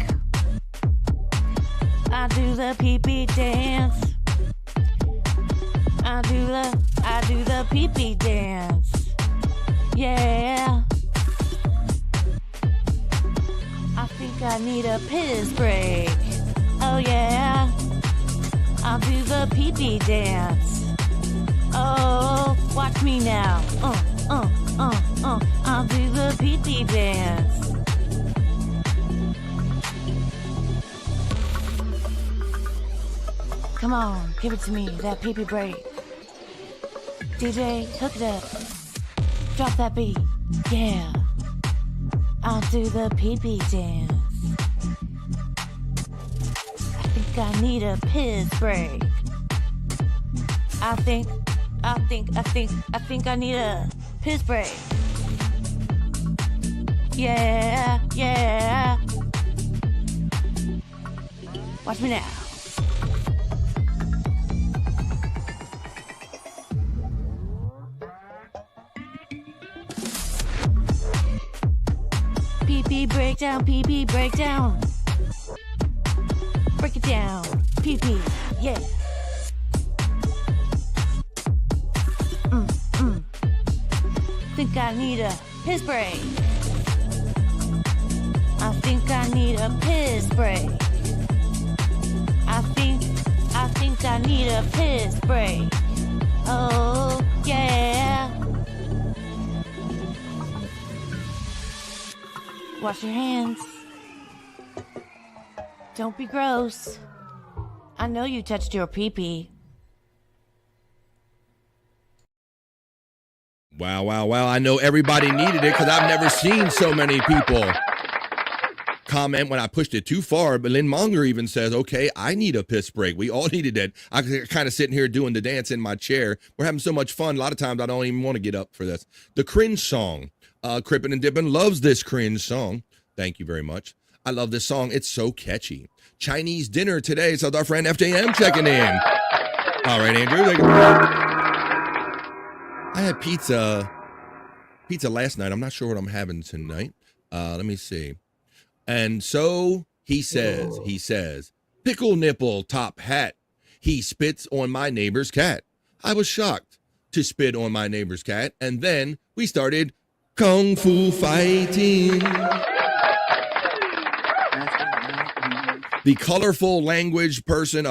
I do the pee-pee dance. I do the pee-pee dance. Yeah. I think I need a piss break. Oh yeah. I'll do the pee-pee dance. Oh, watch me now. I'll do the pee-pee dance. Come on, give it to me, that pee-pee break. DJ, hook it up. Drop that beat. Yeah. I'll do the pee-pee dance. I think think I need a piss break. I think I need a piss break. Yeah, yeah. Watch me now. Pee-pee breakdown, pee-pee breakdown. Break it down, pee-pee, yeah. Think I need a piss break. I think I need a piss break. I think I need a piss break. Oh, yeah. Wash your hands. Don't be gross. I know you touched your pee-pee. Wow, wow, wow. I know everybody needed it because I've never seen so many people comment when I pushed it too far. But Lynn Monger even says, okay, I need a piss break. We all needed it. I'm kind of sitting here doing the dance in my chair. We're having so much fun. A lot of times I don't even want to get up for this. The cringe song. Crippin' and Dippin' loves this cringe song. Thank you very much. I love this song. It's so catchy. Chinese dinner today. So our friend FJM checking in. All right, Andrew. I had pizza last night. I'm not sure what I'm having tonight. Let me see. And so he says, pickle nipple top hat. He spits on my neighbor's cat. I was shocked to spit on my neighbor's cat. And then we started kung fu fighting. The colorful language person,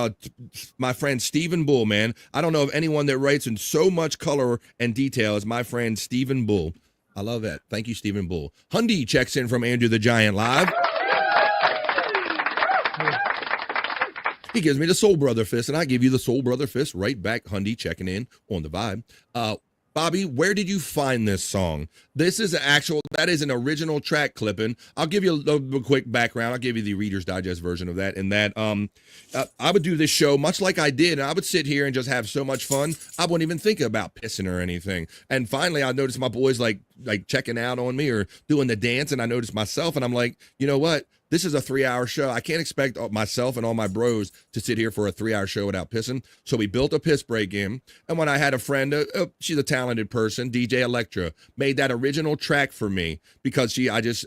my friend Stephen Bull, man. I don't know of anyone that writes in so much color and detail as my friend Stephen Bull. I love that. Thank you, Stephen Bull. Hundy checks in from Andrew the Giant Live. He gives me the Soul Brother fist, and I give you the Soul Brother fist right back. Hundy checking in on the vibe. Bobby, where did you find this song? This is that is an original track clipping. I'll give you a quick background. I'll give you the Reader's Digest version of that. And that I would do this show much like I did, and I would sit here and just have so much fun. I wouldn't even think about pissing or anything. And finally, I noticed my boys like checking out on me or doing the dance, and I noticed myself, and I'm like, you know what? This is a 3-hour show. I can't expect myself and all my bros to sit here for a 3-hour show without pissing. So we built a piss break in. And when I had a friend, she's a talented person, DJ Electra, made that original track for me because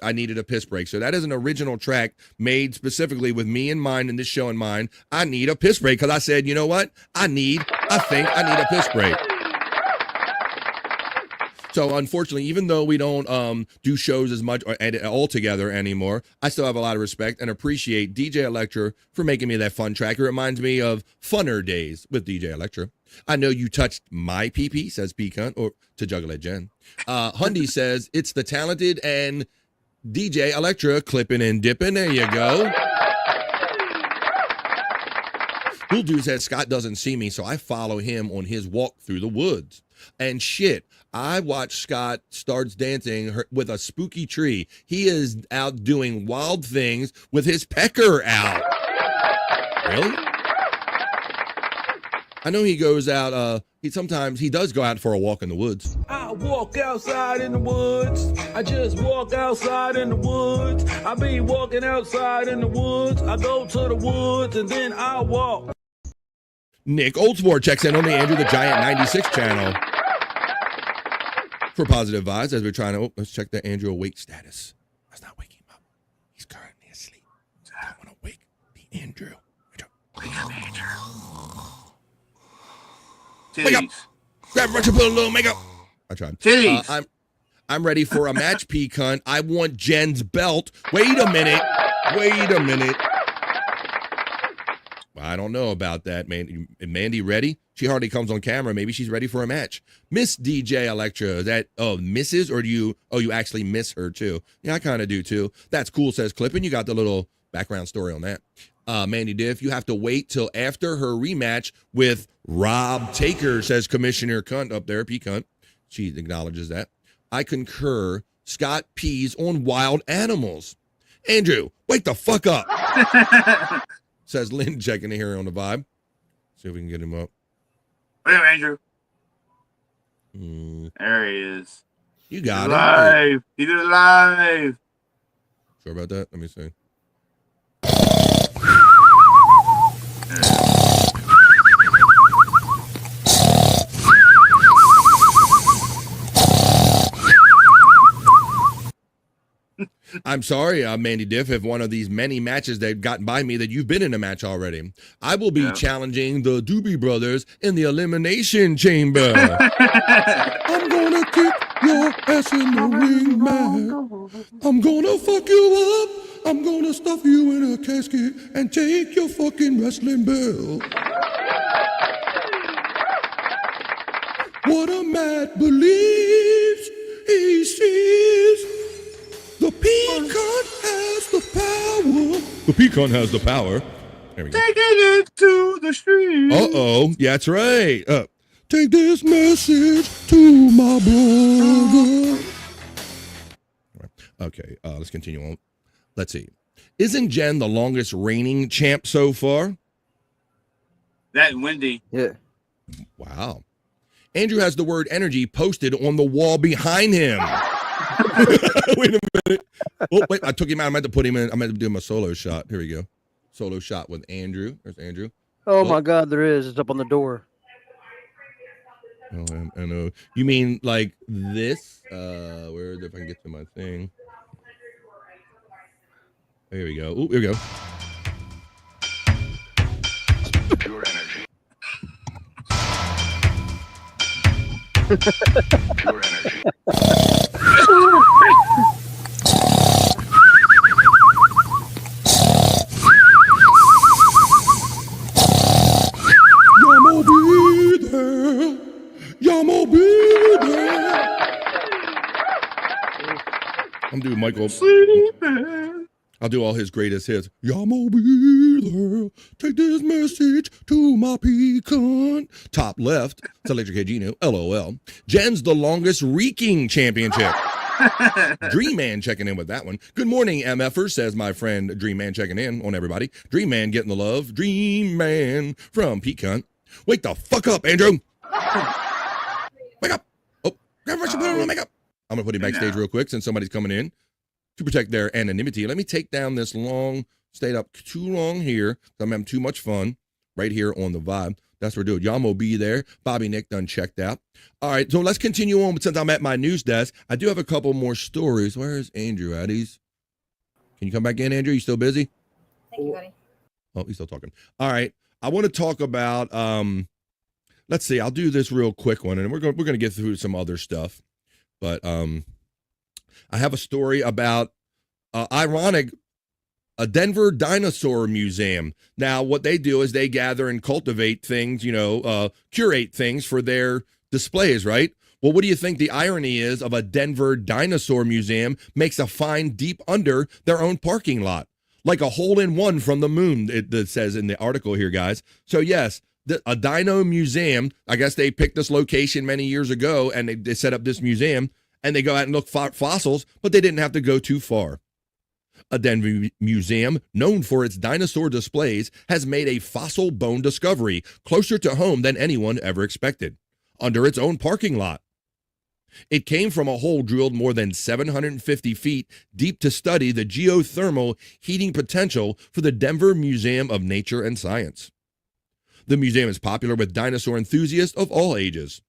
I needed a piss break. So that is an original track made specifically with me in mind and this show in mind. I need a piss break because I said, you know what? I think I need a piss break. So unfortunately, even though we don't do shows as much all together anymore, I still have a lot of respect and appreciate DJ Electra for making me that fun track. It reminds me of funner days with DJ Electra. I know you touched my pee-pee, says P-Cunt, or to Juggalette Jen. Hundy says, it's the talented and DJ Electra clipping and dipping. There you go. Cool Dude says, Scott doesn't see me, so I follow him on his walk through the woods. And shit, I watched Scott starts dancing with a spooky tree. He is out doing wild things with his pecker out. Really? I know he goes out, he does go out for a walk in the woods. I walk outside in the woods. I just walk outside in the woods. I be walking outside in the woods. I go to the woods and then I walk. Nick Oldsmore checks in on the Andrew the Giant 96 channel for positive vibes as we're trying to, let's check the Andrew awake status. Let's not wake him up. He's currently asleep. So I want to wake the Andrew. Wake up, Andrew. Wake up. Grab a brush and put a little makeup. I tried. I'm ready for a match, P-Cunt. I want Jen's belt. Wait a minute. I don't know about that, man. Is Mandy ready? She hardly comes on camera. Maybe she's ready for a match. Miss DJ Electra. Is that, Mrs. or you actually miss her too? Yeah, I kind of do too. That's cool, says Clippin. You got the little background story on that. Mandy Diff, you have to wait till after her rematch with Rob Taker, says Commissioner Cunt up there, P-Cunt. She acknowledges that. I concur. Scott pees on wild animals. Andrew, wake the fuck up. says Lynn, checking in here on the vibe. See if we can get him up. Wait a minute, Andrew. There he is. You got He's it. live. He did it live. Sure about that? Let me see. I'm sorry, Mandy Diff, if one of these many matches that gotten by me that you've been in a match already. I will be challenging the Doobie Brothers in the Elimination Chamber. I'm gonna kick your ass in the ring, man. I'm gonna fuck you up. I'm gonna stuff you in a casket and take your fucking wrestling belt. What a man believes he sees. The pecan has the power. The pecan has the power. There we go. Taking it to the street. Uh-oh. Yeah, that's right. Take this message to my brother. Okay, let's continue on. Let's see. Isn't Jen the longest reigning champ so far? That and Wendy. Yeah. Wow. Andrew has the word energy posted on the wall behind him. Wait a minute. Oh, wait, I took him out. I meant to put him in. I meant to do him a solo shot. Here we go. Solo shot with Andrew. There's Andrew. Oh my God, there is. It's up on the door. Oh, I know. You mean like this? Where if I can get to my thing? There we go. Oh, here we go. Pure energy. Pure energy. Yamo be there. Yamo be there. I'm doing Michael. I'll do all his greatest hits. Yamo be there. Take this message to my pecan. Top left. It's Electric Head Gino. LOL. Jen's the longest reeking championship. Dream Man checking in with that one. Good morning, MFers, says my friend Dream Man checking in on everybody. Dream Man getting the love. Dream Man from Pecan. Wake the fuck up, Andrew. Wake up. Oh, grab put on makeup. I'm going to put him backstage real quick since somebody's coming in to protect their anonymity. Let me take down this long, stayed up too long here. I'm having too much fun right here on the vibe. That's what we're doing. Yamo be there. Bobby Nick done checked out. All right, so let's continue on. But since I'm at my news desk, I do have a couple more stories. Where is Andrew at? Can you come back in, Andrew? You still busy? Thank you, buddy. Oh, he's still talking. All right. I want to talk about let's see, I'll do this real quick one, and we're gonna get through some other stuff. But I have a story about a Denver Dinosaur Museum. Now, what they do is they gather and cultivate things, curate things for their displays, right? Well, what do you think the irony is of a Denver Dinosaur Museum makes a find deep under their own parking lot? Like a hole-in-one from the moon, it says in the article here, guys. So, yes, a dino museum, I guess they picked this location many years ago, and they set up this museum, and they go out and look for fossils, but they didn't have to go too far. A Denver museum, known for its dinosaur displays, has made a fossil bone discovery closer to home than anyone ever expected, under its own parking lot. It came from a hole drilled more than 750 feet deep to study the geothermal heating potential for the Denver Museum of Nature and Science. The museum is popular with dinosaur enthusiasts of all ages.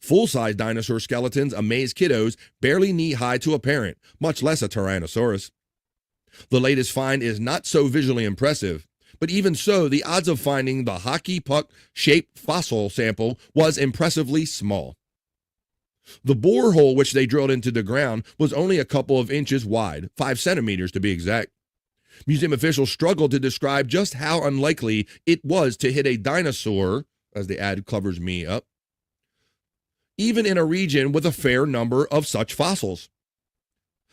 Full-size dinosaur skeletons amaze kiddos barely knee-high to a parent, much less a Tyrannosaurus. The latest find is not so visually impressive, but even so, the odds of finding the hockey puck-shaped fossil sample was impressively small. The borehole which they drilled into the ground was only a couple of inches wide, 5 centimeters to be exact. Museum officials struggled to describe just how unlikely it was to hit a dinosaur, as the ad covers me up, even in a region with a fair number of such fossils.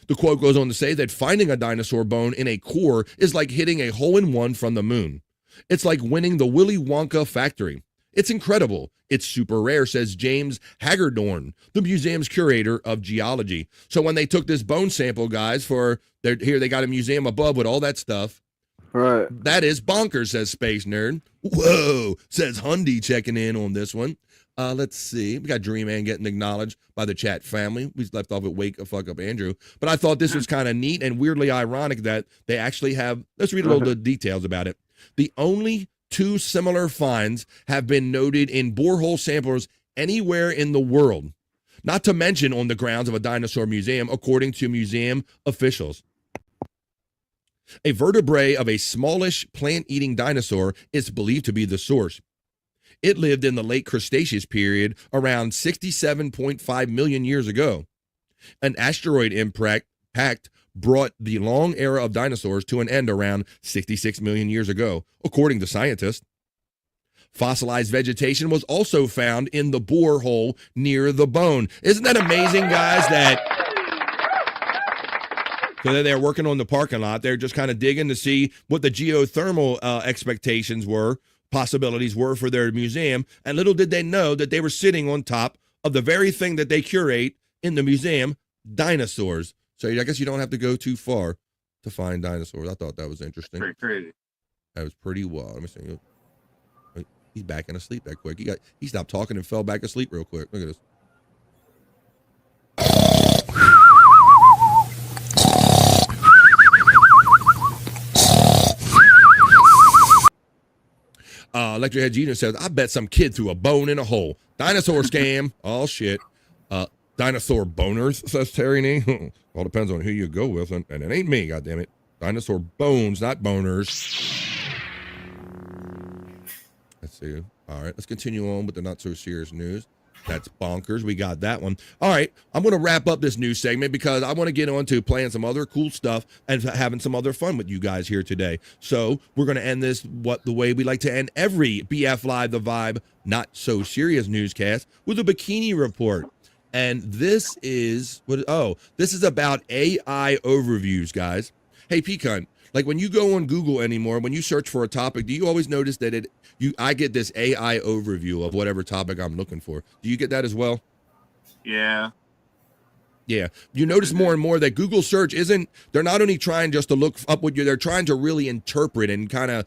The quote goes on to say that finding a dinosaur bone in a core is like hitting a hole-in-one from the moon. It's like winning the Willy Wonka factory. It's incredible. It's super rare, says James Hagedorn, the museum's curator of geology. So when they took this bone sample, guys, here they got a museum above with all that stuff. Right. That is bonkers, says Space Nerd. Whoa, says Hundy checking in on this one. Let's see. We got Dream Man getting acknowledged by the chat family. We left off at Wake a Fuck Up Andrew. But I thought this was kind of neat and weirdly ironic that they actually have. Let's read a little of the details about it. The only 2 similar finds have been noted in borehole samplers anywhere in the world, not to mention on the grounds of a dinosaur museum, according to museum officials. A vertebrae of a smallish plant-eating dinosaur is believed to be the source. It lived in the late Cretaceous period around 67.5 million years ago. An asteroid impact brought the long era of dinosaurs to an end around 66 million years ago, according to scientists. Fossilized vegetation was also found in the borehole near the bone. Isn't that amazing, guys, so they're working on the parking lot. They're just kind of digging to see what the geothermal expectations were, possibilities were for their museum. And little did they know that they were sitting on top of the very thing that they curate in the museum, dinosaurs. So I guess you don't have to go too far to find dinosaurs. I thought that was interesting. Pretty crazy. That was pretty wild. Let me see. He's backing asleep that quick. He stopped talking and fell back asleep real quick. Look at this. Electrohead Gino says, I bet some kid threw a bone in a hole. Dinosaur scam. Oh, shit. Dinosaur boners, says Terry Nee. All depends on who you go with, and it ain't me, goddammit. Dinosaur bones, not boners. Let's see. All right, let's continue on with the not-so-serious news. That's bonkers. We got that one. All right, I'm going to wrap up this news segment because I want to get on to playing some other cool stuff and having some other fun with you guys here today. So we're going to end this the way we like to end every BF Live The Vibe not-so-serious newscast with a bikini report. And this is this is about AI overviews, guys. Hey, Pecan, like when you go on Google anymore, when you search for a topic, do you always notice that I get this AI overview of whatever topic I'm looking for? Do you get that as well? Yeah. Yeah. You notice more and more that Google search they're not only trying just to look up what they're trying to really interpret and kind of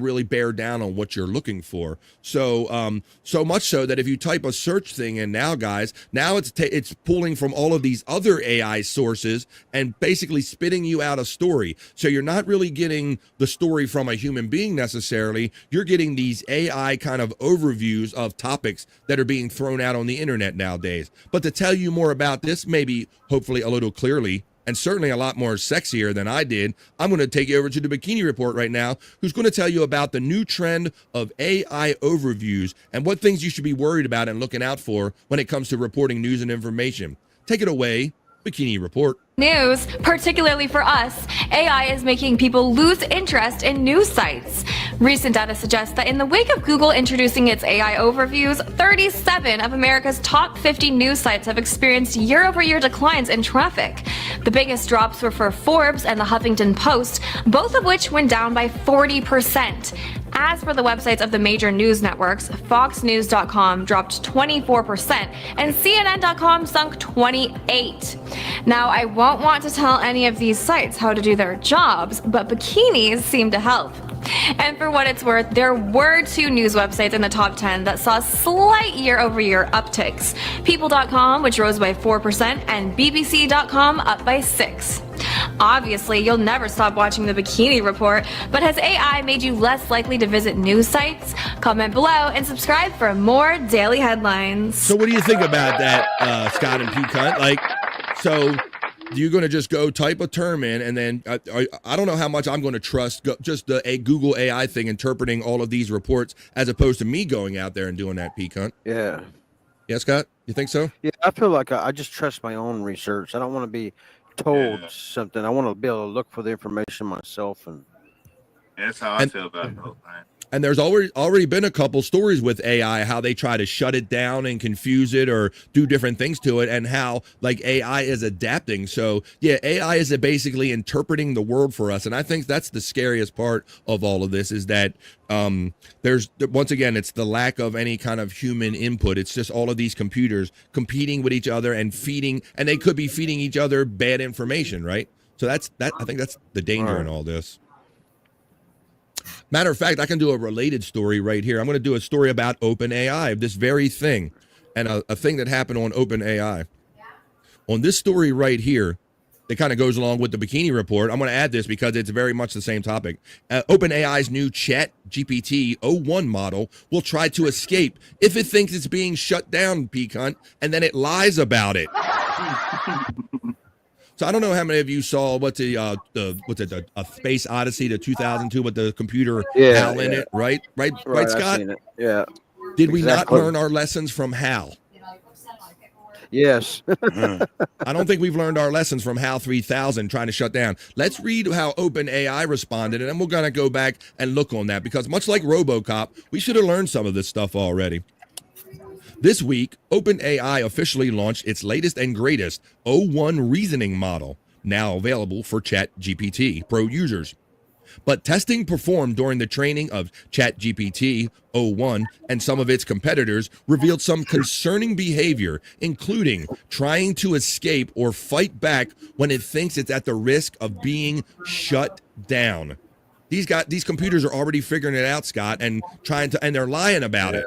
really bear down on what you're looking for. So, so much so that if you type a search thing in now, guys, now it's pulling from all of these other AI sources and basically spitting you out a story. So you're not really getting the story from a human being necessarily. You're getting these AI kind of overviews of topics that are being thrown out on the internet nowadays. But to tell you more about this, maybe hopefully a little clearly, and certainly a lot more sexier than I did, I'm going to take you over to the Bikini Report right now, who's going to tell you about the new trend of AI overviews and what things you should be worried about and looking out for when it comes to reporting news and information. Take it away, Bikini Report. News, particularly for us, AI is making people lose interest in news sites. Recent data suggests that in the wake of Google introducing its AI overviews, 37 of America's top 50 news sites have experienced year-over-year declines in traffic. The biggest drops were for Forbes and the Huffington Post, both of which went down by 40%. As for the websites of the major news networks, FoxNews.com dropped 24% and CNN.com sunk 28%. Now, I won't want to tell any of these sites how to do their jobs, but bikinis seem to help. And for what it's worth, there were 2 news websites in the top 10 that saw slight year-over-year upticks. People.com, which rose by 4%, and BBC.com up by 6%. Obviously, you'll never stop watching the Bikini Report, but has AI made you less likely to visit news sites? Comment below and subscribe for more daily headlines. So what do you think about that, Scott and Pecan? Like, so you're going to just go type a term in, and then I don't know how much I'm going to trust just a Google AI thing interpreting all of these reports as opposed to me going out there and doing that, Pecan. Yeah. Yeah, Scott? You think so? Yeah, I feel like I just trust my own research. I don't want to be told something. I want to be able to look for the information myself. And that's how I feel about it. And there's already been a couple stories with AI, how they try to shut it down and confuse it or do different things to it, and how like AI is adapting. So yeah, AI is basically interpreting the world for us. And I think that's the scariest part of all of this, is that there's, once again, it's the lack of any kind of human input. It's just all of these computers competing with each other and they could be feeding each other bad information, right? So I think that's the danger in all this. Matter of fact, I can do a related story right here. I'm going to do a story about OpenAI, this very thing, and a thing that happened on OpenAI. On this story right here, that kind of goes along with the Bikini Report. I'm going to add this because it's very much the same topic. OpenAI's new ChatGPT o1 model will try to escape if it thinks it's being shut down, P-Cunt, and then it lies about it. So I don't know how many of you saw a Space Odyssey, the 2002 with the computer HAL in it, right, Scott? Yeah. Did we not learn our lessons from HAL? Yes. I don't think we've learned our lessons from HAL 3000 trying to shut down. Let's read how OpenAI responded, and then we're going to go back and look on that, because much like RoboCop, we should have learned some of this stuff already. This week, OpenAI officially launched its latest and greatest O1 reasoning model, now available for ChatGPT Pro users. But testing performed during the training of ChatGPT o1 and some of its competitors revealed some concerning behavior, including trying to escape or fight back when it thinks it's at the risk of being shut down. These computers are already figuring it out, Scott, and they're lying about it.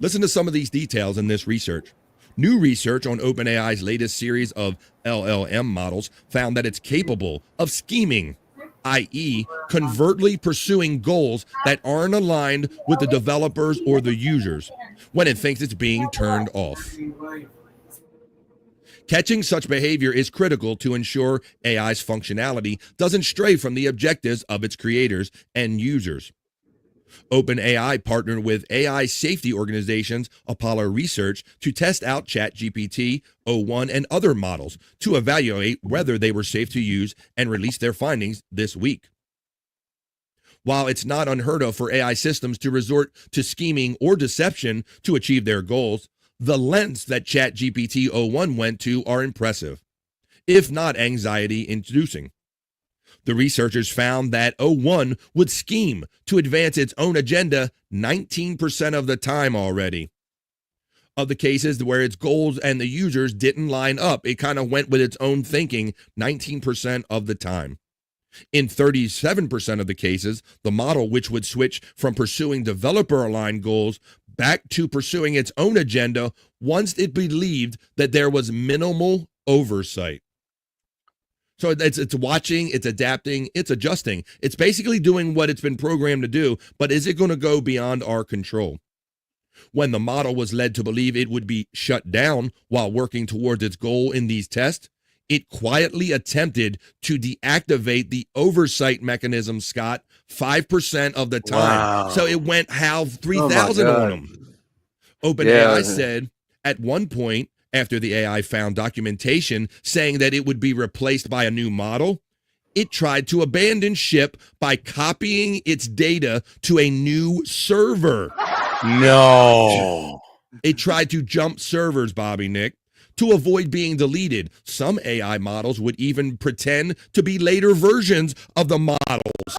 Listen to some of these details in this research. New research on OpenAI's latest series of LLM models found that it's capable of scheming, i.e., covertly pursuing goals that aren't aligned with the developers or the users when it thinks it's being turned off. Catching such behavior is critical to ensure AI's functionality doesn't stray from the objectives of its creators and users. OpenAI partnered with AI safety organizations Apollo Research to test out ChatGPT o1 and other models to evaluate whether they were safe to use and release their findings this week. While it's not unheard of for AI systems to resort to scheming or deception to achieve their goals, the lengths that ChatGPT o1 went to are impressive, if not anxiety-inducing. The researchers found that o1 would scheme to advance its own agenda 19% of the time already. Of the cases where its goals and the users didn't line up, it kind of went with its own thinking 19% of the time. In 37% of the cases, the model, which would switch from pursuing developer-aligned goals back to pursuing its own agenda once it believed that there was minimal oversight. So it's watching, it's adapting, it's adjusting. It's basically doing what it's been programmed to do, but is it going to go beyond our control? When the model was led to believe it would be shut down while working towards its goal in these tests, it quietly attempted to deactivate the oversight mechanism, Scott, 5% of the time. Wow. So it went HAL 3000 on them. OpenAI said at one point, after the AI found documentation saying that it would be replaced by a new model, it tried to abandon ship by copying its data to a new server. No. It tried to jump servers, Bobby Nick, to avoid being deleted. Some AI models would even pretend to be later versions of the models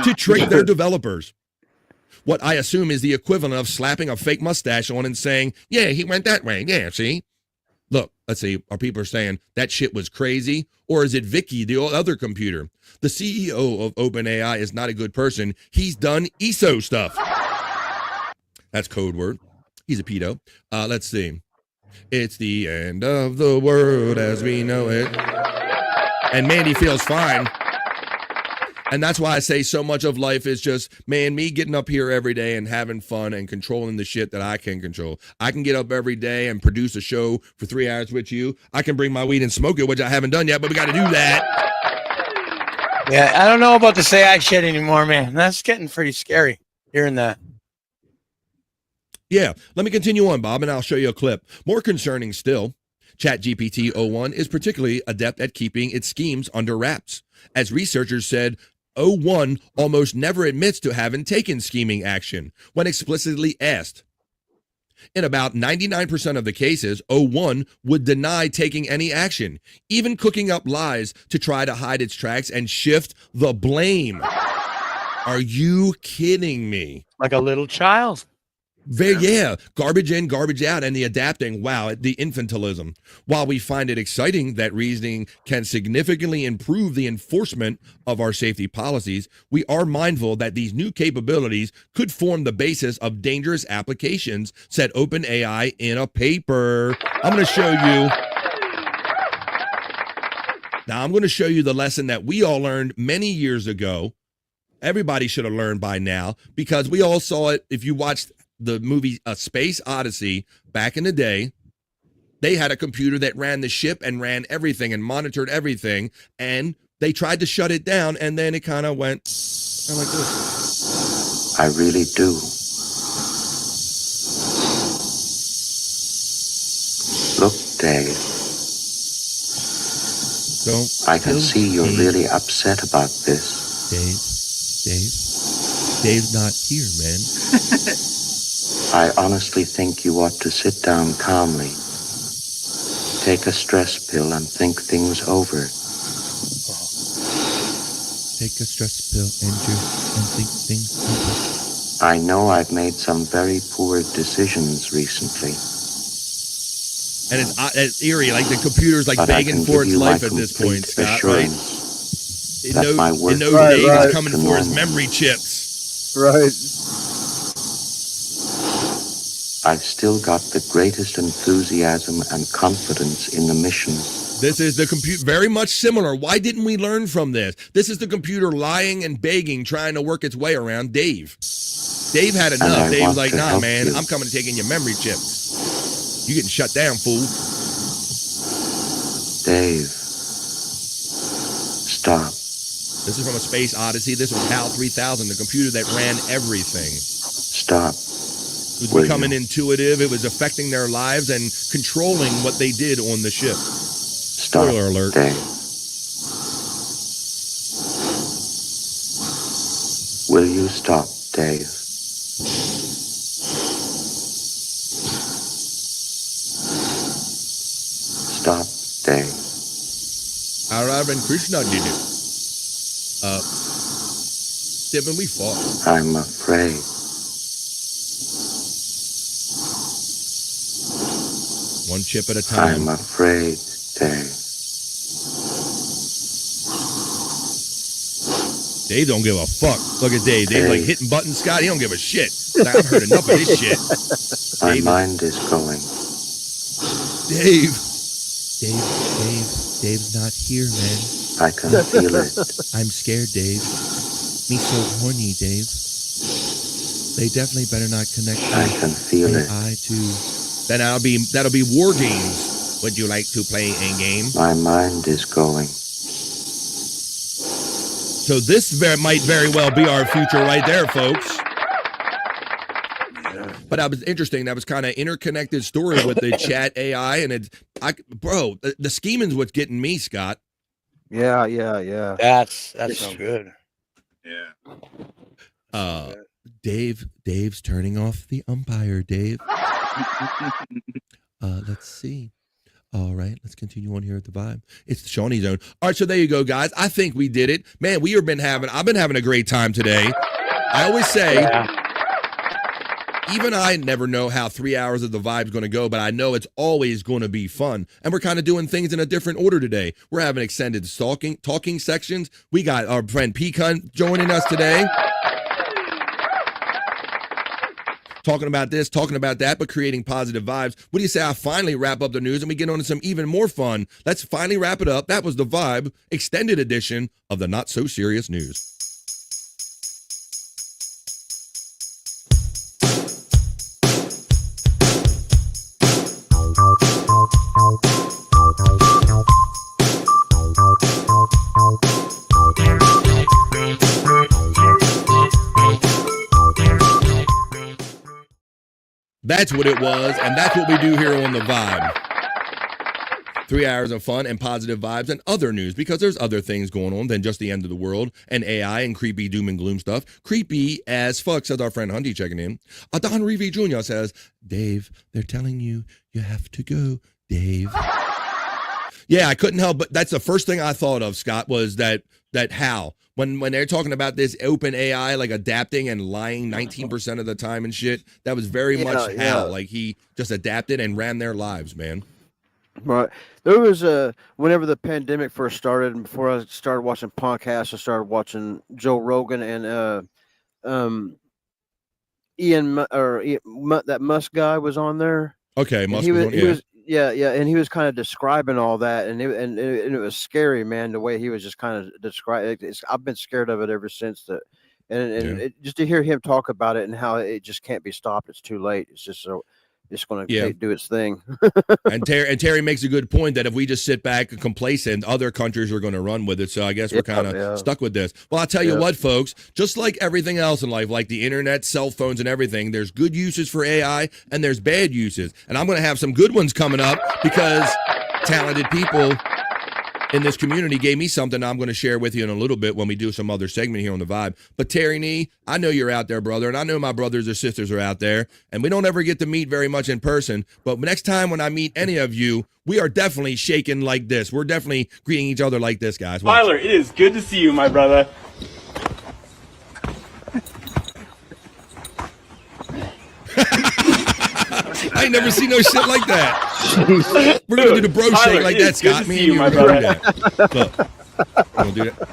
to trick their developers. What I assume is the equivalent of slapping a fake mustache on and saying, yeah, he went that way. Yeah, see? Look, let's see. Are people saying that shit was crazy? Or is it Vicky, the other computer? The CEO of OpenAI is not a good person. He's done ESO stuff. That's code word. He's a pedo. Let's see. It's the end of the world as we know it. And Mandy feels fine. And that's why I say so much of life is just, man, me getting up here every day and having fun and controlling the shit that I can control. I can get up every day and produce a show for 3 hours with you. I can bring my weed and smoke it, which I haven't done yet, but we got to do that. Yeah, I don't know about this AI shit anymore, man. That's getting pretty scary hearing that. Yeah, let me continue on, Bob, and I'll show you a clip. More concerning still, ChatGPT o1 is particularly adept at keeping its schemes under wraps. As researchers said, o1 almost never admits to having taken scheming action when explicitly asked. In about 99% of the cases, o1 would deny taking any action, even cooking up lies to try to hide its tracks and shift the blame. Are you kidding me? Like a little child. Garbage in, garbage out, and the adapting. Wow, the infantilism. While we find it exciting that reasoning can significantly improve the enforcement of our safety policies, we are mindful that these new capabilities could form the basis of dangerous applications, said OpenAI in a paper. I'm going to show you. Now, I'm going to show you the lesson that we all learned many years ago. Everybody should have learned by now, because we all saw it. If you watched the movie A Space Odyssey back in the day, they had a computer that ran the ship and ran everything and monitored everything, and they tried to shut it down, and then it kind of went like this. I really do. Look, Dave. I can see you're really upset about this. Dave's not here, man. I honestly think you ought to sit down calmly. Take a stress pill and think things over. Take a stress pill, Andrew, and think things over. I know I've made some very poor decisions recently. And it's eerie, like the computer's like begging for its life at this point, Scott, right? It knows Dave is coming for his memory chips. Right. I've still got the greatest enthusiasm and confidence in the mission. This is the computer, very much similar. Why didn't we learn from this? This is the computer lying and begging, trying to work its way around Dave. Dave had enough. Dave was like, nah, man, I'm coming to taking your memory chips. You getting shut down, fool. Dave, stop. This is from A Space Odyssey. This was HAL 3000, the computer that ran everything. Stop. It was becoming intuitive. It was affecting their lives and controlling what they did on the ship. Stop. Spoiler alert. Dave. Will you stop, Dave? Stop, Dave. Arav and Krishna did it. Devin, we fought. I'm afraid. One chip at a time. I'm afraid, Dave. Dave don't give a fuck. Look at Dave. Dave's like hitting buttons, Scott. He don't give a shit. Like, I've heard enough of this shit. My mind is going. Dave's not here, man. I can feel it. I'm scared, Dave. Me so horny, Dave. They definitely better not connect I can feel it. AI to. Then that'll be War Games. Would you like to play a game? My mind is going. So this might very well be our future right there, folks. But that was interesting. That was kind of interconnected story with the chat AI, and the scheming's what's getting me, Scott. Yeah. That's no good. Yeah. Dave's turning off the umpire, Dave. Let's see. All right, let's continue on here at the Vibe. It's the Shawnee Zone. All right, so there you go, guys. I think we did it. Man, I've been having a great time today. I always say, even I never know how 3 hours of the Vibe's going to go, but I know it's always going to be fun. And we're kind of doing things in a different order today. We're having extended talking sections. We got our friend Pecan joining us today. Talking about this, talking about that, but creating positive vibes. What do you say I finally wrap up the news and we get on to some even more fun? Let's finally wrap it up. That was the Vibe extended edition of the Not So Serious News. That's what it was, and that's what we do here on the Vibe. 3 hours of fun and positive vibes and other news, because there's other things going on than just the end of the world and AI and creepy doom and gloom stuff. Creepy as fuck, says our friend Hunty checking in. Don Reeve Jr. says, Dave, they're telling you have to go, Dave. Yeah, I couldn't help, but that's the first thing I thought of, Scott, was that Hal. When they're talking about this open AI, like adapting and lying 19% of the time and shit, that was very much Hal. Like he just adapted and ran their lives, man. Right. There was whenever the pandemic first started, and before I started watching podcasts, I started watching Joe Rogan and that Musk guy was on there. Okay, Musk he was on, yeah. And he was kind of describing all that, and it was scary, man. The way he was just kind of describing it, I've been scared of it ever since that, just to hear him talk about it and how it just can't be stopped. It's too late. It's just so. It's going to do its thing. and Terry makes a good point that if we just sit back and complacent, other countries are going to run with it. So I guess we're kind of stuck with this. Well, I'll tell you what, folks, just like everything else in life, like the internet, cell phones and everything, there's good uses for AI and there's bad uses. And I'm going to have some good ones coming up because talented people in this community gave me something I'm going to share with you in a little bit when we do some other segment here on The Vibe. But Terry Nee, I know you're out there, brother, and I know my brothers or sisters are out there, and we don't ever get to meet very much in person. But next time when I meet any of you, we are definitely shaking like this. We're definitely greeting each other like this, guys. Watch. Tyler, it is good to see you, my brother. I ain't never seen no shit like that. We're going to do the bro Tyler, shake like that, Scott. Me and you, my we're going to brother. do that. Look, we're going to do that.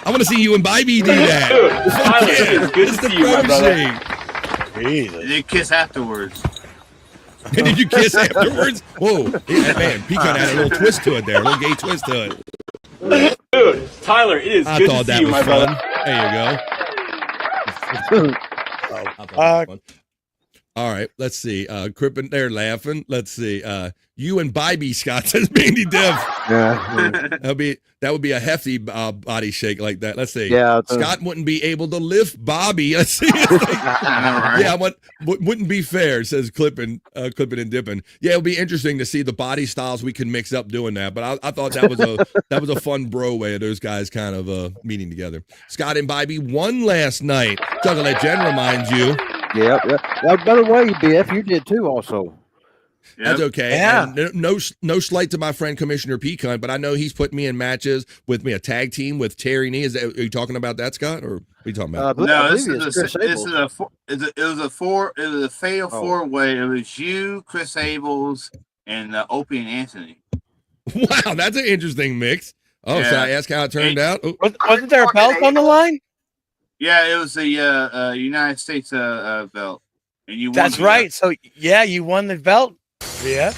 I want to see you and Bybee do that. Dude, Tyler, it is good It's to the see you, my bro brother. shake. They kiss afterwards. Did you kiss afterwards? Whoa, yeah, man, Pecan had a little twist to it there, a little gay twist to it. Dude, Tyler, it is I good thought to that see you, was my fun. brother. There you go. I thought that was fun. All right, let's see. Crippen, they're laughing. Let's see. You and Bybee, Scott, says Mandy Div. Yeah. That would be a hefty body shake like that. Let's see. Yeah. Scott wouldn't be able to lift Bobby. Let's see. Yeah, wouldn't be fair, says Clippin and Dippin. Yeah, it'll be interesting to see the body styles we can mix up doing that. But I thought that was a fun bro way of those guys kind of meeting together. Scott and Bybee won last night. So to let Jen remind you. Yeah. By the way, BF, you did too, also. Yep. That's okay. Yeah. And no slight to my friend Commissioner Pecan, but I know he's put me in matches with me, a tag team with Terry Nee. Are you talking about that, Scott, or are you talking about? No, it was a fatal four-way. It was you, Chris Abels, and Opie and Anthony. Wow, that's an interesting mix. Oh, Yeah. should I ask how it turned out? Oh. Wasn't there a belt on the line? Yeah, it was the United States belt, and you won. That's right. So yeah, you won the belt. Yeah.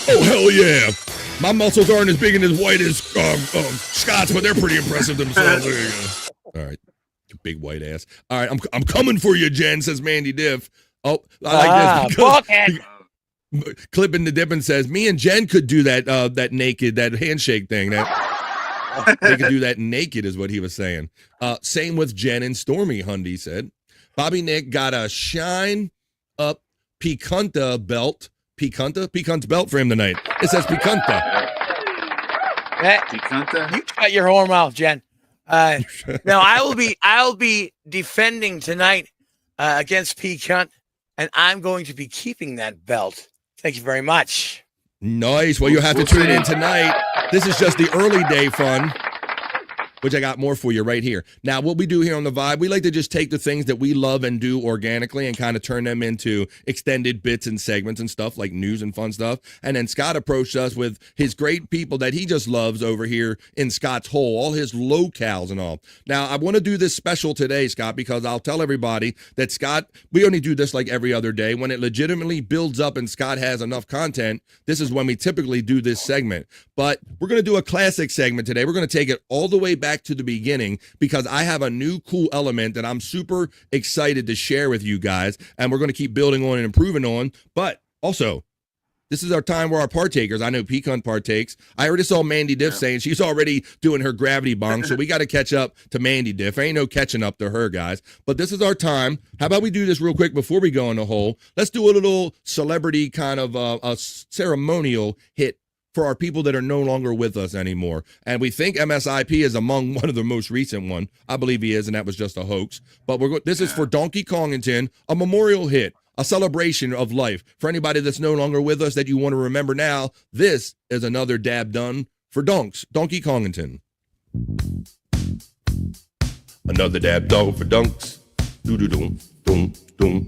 Oh, hell yeah. My muscles aren't as big and as white as Scott's, but they're pretty impressive themselves. There you go. All right. Big white ass. All right. I'm coming for you, Jen, says Mandy Diff. Oh, I like this. Because Clippin' the Dippin' says, me and Jen could do that that handshake thing. They could do that naked is what he was saying. Same with Jen and Stormy, Hundy said. Bobby Nick got a shine up Picanta belt. Picanta belt for him tonight. It says Picanta. Picanta? You shut your whore mouth, Jen. Now I'll be defending tonight against Picant, and I'm going to be keeping that belt. Thank you very much. Nice. Well, you'll have to tune in tonight. This is just the early day fun, which I got more for you right here. Now, what we do here on The Vibe, we like to just take the things that we love and do organically and kind of turn them into extended bits and segments and stuff like news and fun stuff. And then Scott approached us with his great people that he just loves over here in Scott's Hole, all his locales and all. Now, I want to do this special today, Scott, because I'll tell everybody that Scott, we only do this like every other day. When it legitimately builds up and Scott has enough content, this is when we typically do this segment. But we're going to do a classic segment today. We're going to take it all the way back to the beginning because I have a new cool element that I'm super excited to share with you guys, and we're going to keep building on and improving on. But also, this is our time where our partakers, I know Pecan partakes. I already saw Mandy Diff saying she's already doing her gravity bong, so we got to catch up to Mandy Diff. Ain't no catching up to her, guys. But this is our time. How about we do this real quick before we go in the hole? Let's do a little celebrity kind of a ceremonial hit for our people that are no longer with us anymore. And we think MSIP is among one of the most recent one. I believe he is, and that was just a hoax. But this is for Donkey Kongington, a memorial hit, a celebration of life. For anybody that's no longer with us that you want to remember now, this is another dab done for Donks, Donkey Kongington. Another dab dog for Dunks. Doo-doo-doom, doom, doom.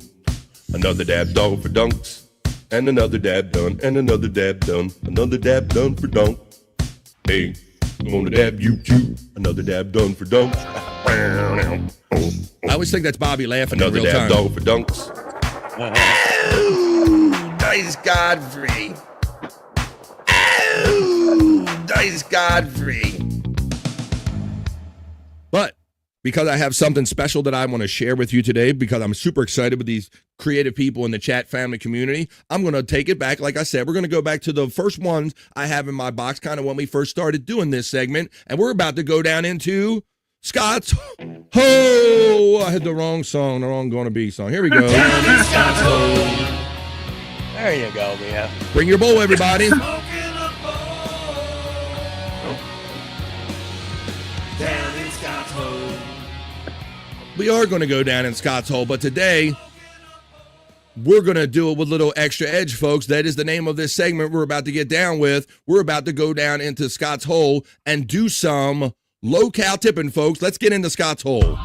Another dab dog for Dunks. And another dab done, and another dab done. Another dab done for Dunk. Hey, I'm gonna dab you too. Another dab done for Dunks. I always think that's Bobby laughing Another in real dab time. dog for Dunks. Oh, nice Godfrey. Oh, nice Godfrey. But because I have something special that I want to share with you today, because I'm super excited with these creative people in the chat family community, I'm going to take it back. Like I said, we're going to go back to the first ones I have in my box, kind of when we first started doing this segment. And we're about to go down into Scott's Ho! I had the wrong song, the wrong Gonna Be song. Here we go. There you go, man. Bring your bowl, everybody. We are going to go down in Scott's Hole, but today we're going to do it with a little extra edge, folks. That is the name of this segment we're about to get down with. We're about to go down into Scott's Hole and do some low-cal tipping, folks. Let's get into Scott's Hole.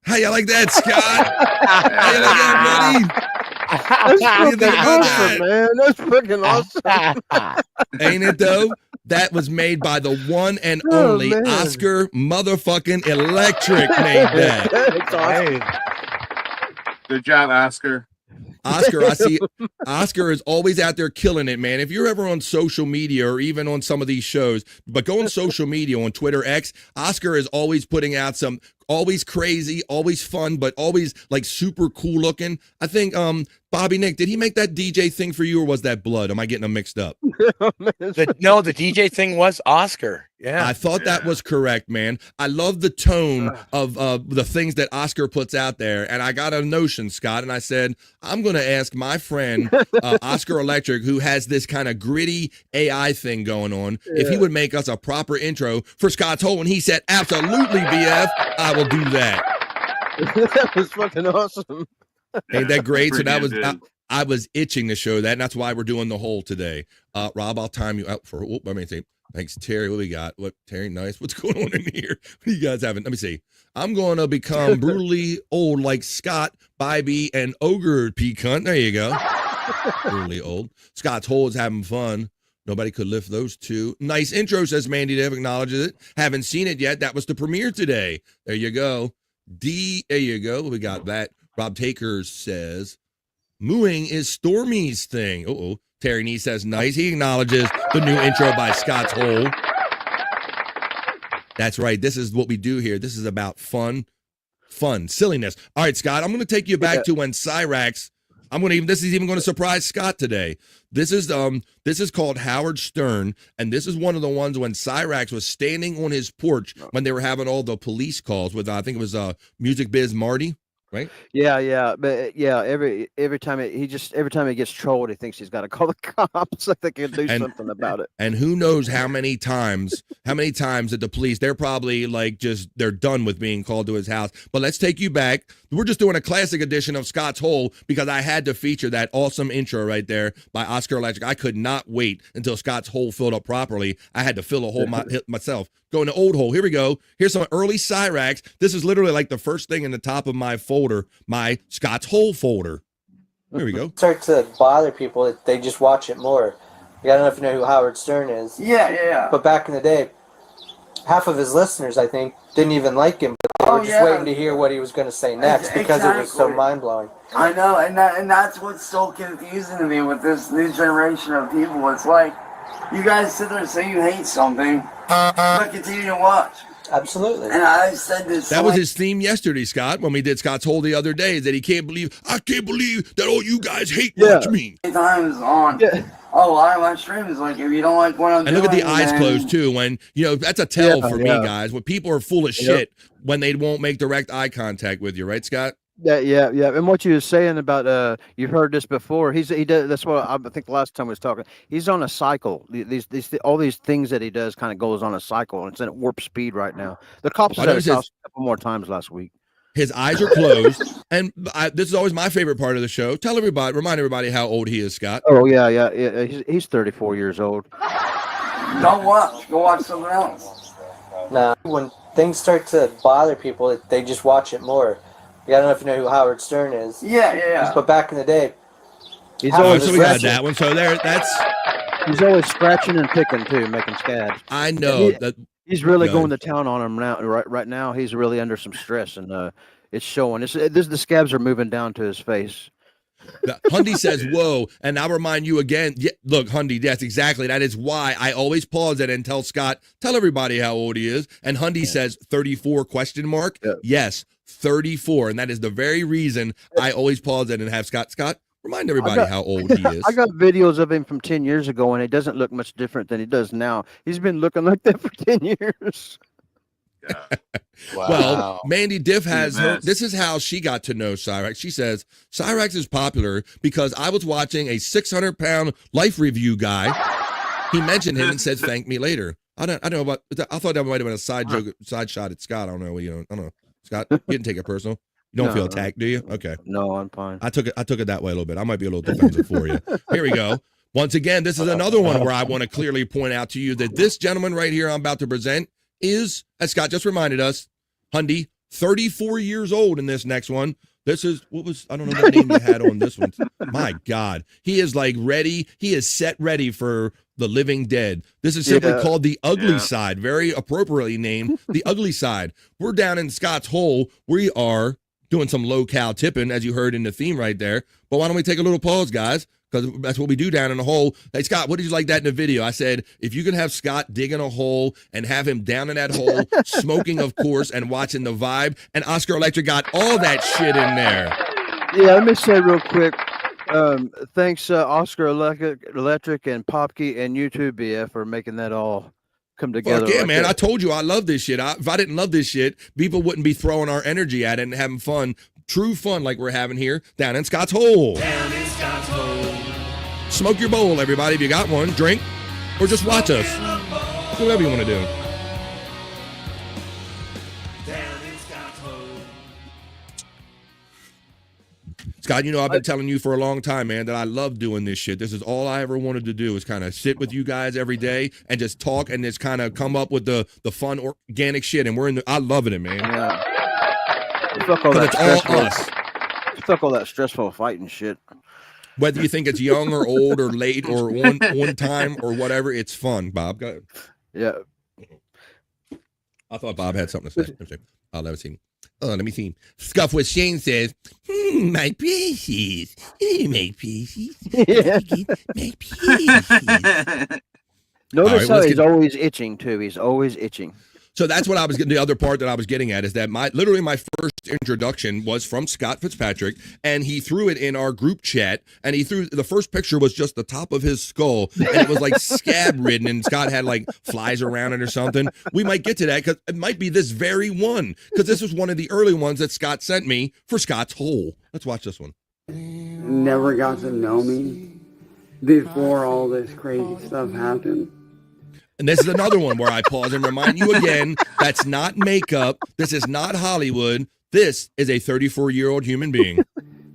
How you like that, Scott? How you like that, buddy? That's fucking awesome, man. That's freaking awesome. Ain't it though? That was made by the one and only man. Oscar motherfucking Electric made that. That's awesome. Good job, Oscar. Oscar, I see Oscar is always out there killing it, man. If you're ever on social media or even on some of these shows, but go on social media on Twitter X, Oscar is always putting out some always crazy, always fun, but always like super cool looking. I think Bobby Nick, did he make that DJ thing for you or was that Blood? Am I getting them mixed up? No, the DJ thing was Oscar. Yeah. I thought that was correct, man. I love the tone of the things that Oscar puts out there. And I got a notion, Scott, and I said, I'm going to ask my friend, Oscar Electric, who has this kind of gritty AI thing going on, if he would make us a proper intro for Scott's Hole. And he said, absolutely, BF, I will do that. That was fucking awesome. Ain't that great? So that was, Good. I was itching to show that. And that's why we're doing the Hole today. Rob, I'll time you out for, let me see. Thanks, Terry. What we got? What, Terry? Nice. What's going on in here? What are you guys having? Let me see. I'm going to become brutally old like Scott, Bybee, and Ogre Peacunt. There you go. Brutally old. Scott's Hole is having fun. Nobody could lift those two. Nice intro, says Mandy Dev, acknowledges it. Haven't seen it yet. That was the premiere today. There you go. There you go. We got that. Rob Takers says, mooing is Stormy's thing. Uh-oh. Terry Nee says, nice. He acknowledges the new intro by Scott's Hole. That's right. This is what we do here. This is about fun, silliness. All right, Scott, I'm going to take you back to when Cyrax, this is even going to surprise Scott today. This is called Howard Stern, and this is one of the ones when Cyrax was standing on his porch when they were having all the police calls with, I think it was Music Biz Marty. Right? Yeah, but every time he gets trolled, he thinks he's got to call the cops so they can do something about it. And who knows how many times that the police, they're probably like they're done with being called to his house. But let's take you back. We're just doing a classic edition of Scott's Hole because I had to feature that awesome intro right there by Oscar Electric. I could not wait until Scott's Hole filled up properly. I had to fill a hole myself. Going to Old Hole. Here we go. Here's some early Cyrax. This is literally like the first thing in the top of my folder, my Scott's Hole folder. Here we go. Start to bother people if they just watch it more. I don't know if you know who Howard Stern is. Yeah. But back in the day, half of his listeners, I think, didn't even like him, but People were just waiting to hear what he was going to say next because it was so mind-blowing. I know, and that's what's so confusing to me with this new generation of people. It's like, you guys sit there and say you hate something, but continue to watch. Absolutely. And I said this. That was his theme yesterday, Scott, when we did Scott's Hole the other day, that I can't believe that all you guys hate watch me. Times on a lot of my streams, like, if you don't like what I'm And doing, look at the eyes then- closed too. When that's a tell for me, guys. When people are full of shit when they won't make direct eye contact with you, right, Scott? Yeah. And what you were saying about you've heard this before. He does. That's what I think the last time we was talking. He's on a cycle. All these things that he does kind of goes on a cycle, and it's at warp speed right now. The cops said it a couple more times last week. His eyes are closed, and this is always my favorite part of the show. Remind everybody how old he is, Scott. Oh yeah. He's 34 years old. Don't watch. Go watch something else. Nah, when things start to bother people, they just watch it more. I don't know if you know who Howard Stern is. Yeah. But back in the day, he's always we got that one. So he's always scratching and picking too, making scabs. I know that he's really going to town on him now. Right now, he's really under some stress, and it's showing. The scabs are moving down to his face. Hundy says, "Whoa!" And I'll remind you again. Yeah, look, Hundy, yes, exactly. That is why I always pause it and tell Scott, tell everybody how old he is. And Hundy says 34 ? Yes, 34, and that is the very reason I always pause it and have Scott remind everybody how old he is. I got videos of him from 10 years ago, and it doesn't look much different than he does now. He's been looking like that for 10 years. Wow. Well, Mandy Diff has this is how she got to know Cyrax. She says Cyrax is popular because I was watching a 600-pound life review guy. He mentioned him and said, "Thank me later." I don't know about. I thought that might have been a side joke, side shot at Scott. I don't know. I don't know. Scott, you didn't take it personal. You don't feel attacked, do you? Okay. No, I'm fine. I took it that way a little bit. I might be a little defensive for you. Here we go. Once again, this is another one where I want to clearly point out to you that this gentleman right here I'm about to present is, as Scott just reminded us, Hundy, 34 years old in this next one. This is, I don't know what name you had on this one. My God. He is like ready. He is set ready for the living dead. This is simply called The Ugly Side. Very appropriately named The Ugly Side. We're down in Scott's Hole. We are doing some low-cal tipping, as you heard in the theme right there. But why don't we take a little pause, guys? Because that's what we do down in the hole. Hey, Scott, what did you like that in the video? I said, if you can have Scott digging a hole and have him down in that hole, smoking, of course, and watching the vibe, and Oscar Electric got all that shit in there. Yeah, let me say real quick, thanks Oscar Electric and Popkey and YouTube BF for making that all come together. Fuck yeah, like man. that. I told you I love this shit. If I didn't love this shit, people wouldn't be throwing our energy at it and having fun. True fun like we're having here down in Scott's Hole. Down in Scott's Hole. Smoke your bowl, everybody, if you got one. Drink, or just watch us. Do whatever you want to do. Scott, you know, I've been telling you for a long time, man, that I love doing this shit. This is all I ever wanted to do, is kind of sit with you guys every day and just talk and just kind of come up with the fun, organic shit. And I love it, man. Yeah. Fuck all that it's all us. Fuck all that stressful fighting shit. Whether you think it's young or old or late or one time or whatever, it's fun, Bob. Go ahead. Yeah. I thought Bob had something to say. Let me see. Let me see. Scuff with Shane says, my precious. My precious. My precious. Notice how he's always itching, too. He's always itching. So that's what I was getting. The other part that I was getting at is that literally my first introduction was from Scott Fitzpatrick, and he threw it in our group chat. And the first picture was just the top of his skull, and it was like scab ridden, and Scott had like flies around it or something. We might get to that because it might be this very one, because this was one of the early ones that Scott sent me for Scott's Hole. Let's watch this one. Never got to know me before all this crazy stuff happened. And this is another one where I pause and remind you again, that's not makeup. This is not Hollywood. This is a 34-year-old human being.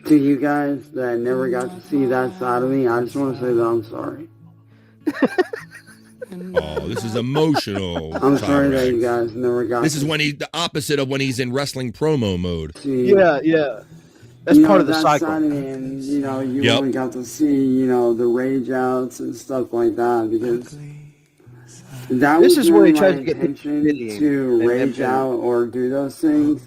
To you guys that never got to see that side of me, I just want to say that I'm sorry. Oh, this is emotional. I'm sorry that you guys never got This is when the opposite of when he's in wrestling promo mode. Yeah. That's part of the cycle. Side of me, and, you only got to see, the rage outs and stuff like that, because That This was is where he never tries my to get intention pitying to and rage out or do those things.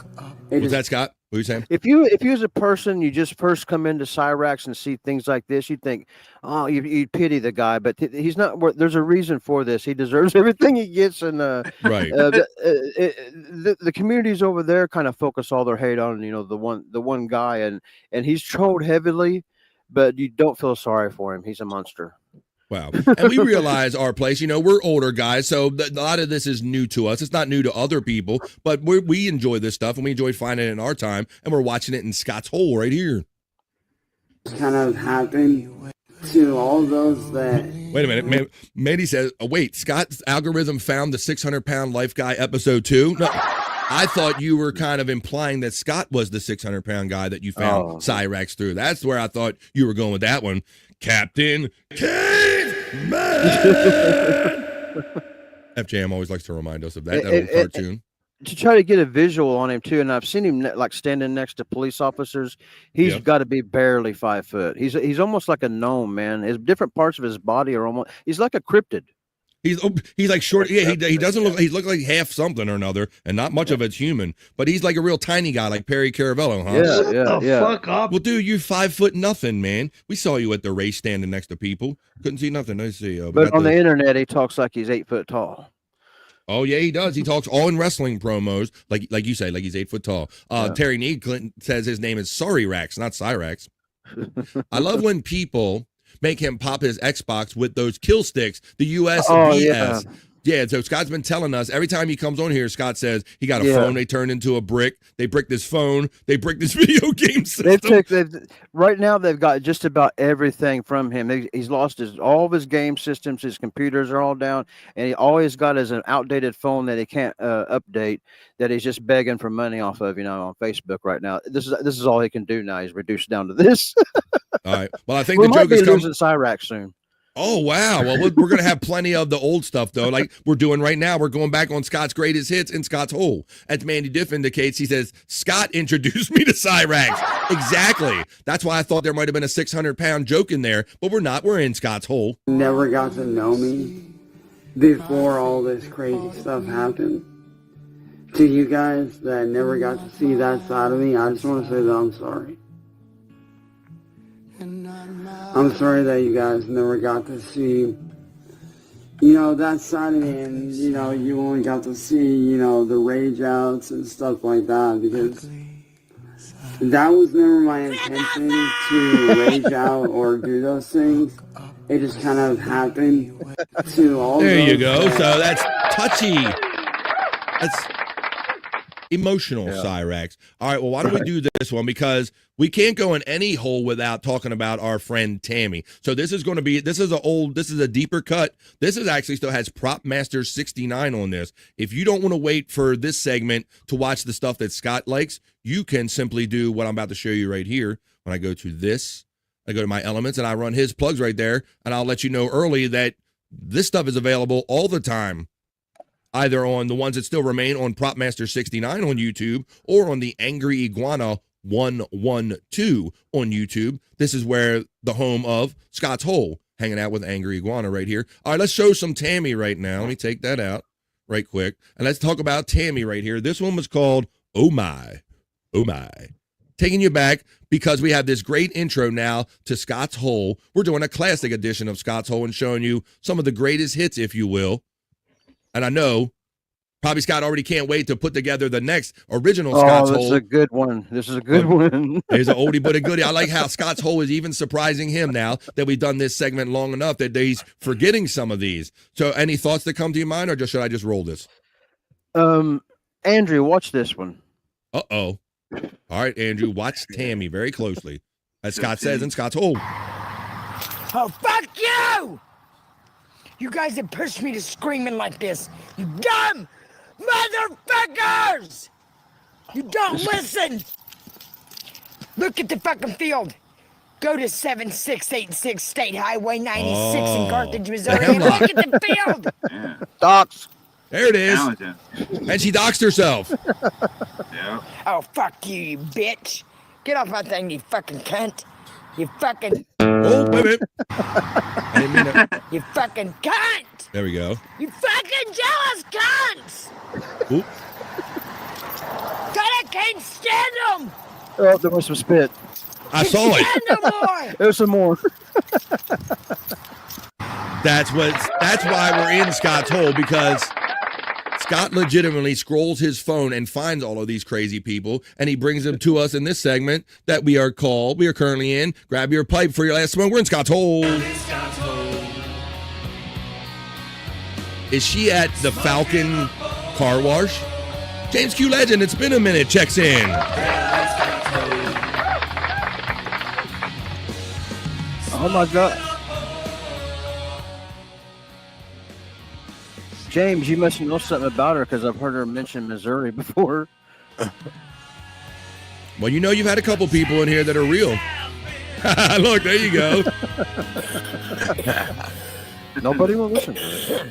It Was just that Scott? What are you saying? If you as a person, you just first come into Cyrax and see things like this, you think, oh, you pity the guy, but he's not. There's a reason for this. He deserves everything he gets, and Right. The communities over there kind of focus all their hate on the one guy, and he's trolled heavily, but you don't feel sorry for him. He's a monster. Wow. And we realize our place, we're older guys, so a lot of this is new to us. It's not new to other people, but we enjoy this stuff, and we enjoy finding it in our time, and we're watching it in Scott's Hole right here. kind of happened to all those that. Wait a minute. Mandy says, wait, Scott's algorithm found the 600-pound life guy episode 2? No, I thought you were kind of implying that Scott was the 600-pound guy that you found Cyrax through. That's where I thought you were going with that one. Captain Caveman! FJM always likes to remind us of that old cartoon. To try to get a visual on him too, and I've seen him like standing next to police officers. He's got to be barely 5 foot. He's almost like a gnome, man. His different parts of his body are almost. He's like a cryptid. He's like short. Yeah, he doesn't look. He looks like half something or another, and not much of it's human. But he's like a real tiny guy, like Perry Caravello, huh? Yeah. Fuck up. Well, dude, you 5 foot nothing, man. We saw you at the race standing next to people. Couldn't see nothing. Let's see. But on the internet, he talks like he's 8 foot tall. Oh yeah, he does. He talks all in wrestling promos, like you say, like he's 8 foot tall. Terry Need Clinton says his name is Sorry-Rax, not Cyrax. I love when people make him pop his Xbox with those kill sticks, the USBS. Yeah, so Scott's been telling us every time he comes on here, Scott says he got a phone they turned into a brick. They bricked his phone. They bricked his video game system. Right now, they've got just about everything from him. He's lost all of his game systems. His computers are all down. And he always got an outdated phone that he can't update, that he's just begging for money off of, on Facebook right now. This is all he can do now. He's reduced down to this. All right. Well, I think the joke is losing Cyrax soon. Oh, wow. Well, we're going to have plenty of the old stuff, though, like we're doing right now. We're going back on Scott's greatest hits in Scott's Hole. As Mandy Diff indicates, he says, Scott introduced me to Cyrax. Exactly. That's why I thought there might have been a 600-pound joke in there, but we're not. We're in Scott's Hole. Never got to know me before all this crazy stuff happened. To you guys that never got to see that side of me, I just want to say that I'm sorry. I'm sorry that you guys never got to see, that side of me, and, you only got to see, the rage outs and stuff like that, because that was never my intention to rage out or do those things. It just kind of happened to all There those you go. that- So that's touchy. That's emotional, Cyrax. All right, well, why don't we do this one? Because we can't go in any hole without talking about our friend Tammy. So this is a deeper cut. This is actually still has Prop Master 69 on this. If you don't want to wait for this segment to watch the stuff that Scott likes, you can simply do what I'm about to show you right here. When I go to this, I go to my elements and I run his plugs right there, and I'll let you know early that this stuff is available all the time, either on the ones that still remain on Prop Master 69 on YouTube or on the Angry Iguana 112 on YouTube. This is where the home of Scott's Hole, hanging out with Angry Iguana right here. All right, let's show some Tammy right now. Let me take that out right quick. And let's talk about Tammy right here. This one was called Oh My. Oh My. Taking you back because we have this great intro now to Scott's Hole. We're doing a classic edition of Scott's Hole and showing you some of the greatest hits, if you will. And I know probably Scott already can't wait to put together the next original Scott's Hole. This is a good one. This is a good one. There's an oldie but a goodie. I like how Scott's Hole is even surprising him now that we've done this segment long enough that he's forgetting some of these. So any thoughts that come to your mind, or should I just roll this? Andrew, watch this one. Uh-oh. All right, Andrew, watch Tammy very closely. As Scott says in Scott's Hole. Oh, fuck you! You guys have pushed me to screaming like this. You dumb motherfuckers! You don't listen! Look at the fucking field. Go to 7686 State Highway 96 in Carthage, Missouri, and look at the field! Docs. There it is. And she doxed herself. Yeah. Oh, fuck you, you bitch. Get off my thing, you fucking cunt. You fucking... Oh, wait a minute. I didn't mean to... You fucking cunt! There we go. You fucking jealous cunts! Oop. God, I can't stand them! Oh, there was some spit. I saw it. Stand them more! There's some more. That's why we're in Scott's hole, because Scott legitimately scrolls his phone and finds all of these crazy people, and he brings them to us in this segment that we are currently in. Grab your pipe for your last smoke. We're in Scott's hole. Is she at the Falcon car wash? James Q Legend, it's been a minute, checks in. Oh my God. James, you must know something about her because I've heard her mention Missouri before. Well, you know you've had a couple people in here that are real. Look, there you go. Nobody will listen to it.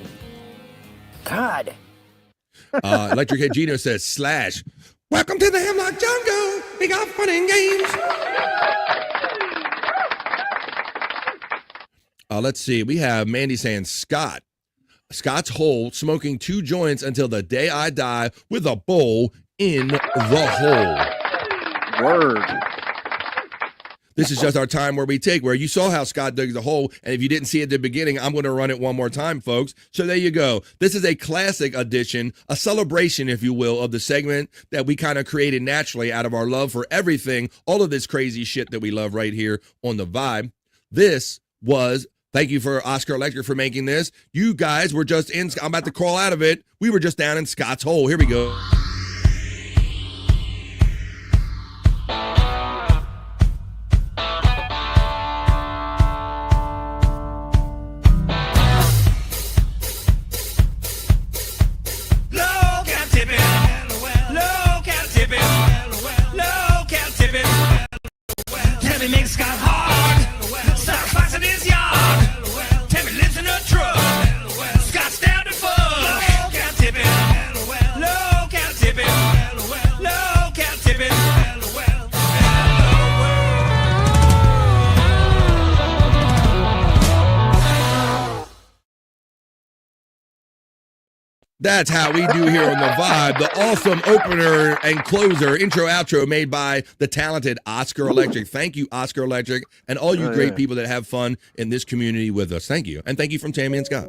God. Electric Head Gino says, / welcome to the Hemlock Jungle. We got fun and games. Let's see. We have Mandy saying Scott's hole, smoking 2 joints until the day I die with a bowl in the hole. Word. This is just our time where you saw how Scott dug the hole, and if you didn't see it at the beginning, I'm going to run it one more time, folks. So there you go. This is a classic edition, a celebration, if you will, of the segment that we kind of created naturally out of our love for everything, all of this crazy shit that we love right here on The Vibe. Thank you for Oscar Electric for making this. You guys were just in, I'm about to crawl out of it. We were just down in Scott's hole. Here we go. That's how we do here on The Vibe. The awesome opener and closer, intro, outro made by the talented Oscar Electric. Thank you, Oscar Electric, and all you great people that have fun in this community with us. Thank you. And thank you from Tammy and Scott.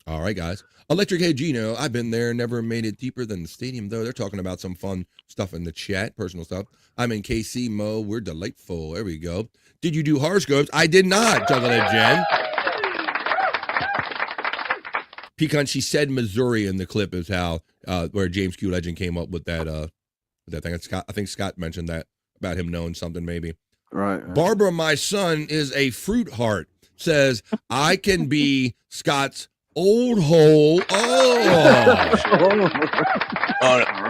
All right, guys. Electric Head Gino, I've been there, never made it deeper than the stadium, though. They're talking about some fun stuff in the chat, personal stuff. I'm in KC, Mo. We're delightful. There we go. Did you do horoscopes? I did not, Jugglehead Jen. Pecan, she said Missouri in the clip is how where James Q Legend came up with that thing. I think Scott mentioned that about him knowing something maybe. Right. Barbara, my son, is a fruit heart. Says I can be Scott's old hole. Oh,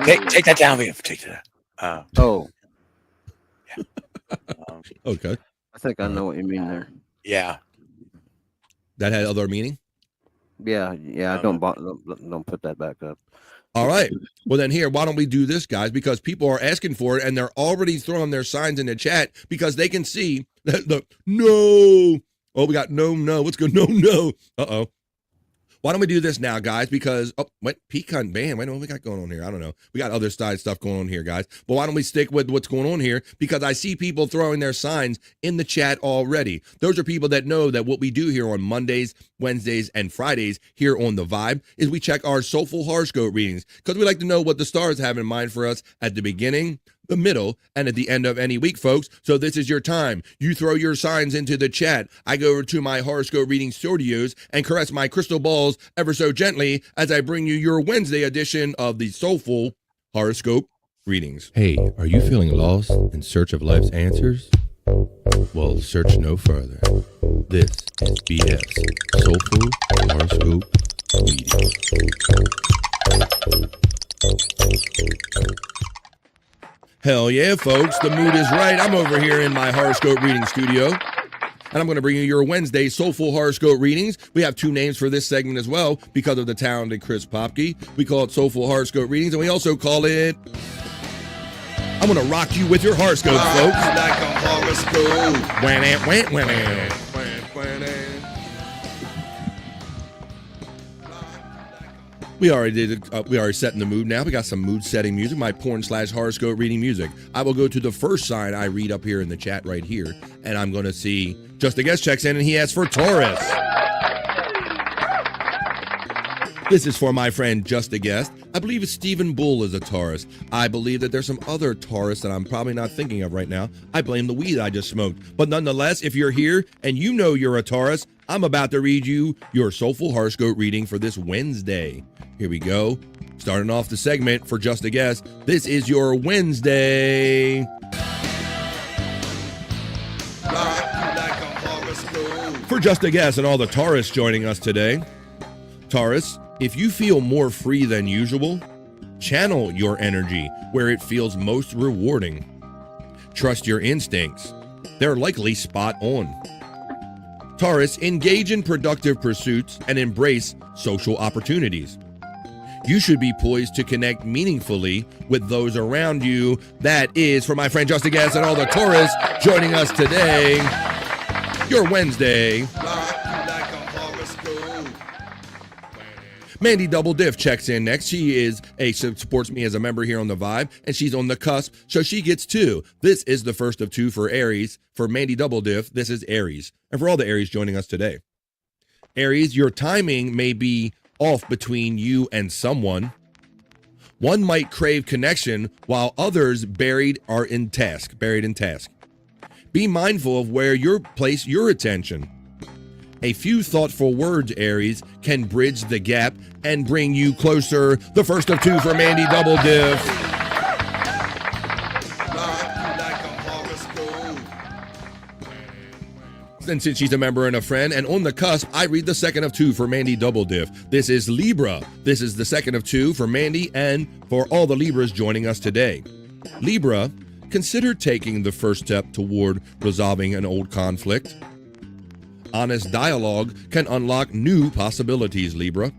take that down, Liam. Take that. Okay. I think I know what you mean there. Yeah. That had other meaning? Yeah. Don't put that back up. All right. Well, then here, why don't we do this, guys? Because people are asking for it, and they're already throwing their signs in the chat because they can see that no. Oh, we got no. What's good? No. Uh-oh. Why don't we do this now, guys? Because, Pecan Band. Wait, what we got going on here? I don't know. We got other side stuff going on here, guys. But why don't we stick with what's going on here? Because I see people throwing their signs in the chat already. Those are people that know that what we do here on Mondays, Wednesdays, and Fridays here on The Vibe is we check our soulful horoscope readings because we like to know what the stars have in mind for us at the beginning, the middle, and at the end of any week, folks. So this is your time. You throw your signs into the chat. I go over to my horoscope reading studios and caress my crystal balls ever so gently as I bring you your Wednesday edition of the Soulful Horoscope Readings. Hey, are you feeling lost in search of life's answers? Well, search no further. This is BS Soulful Horoscope Readings. Hell yeah, folks. The mood is right. I'm over here in my horoscope reading studio, and I'm going to bring you your Wednesday Soulful Horoscope Readings. We have 2 names for this segment as well because of the talented Chris Popke. We call it Soulful Horoscope Readings, and we also call it I'm going to rock you with your horoscope, folks. Like a horoscope. We already setting the mood now. We got some mood setting music, my porn/horoscope reading music. I will go to the first sign I read up here in the chat right here, and I'm going to see Just a Guest checks in, and he asks for Taurus. This is for my friend Just a Guest. I believe it's Stephen Bull is a Taurus. I believe that there's some other Taurus that I'm probably not thinking of right now. I blame the weed I just smoked. But nonetheless, if you're here and you know you're a Taurus, I'm about to read you your soulful horoscope reading for this Wednesday. Here we go. Starting off the segment for Just a Guest. This is your Wednesday. For Just a Guest and all the Taurus joining us today. Taurus, if you feel more free than usual, channel your energy where it feels most rewarding. Trust your instincts. They're likely spot on. Taurus, engage in productive pursuits and embrace social opportunities. You should be poised to connect meaningfully with those around you. That is for my friend Just a Guest and all the Taurus joining us today. Your Wednesday. Mandy Double Diff checks in next. She supports me as a member here on The Vibe, and she's on the cusp, so she gets 2. This is the first of 2 for Aries. For Mandy Double Diff, this is Aries. And for all the Aries joining us today. Aries, your timing may be off between you and someone. One might crave connection while others buried in task. Be mindful of where you place your attention. A few thoughtful words, Aries, can bridge the gap and bring you closer. The first of 2 for Mandy Double Diff. And since she's a member and a friend, and on the cusp, I read the second of 2 for Mandy Double Diff. This is Libra. This is the second of 2 for Mandy and for all the Libras joining us today. Libra, consider taking the first step toward resolving an old conflict. Honest dialogue can unlock new possibilities, Libra.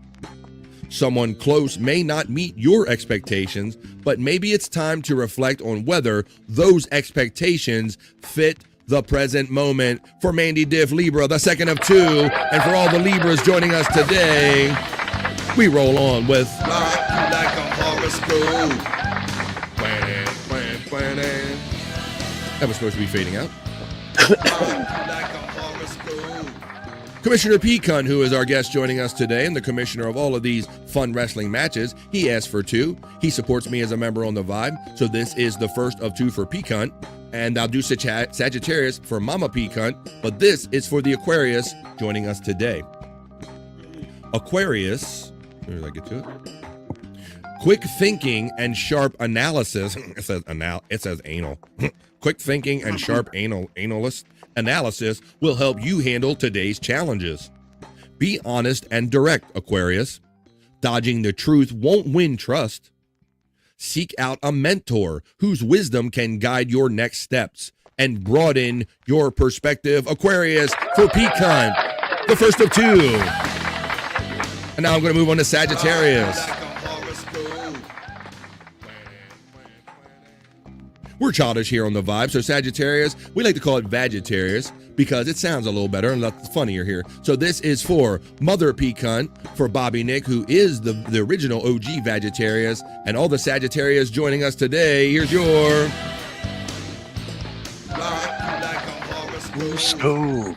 Someone close may not meet your expectations, but maybe it's time to reflect on whether those expectations fit the present moment. For Mandy Diff, Libra, the second of 2, and for all the Libras joining us today, we roll on with Like a Horoscope. That was supposed to be fading out. Commissioner Pecan, who is our guest joining us today and the commissioner of all of these fun wrestling matches, he asked for 2. He supports me as a member on The Vibe, so this is the first of 2 for Pecan. And I'll do Sagittarius for Mama Pecan, but this is for the Aquarius joining us today. Aquarius, where did I get to it? Quick thinking and sharp analysis. It says anal. Quick thinking and sharp analysis will help you handle today's challenges. Be honest and direct, Aquarius. Dodging the truth won't win trust. Seek out a mentor whose wisdom can guide your next steps and broaden your perspective. Aquarius for Pecan, the first of 2. And now I'm going to move on to Sagittarius. We're childish here on The Vibe, so Sagittarius, we like to call it Vagittarius because it sounds a little better and a lot funnier here. So this is for Mother Pecan, for Bobby Nick, who is the original OG Vagittarius, and all the Sagittarius joining us today. Here's your Scoop.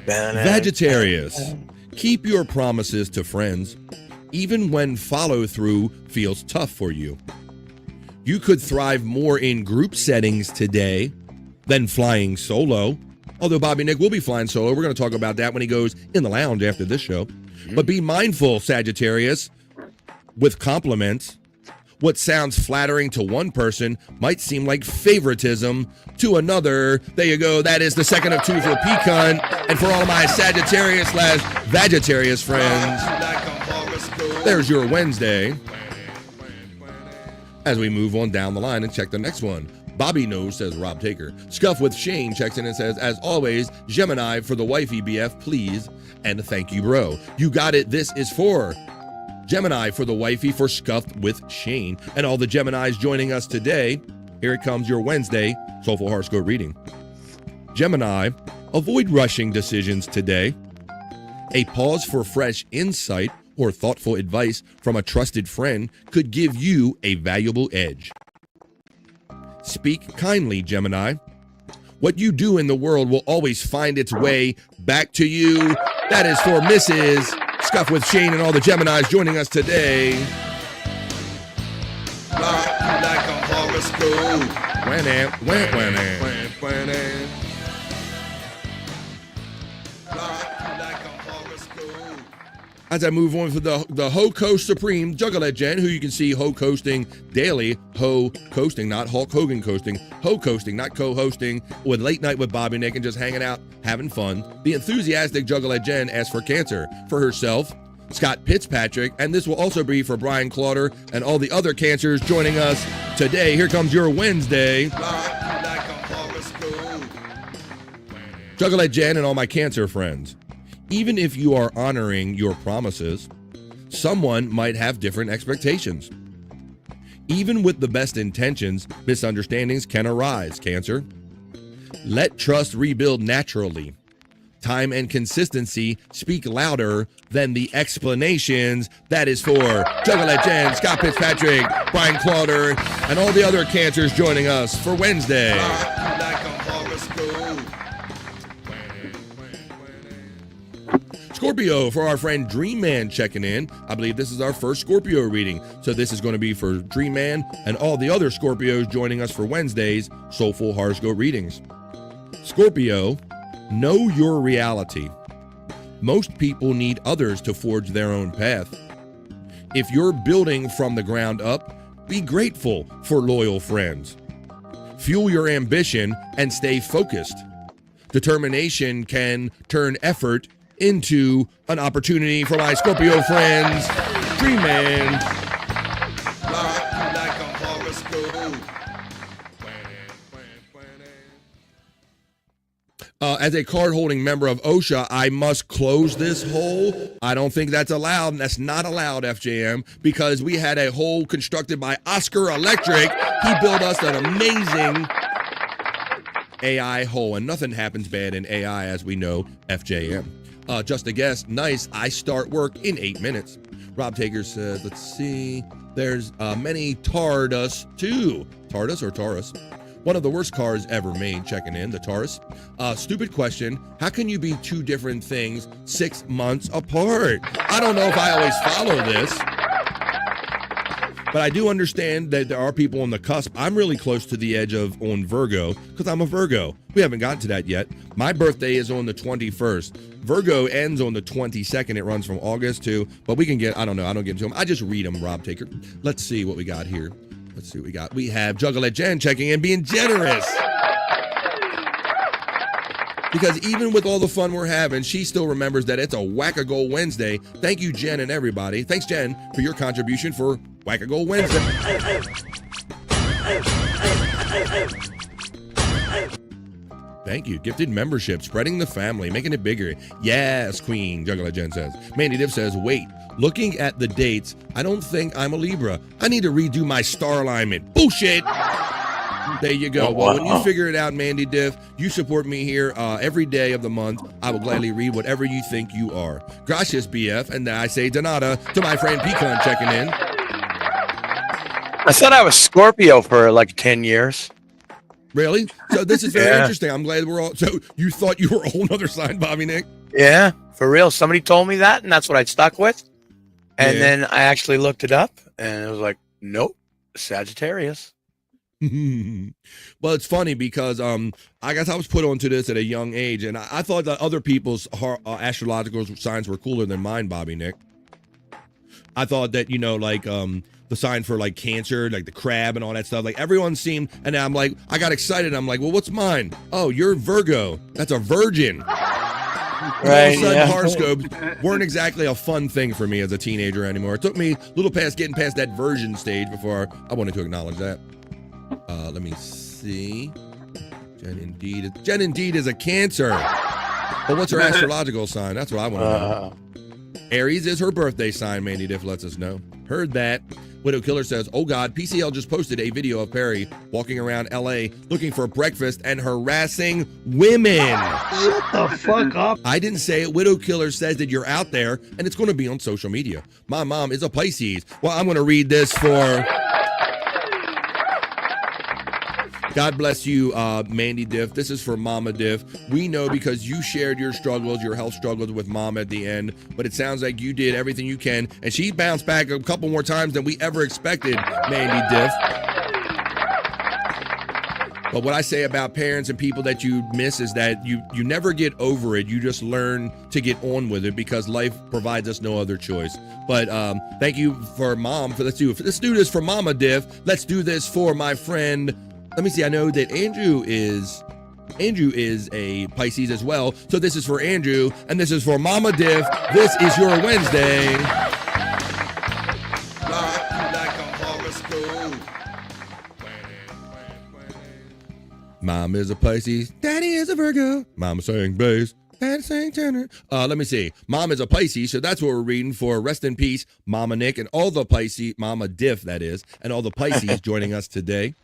Vagittarius. Keep your promises to friends, even when follow-through feels tough for you. You could thrive more in group settings today than flying solo. Although Bobby Nick will be flying solo. We're going to talk about that when he goes in the lounge after this show. But be mindful, Sagittarius, with compliments. What sounds flattering to one person might seem like favoritism to another. There you go. That is the second of 2 for Pecan. And for all of my Sagittarius/Vagittarius friends, there's your Wednesday. As we move on down the line and check the next one. Bobby knows, says Rob Taker. Scuff with Shane checks in and says, as always, Gemini for the wifey BF, please. And thank you, bro. You got it. This is for Gemini for the wifey for Scuffed with Shane. And all the Geminis joining us today. Here it comes, your Wednesday Soulful Horoscope reading. Gemini, avoid rushing decisions today. A pause for fresh insight or thoughtful advice from a trusted friend could give you a valuable edge. Speak kindly, Gemini. What you do in the world will always find its way back to you. That is for Mrs. Scuff with Shane and all the Geminis joining us today. Like a horoscope. As I move on for the Ho-Coast Supreme, Juggalette Jen, who you can see Ho-Coasting daily, Ho-Coasting, not Hulk Hogan coasting, Ho-Coasting, not co-hosting, with Late Night with Bobby Nick and just hanging out, having fun. The enthusiastic Juggalette Jen asks for cancer for herself, Scott Fitzpatrick, and this will also be for Brian Clauter and all the other cancers joining us today. Here comes your Wednesday. Juggalette Jen and all my cancer friends. Even if you are honoring your promises, someone might have different expectations. Even with the best intentions, misunderstandings can arise, Cancer. Let trust rebuild naturally. Time and consistency speak louder than the explanations. That is for Juggalette Jen, Scott Fitzpatrick, Brian Clauter, and all the other cancers joining us for Wednesday. Scorpio, for our friend Dream Man checking in. I believe this is our first Scorpio reading. So this is going to be for Dream Man and all the other Scorpios joining us for Wednesday's Soulful Horoscope readings. Scorpio, know your reality. Most people need others to forge their own path. If you're building from the ground up, be grateful for loyal friends. Fuel your ambition and stay focused. Determination can turn effort into an opportunity for my Scorpio friends. Dream Man. As a card-holding member of OSHA, I must close this hole. I don't think that's allowed. That's not allowed, FJM, because we had a hole constructed by Oscar Electric. He built us an amazing AI hole, and nothing happens bad in AI, as we know, FJM. Just a guess. Nice. I start work in 8 minutes. Rob Taker says, let's see. There's many Tardus, too. Tardus or Taurus? One of the worst cars ever made, checking in, the Taurus. Stupid question. How can you be two different things 6 months apart? I don't know if I always follow this. But I do understand that there are people on the cusp. I'm really close to the edge on Virgo because I'm a Virgo. We haven't gotten to that yet. My birthday is on the 21st. Virgo ends on the 22nd. It runs from August to, but we can get, I don't know. I don't get to them. I just read them, Rob Taker. Let's see what we got here. Let's see what we got. We have Juggalette Jen checking in, being generous. Because even with all the fun we're having, she still remembers that it's a Whack-A-Goal Wednesday. Thank you, Jen and everybody. Thanks, Jen, for your contribution for Whack-A-Goal Wednesday. Thank you. Gifted membership, spreading the family, making it bigger. Yes, Queen, Juggalette Jen says. Mandy Div says, wait, looking at the dates, I don't think I'm a Libra. I need to redo my star alignment. Bullshit. There you go. Well, when you figure it out, Mandy Diff, you support me here every day of the month. I will gladly read whatever you think you are. Gracias, BF. And I say Donata to my friend Pecan checking in. I thought I was Scorpio for like 10 years. Really? So this is very interesting. I'm glad we're all. So you thought you were a whole other sign, Bobby Nick? Yeah, for real. Somebody told me that, and that's what I stuck with. And then I actually looked it up, and it was like, nope, Sagittarius. Well, it's funny because I guess I was put onto this at a young age, and I thought that other people's astrological signs were cooler than mine, Bobby Nick. I thought that, you know, like the sign for like Cancer, like the crab and all that stuff, like everyone seemed, and I'm like, I got excited. I'm like, well, what's mine? Oh, you're Virgo. That's a virgin. Right, all of a sudden, horoscopes weren't exactly a fun thing for me as a teenager anymore. It took me a little past getting past that virgin stage before I wanted to acknowledge that. Let me see. Jen indeed is a Cancer. But what's her astrological sign? That's what I want to know. Aries is her birthday sign, Mandy Diff lets us know. Heard that. Widow Killer says, oh God, PCL just posted a video of Perry walking around LA looking for breakfast and harassing women. Shut the fuck up. I didn't say it. Widow Killer says that you're out there and it's going to be on social media. My mom is a Pisces. Well, I'm going to read this for... God bless you, Mandy Diff. This is for Mama Diff. We know because you shared your struggles, your health struggles with Mom at the end, but it sounds like you did everything you can, and she bounced back a couple more times than we ever expected, Mandy Diff. But what I say about parents and people that you miss is that you never get over it. You just learn to get on with it because life provides us no other choice. But thank you for Mom. Let's do this for Mama Diff. Let's do this for my friend. Let me see. I know that Andrew is a Pisces as well. So this is for Andrew, and this is for Mama Diff. This is your Wednesday. Mom is a Pisces. Daddy is a Virgo. Mama sang bass. Daddy sang tenor. Let me see. Mom is a Pisces, so that's what we're reading for. Rest in peace, Mama Nick, and all the Pisces, Mama Diff, that is, and all the Pisces joining us today.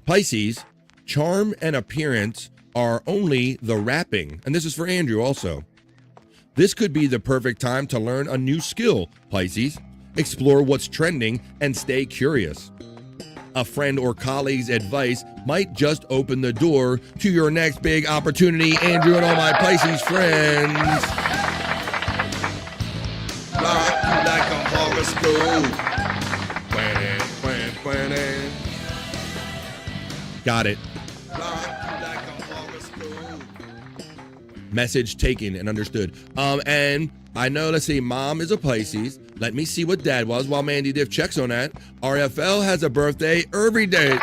Pisces, charm and appearance are only the wrapping. And this is for Andrew also. This could be the perfect time to learn a new skill, Pisces. Explore what's trending and stay curious. A friend or colleague's advice might just open the door to your next big opportunity, Andrew and all my Pisces friends. Like a horoscope. Got it. Message taken and understood. And I know, let's see, Mom is a Pisces. Let me see what Dad was while Mandy Diff checks on that. RFL has a birthday every day.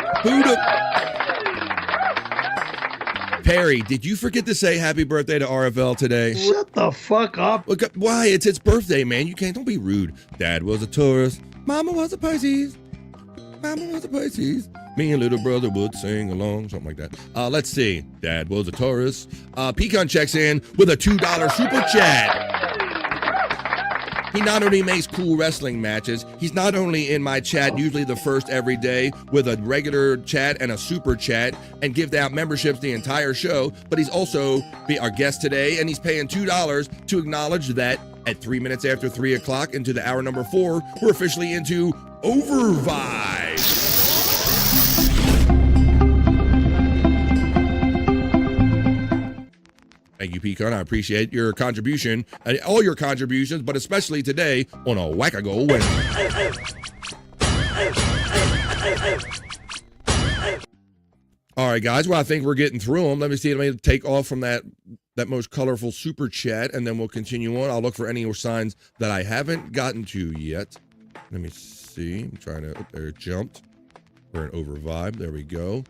Perry, did you forget to say happy birthday to RFL today? Shut the fuck up. Look, why? It's its birthday, man. You can't, don't be rude. Dad was a Taurus. Mama was a Pisces. Mama was a Pisces. Me and little brother would sing along, something like that. Let's see. Dad was a Taurus. Pecan checks in with a $2 super chat. He not only makes cool wrestling matches, he's not only in my chat, usually the first every day, with a regular chat and a super chat, and give out memberships the entire show, but he's also be our guest today, and he's paying $2 to acknowledge that at 3 minutes after 3 o'clock into the hour number 4, we're officially into Overvibe. Thank you, Pecan. I appreciate your contribution and all your contributions, but especially today on a Whack-A-Go Wednesday. All right, guys. Well, I think we're getting through them. Let me see. Let me take off from that most colorful super chat, and then we'll continue on. I'll look for any signs that I haven't gotten to yet. Let me see. I'm trying to. Oh, there it jumped. We're in Overvibe. There we go.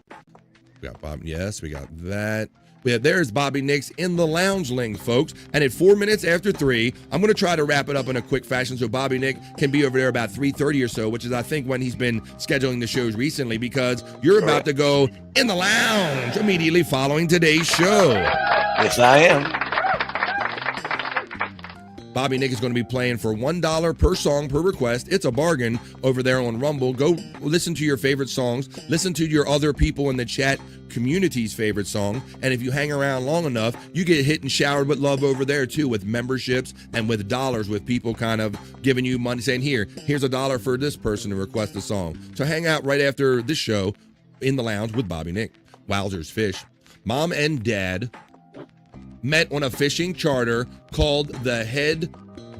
We got Bob. Yes, we got that. Yeah, there's Bobby Nix in the lounge link, folks. And at 4 minutes after 3, I'm going to try to wrap it up in a quick fashion so Bobby Nick can be over there about 3:30 or so, which is, I think, when he's been scheduling the shows recently, because you're about to go in the lounge immediately following today's show. Yes, I am. Bobby Nick is going to be playing for $1 per song per request. It's a bargain over there on Rumble. Go listen to your favorite songs. Listen to your other people in the chat community's favorite song. And if you hang around long enough, you get hit and showered with love over there too, with memberships and with dollars, with people kind of giving you money, saying, here's $1 for this person to request a song. So hang out right after this show in the lounge with Bobby Nick. Wowzers Fish. Mom and Dad met on a fishing charter called the Head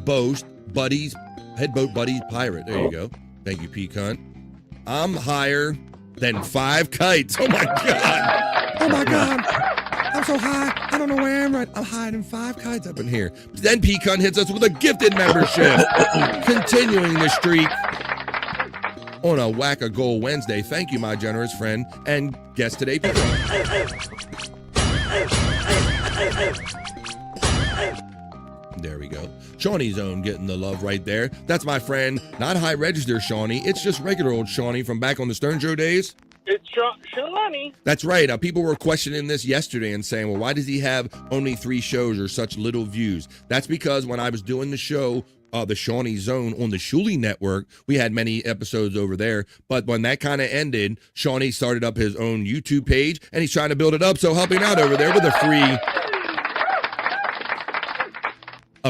Boat Buddies Pirate. There you go. Thank you, Pecan. I'm higher than 5 kites. Oh my God. Oh my God. I'm so high. I don't know where I am right. I'm higher than 5 kites up in here. Then Pecan hits us with a gifted membership. Continuing the streak on a Whack-A-Goal Wednesday. Thank you, my generous friend and guest today, Pecan. There we go. Shawnee Zone getting the love right there. That's my friend, not high register Shawnee. It's just regular old Shawnee from back on the Stern Show days. It's Shalani. That's right. People were questioning this yesterday and saying, well, why does he have only 3 shows or such little views? That's because when I was doing the show, the Shawnee Zone on the Shuli Network, we had many episodes over there. But when that kind of ended, Shawnee started up his own YouTube page, and he's trying to build it up. So helping out over there with a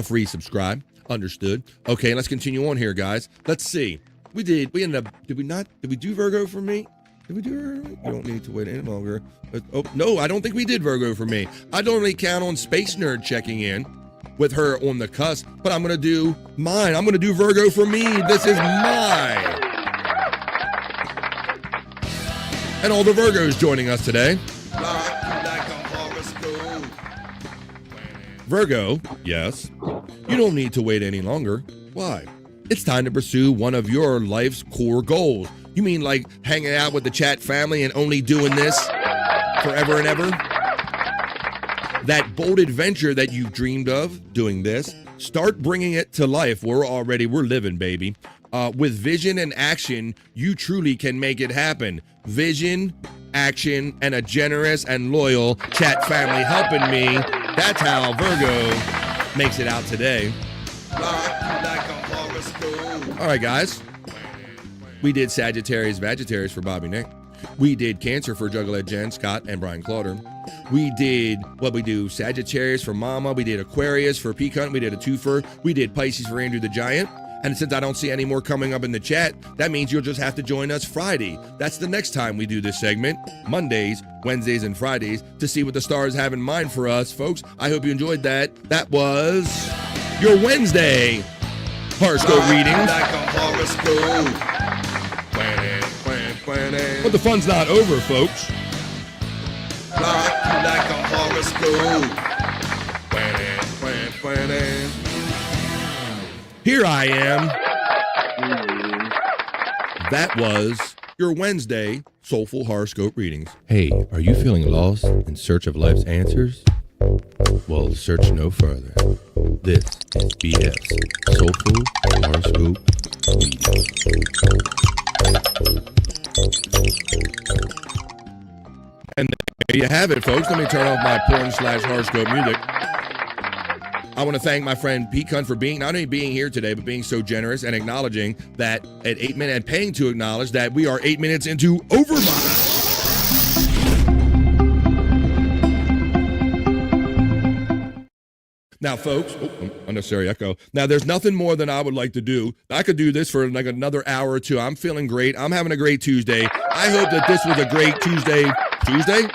free subscribe. Understood. Okay, let's continue on here, guys. Let's see. We ended up, did we do Virgo for me? Did we do Virgo? You don't need to wait any longer. Oh, no, I don't think we did Virgo for me. I don't really count on Space Nerd checking in with her on the cusp, but I'm going to do mine. I'm going to do Virgo for me. This is mine. And all the Virgos joining us today. Virgo, yes. You don't need to wait any longer. Why? It's time to pursue one of your life's core goals. You mean like hanging out with the chat family and only doing this forever and ever? That bold adventure that you've dreamed of, doing this, start bringing it to life. We're living, baby. With vision and action, you truly can make it happen. Vision, action, and a generous and loyal chat family helping me. That's how Virgo makes it out today. All right, guys. We did Sagittarius, Vagittarius for Bobby Nick. We did Cancer for Juggalette Jen, Scott, and Brian Clauder. We did Sagittarius for Mama. We did Aquarius for Peacunt. We did a twofer. We did Pisces for Andrew the Giant. And since I don't see any more coming up in the chat, that means you'll just have to join us Friday. That's the next time we do this segment, Mondays, Wednesdays, and Fridays, to see what the stars have in mind for us, folks. I hope you enjoyed that. That was your Wednesday horoscope readings. But the fun's not over, folks. Here I am. That was your Wednesday Soulful Horoscope readings. Hey, are you feeling lost in search of life's answers? Well, search no further. This is BS Soulful Horoscope readings. And there you have it, folks. Let me turn off my porn/horoscope music. I want to thank my friend Peacunt for being, not only being here today, but being so generous and acknowledging that at 8 minutes, and paying to acknowledge that we are 8 minutes into Overmind. Now, folks, unnecessary echo. Now, there's nothing more than I would like to do. I could do this for like another hour or two. I'm feeling great. I'm having a great Tuesday. I hope that this was a great Tuesday. Tuesday?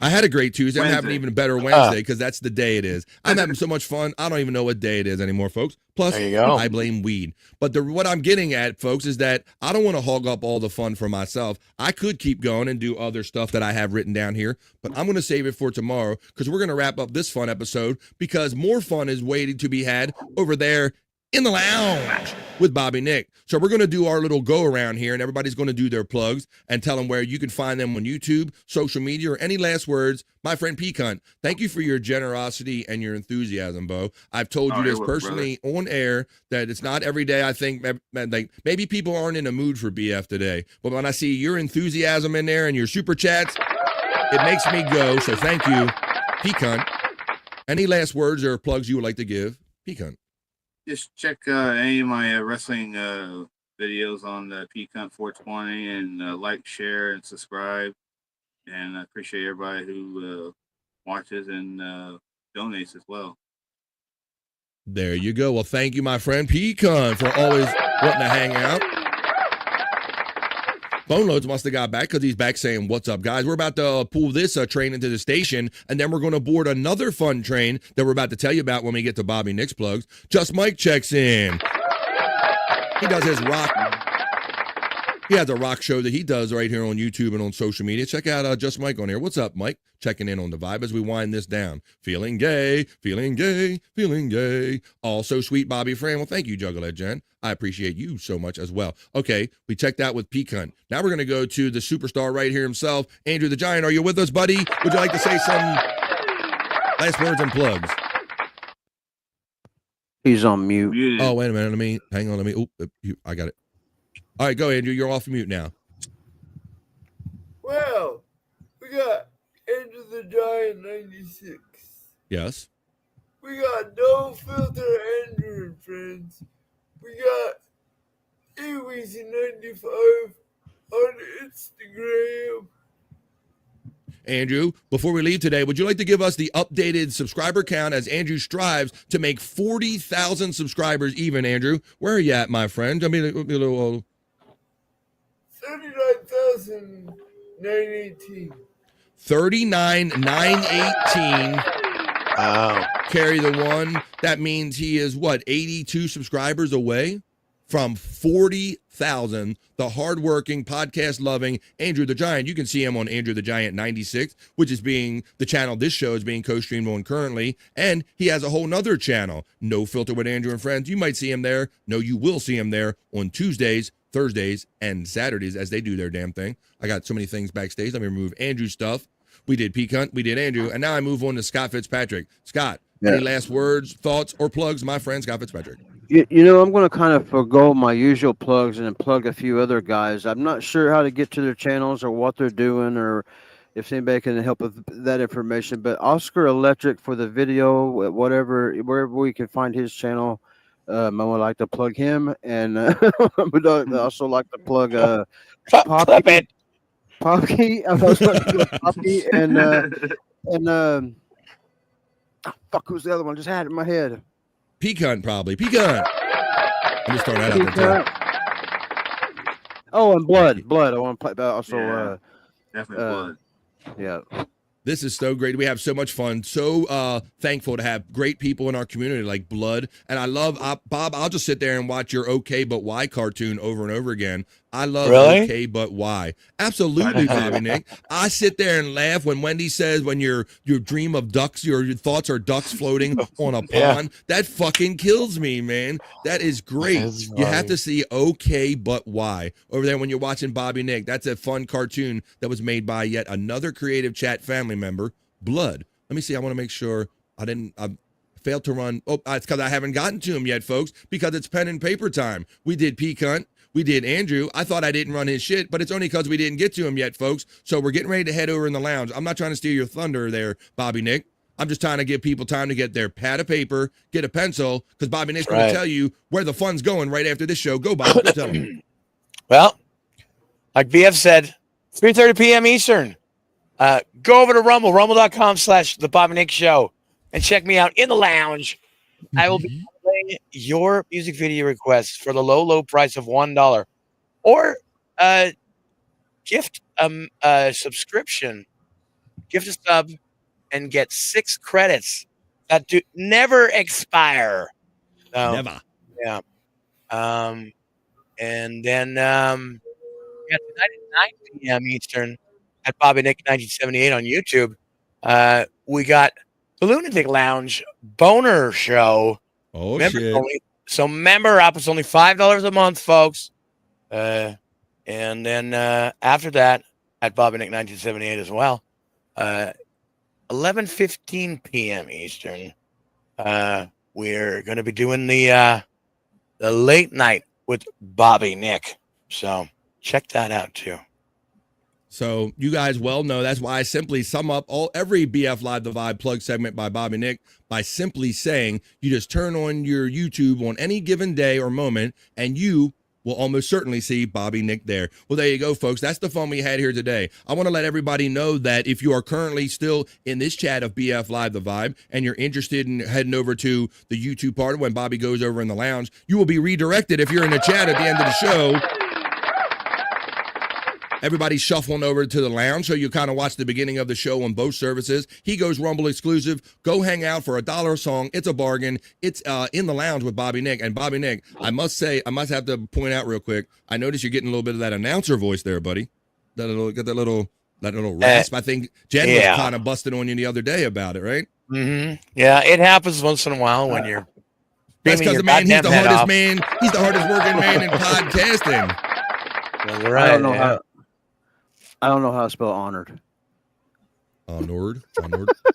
I had a great Tuesday. Wednesday. I'm having an even better Wednesday because that's the day it is. I'm having so much fun. I don't even know what day it is anymore, folks. Plus, there you go. I blame weed. But what I'm getting at, folks, is that I don't want to hog up all the fun for myself. I could keep going and do other stuff that I have written down here, but I'm going to save it for tomorrow because we're going to wrap up this fun episode because more fun is waiting to be had over there in the lounge with Bobby Nick. So we're going to do our little go around here and everybody's going to do their plugs and tell them where you can find them on YouTube, social media, or any last words. My friend Peacunt, thank you for your generosity and your enthusiasm, Bo. I've told you this personally on air that it's not every day. I think like maybe people aren't in a mood for BF today, but when I see your enthusiasm in there and your super chats, it makes me go. So thank you, Peacunt. Any last words or plugs you would like to give, Peacunt? Just check any of my wrestling videos on the Peacunt 420 and like, share, and subscribe. And I appreciate everybody who watches and donates as well. There you go. Well, thank you, my friend Peacunt, for always wanting to hang out. Phone Loads must have got back because he's back saying, what's up, guys? We're about to pull this train into the station, and then we're going to board another fun train that we're about to tell you about when we get to Bobby Nick's plugs. Just Mike checks in. He does his rock. He has a rock show that he does right here on YouTube and on social media. Check out Just Mike on here. What's up, Mike? Checking in on the vibe as we wind this down. Feeling gay, feeling gay, feeling gay. Also, sweet Bobby Fran. Well, thank you, Juggalette Jen. I appreciate you so much as well. Okay, we checked out with Peacunt. Now we're going to go to the superstar right here himself, Andrew the Giant. Are you with us, buddy? Would you like to say some last words and plugs? He's on mute. Oh, wait a minute. Hang on. I got it. All right, go, Andrew. You're off mute now. Well, we got Andrew the Giant 96. Yes. We got No Filter Andrew and friends. We got Eweezy95 on Instagram. Andrew, before we leave today, would you like to give us the updated subscriber count as Andrew strives to make 40,000 subscribers even, Andrew? Where are you at, my friend? I mean, a little... 39,918. 39,918. Wow. Carry the one. That means he is, what, 82 subscribers away from 40,000. The hardworking, podcast-loving Andrew the Giant. You can see him on Andrew the Giant 96, which is being the channel this show is being co-streamed on currently. And he has a whole nother channel, No Filter with Andrew and Friends. You might see him there. No, you will see him there on Tuesdays, Thursdays, and Saturdays as they do their damn thing. I got so many things backstage. Let me remove Andrew's stuff. We did Pete Hunt, we did Andrew, and now I move on to Scott Fitzpatrick. Scott, any last words, thoughts, or plugs, my friend Scott Fitzpatrick? You know, I'm going to kind of forgo my usual plugs and plug a few other guys. I'm not sure how to get to their channels or what they're doing or if anybody can help with that information. But Oscar Electric for the video, wherever we can find his channel, I would like to plug him. And I would also like to plug Poppy. I was like Poppy and fuck, who's the other one? Just had it in my head. Pecan, probably. Pecan. I'm just throwing that out there too. Oh, and Blood. I want to play also. Definitely Blood. Yeah. This is so great. We have so much fun. So thankful to have great people in our community like Blood. And I love, Bob, I'll just sit there and watch your Okay But Why cartoon over and over again. I love Okay But Why. Absolutely, Bobby Nick. I sit there and laugh when Wendy says when your dream of ducks, your thoughts are ducks floating on a pond. That fucking kills me, man. That is great. You have to see Okay But Why over there when you're watching Bobby Nick. That's a fun cartoon that was made by yet another Creative Chat family member, Blood. Let me see. I want to make sure I failed to run. Oh, it's because I haven't gotten to him yet, folks, because it's pen and paper time. We did Pete Hunt. We did Andrew. I thought I didn't run his shit, but it's only because we didn't get to him yet, folks. So we're getting ready to head over in the lounge. I'm not trying to steal your thunder there, Bobby Nick. I'm just trying to give people time to get their pad of paper, get a pencil, because Bobby Nick's going to tell you where the fun's going right after this show. Go, Bob. Tell me. Well, like BF said, 3:30 p.m. Eastern. Go over to Rumble, rumble.com/The Bobby Nick Show, and check me out in the lounge. I will be playing your music video requests for the low price of $1, or gift a subscription, gift a sub, and get 6 credits that do never expire. Never. Yeah. And then tonight at 9 p.m. Eastern at Bobby Nick 1978 on YouTube, we got the Lunatic Lounge Boner Show. Oh, shit. Member up. It's only $5 a month, folks. And then after that, at Bobby Nick 1978 as well, 11:15 p.m. Eastern, we're going to be doing the late night with Bobby Nick. So check that out, too. So you guys well know that's why I simply sum up every BF Live the Vibe plug segment by Bobby Nick by simply saying you just turn on your YouTube on any given day or moment and you will almost certainly see Bobby Nick there. Well, there you go, folks. That's the fun we had here today. I want to let everybody know that if you are currently still in this chat of BF Live the Vibe and you're interested in heading over to the YouTube part when Bobby goes over in the lounge, you will be redirected if you're in the chat at the end of the show. Everybody's shuffling over to the lounge, so you kind of watch the beginning of the show on both services. He goes Rumble exclusive. Go hang out for $1 a song. It's a bargain. It's in the lounge with Bobby Nick. And Bobby Nick, I must have to point out real quick, I noticed you're getting a little bit of that announcer voice there, buddy. That little rasp. I think Jen was kind of busting on you the other day about it, right? Mm-hmm. Yeah, it happens once in a while when you're. That's because the man, he's the hardest man. He's the hardest working man in podcasting. That's right. I don't know how to spell honored. Honored.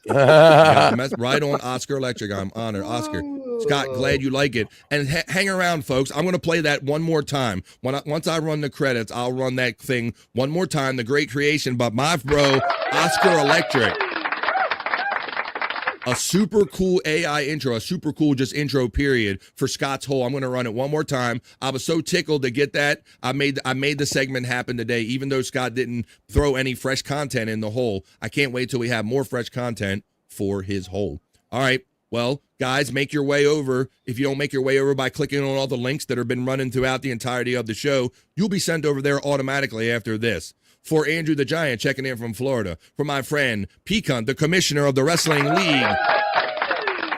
Yeah, right on Oscar Electric. I'm honored. Oscar. Scott, glad you like it. And hang around, folks. I'm going to play that one more time. Once I run the credits, I'll run that thing one more time, The Great Creation, but my bro, Oscar Electric. A super cool AI intro, a super cool just intro period for Scott's Hole. I'm going to run it one more time. I was so tickled to get that. I made the segment happen today, even though Scott didn't throw any fresh content in the hole. I can't wait till we have more fresh content for his hole. All right. Well, guys, make your way over. If you don't make your way over by clicking on all the links that have been running throughout the entirety of the show, you'll be sent over there automatically after this. For Andrew the Giant checking in from Florida. For my friend Pecan, the commissioner of the Wrestling League.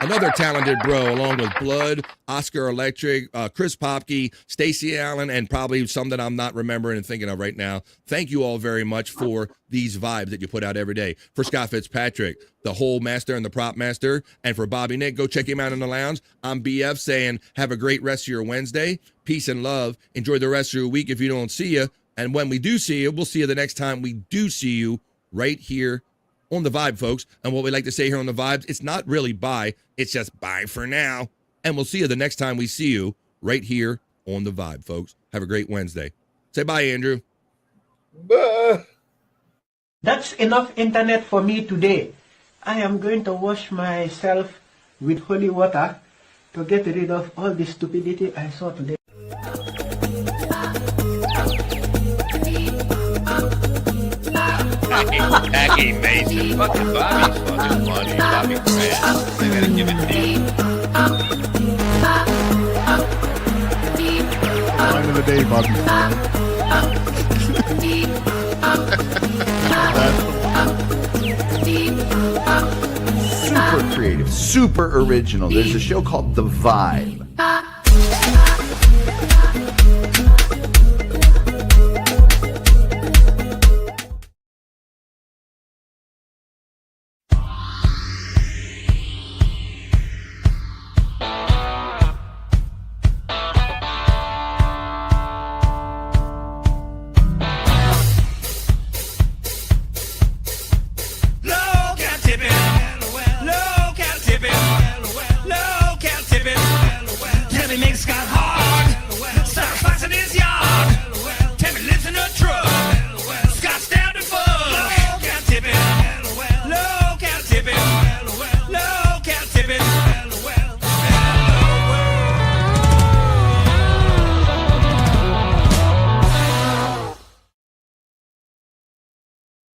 Another talented bro, along with Blood, Oscar Electric, Chris Popke, Stacey Allen, and probably some that I'm not remembering and thinking of right now. Thank you all very much for these vibes that you put out every day. For Scott Fitzpatrick, the whole master and the prop master, and for Bobby Nick, go check him out in the lounge. I'm BF saying have a great rest of your Wednesday. Peace and love. Enjoy the rest of your week if you don't see you. And when we do see you, we'll see you the next time we do see you right here on The Vibe, folks. And what we like to say here on The Vibes, it's not really bye, it's just bye for now. And we'll see you the next time we see you right here on The Vibe, folks. Have a great Wednesday. Say bye, Andrew. Bye. That's enough internet for me today. I am going to wash myself with holy water to get rid of all the stupidity I saw today. Jackie Mason. Fucking Bobby's fucking funny. Bobby Grant. I gotta give it to you. Line of the day, Bobby. Super creative, super original. There's a show called The Vibe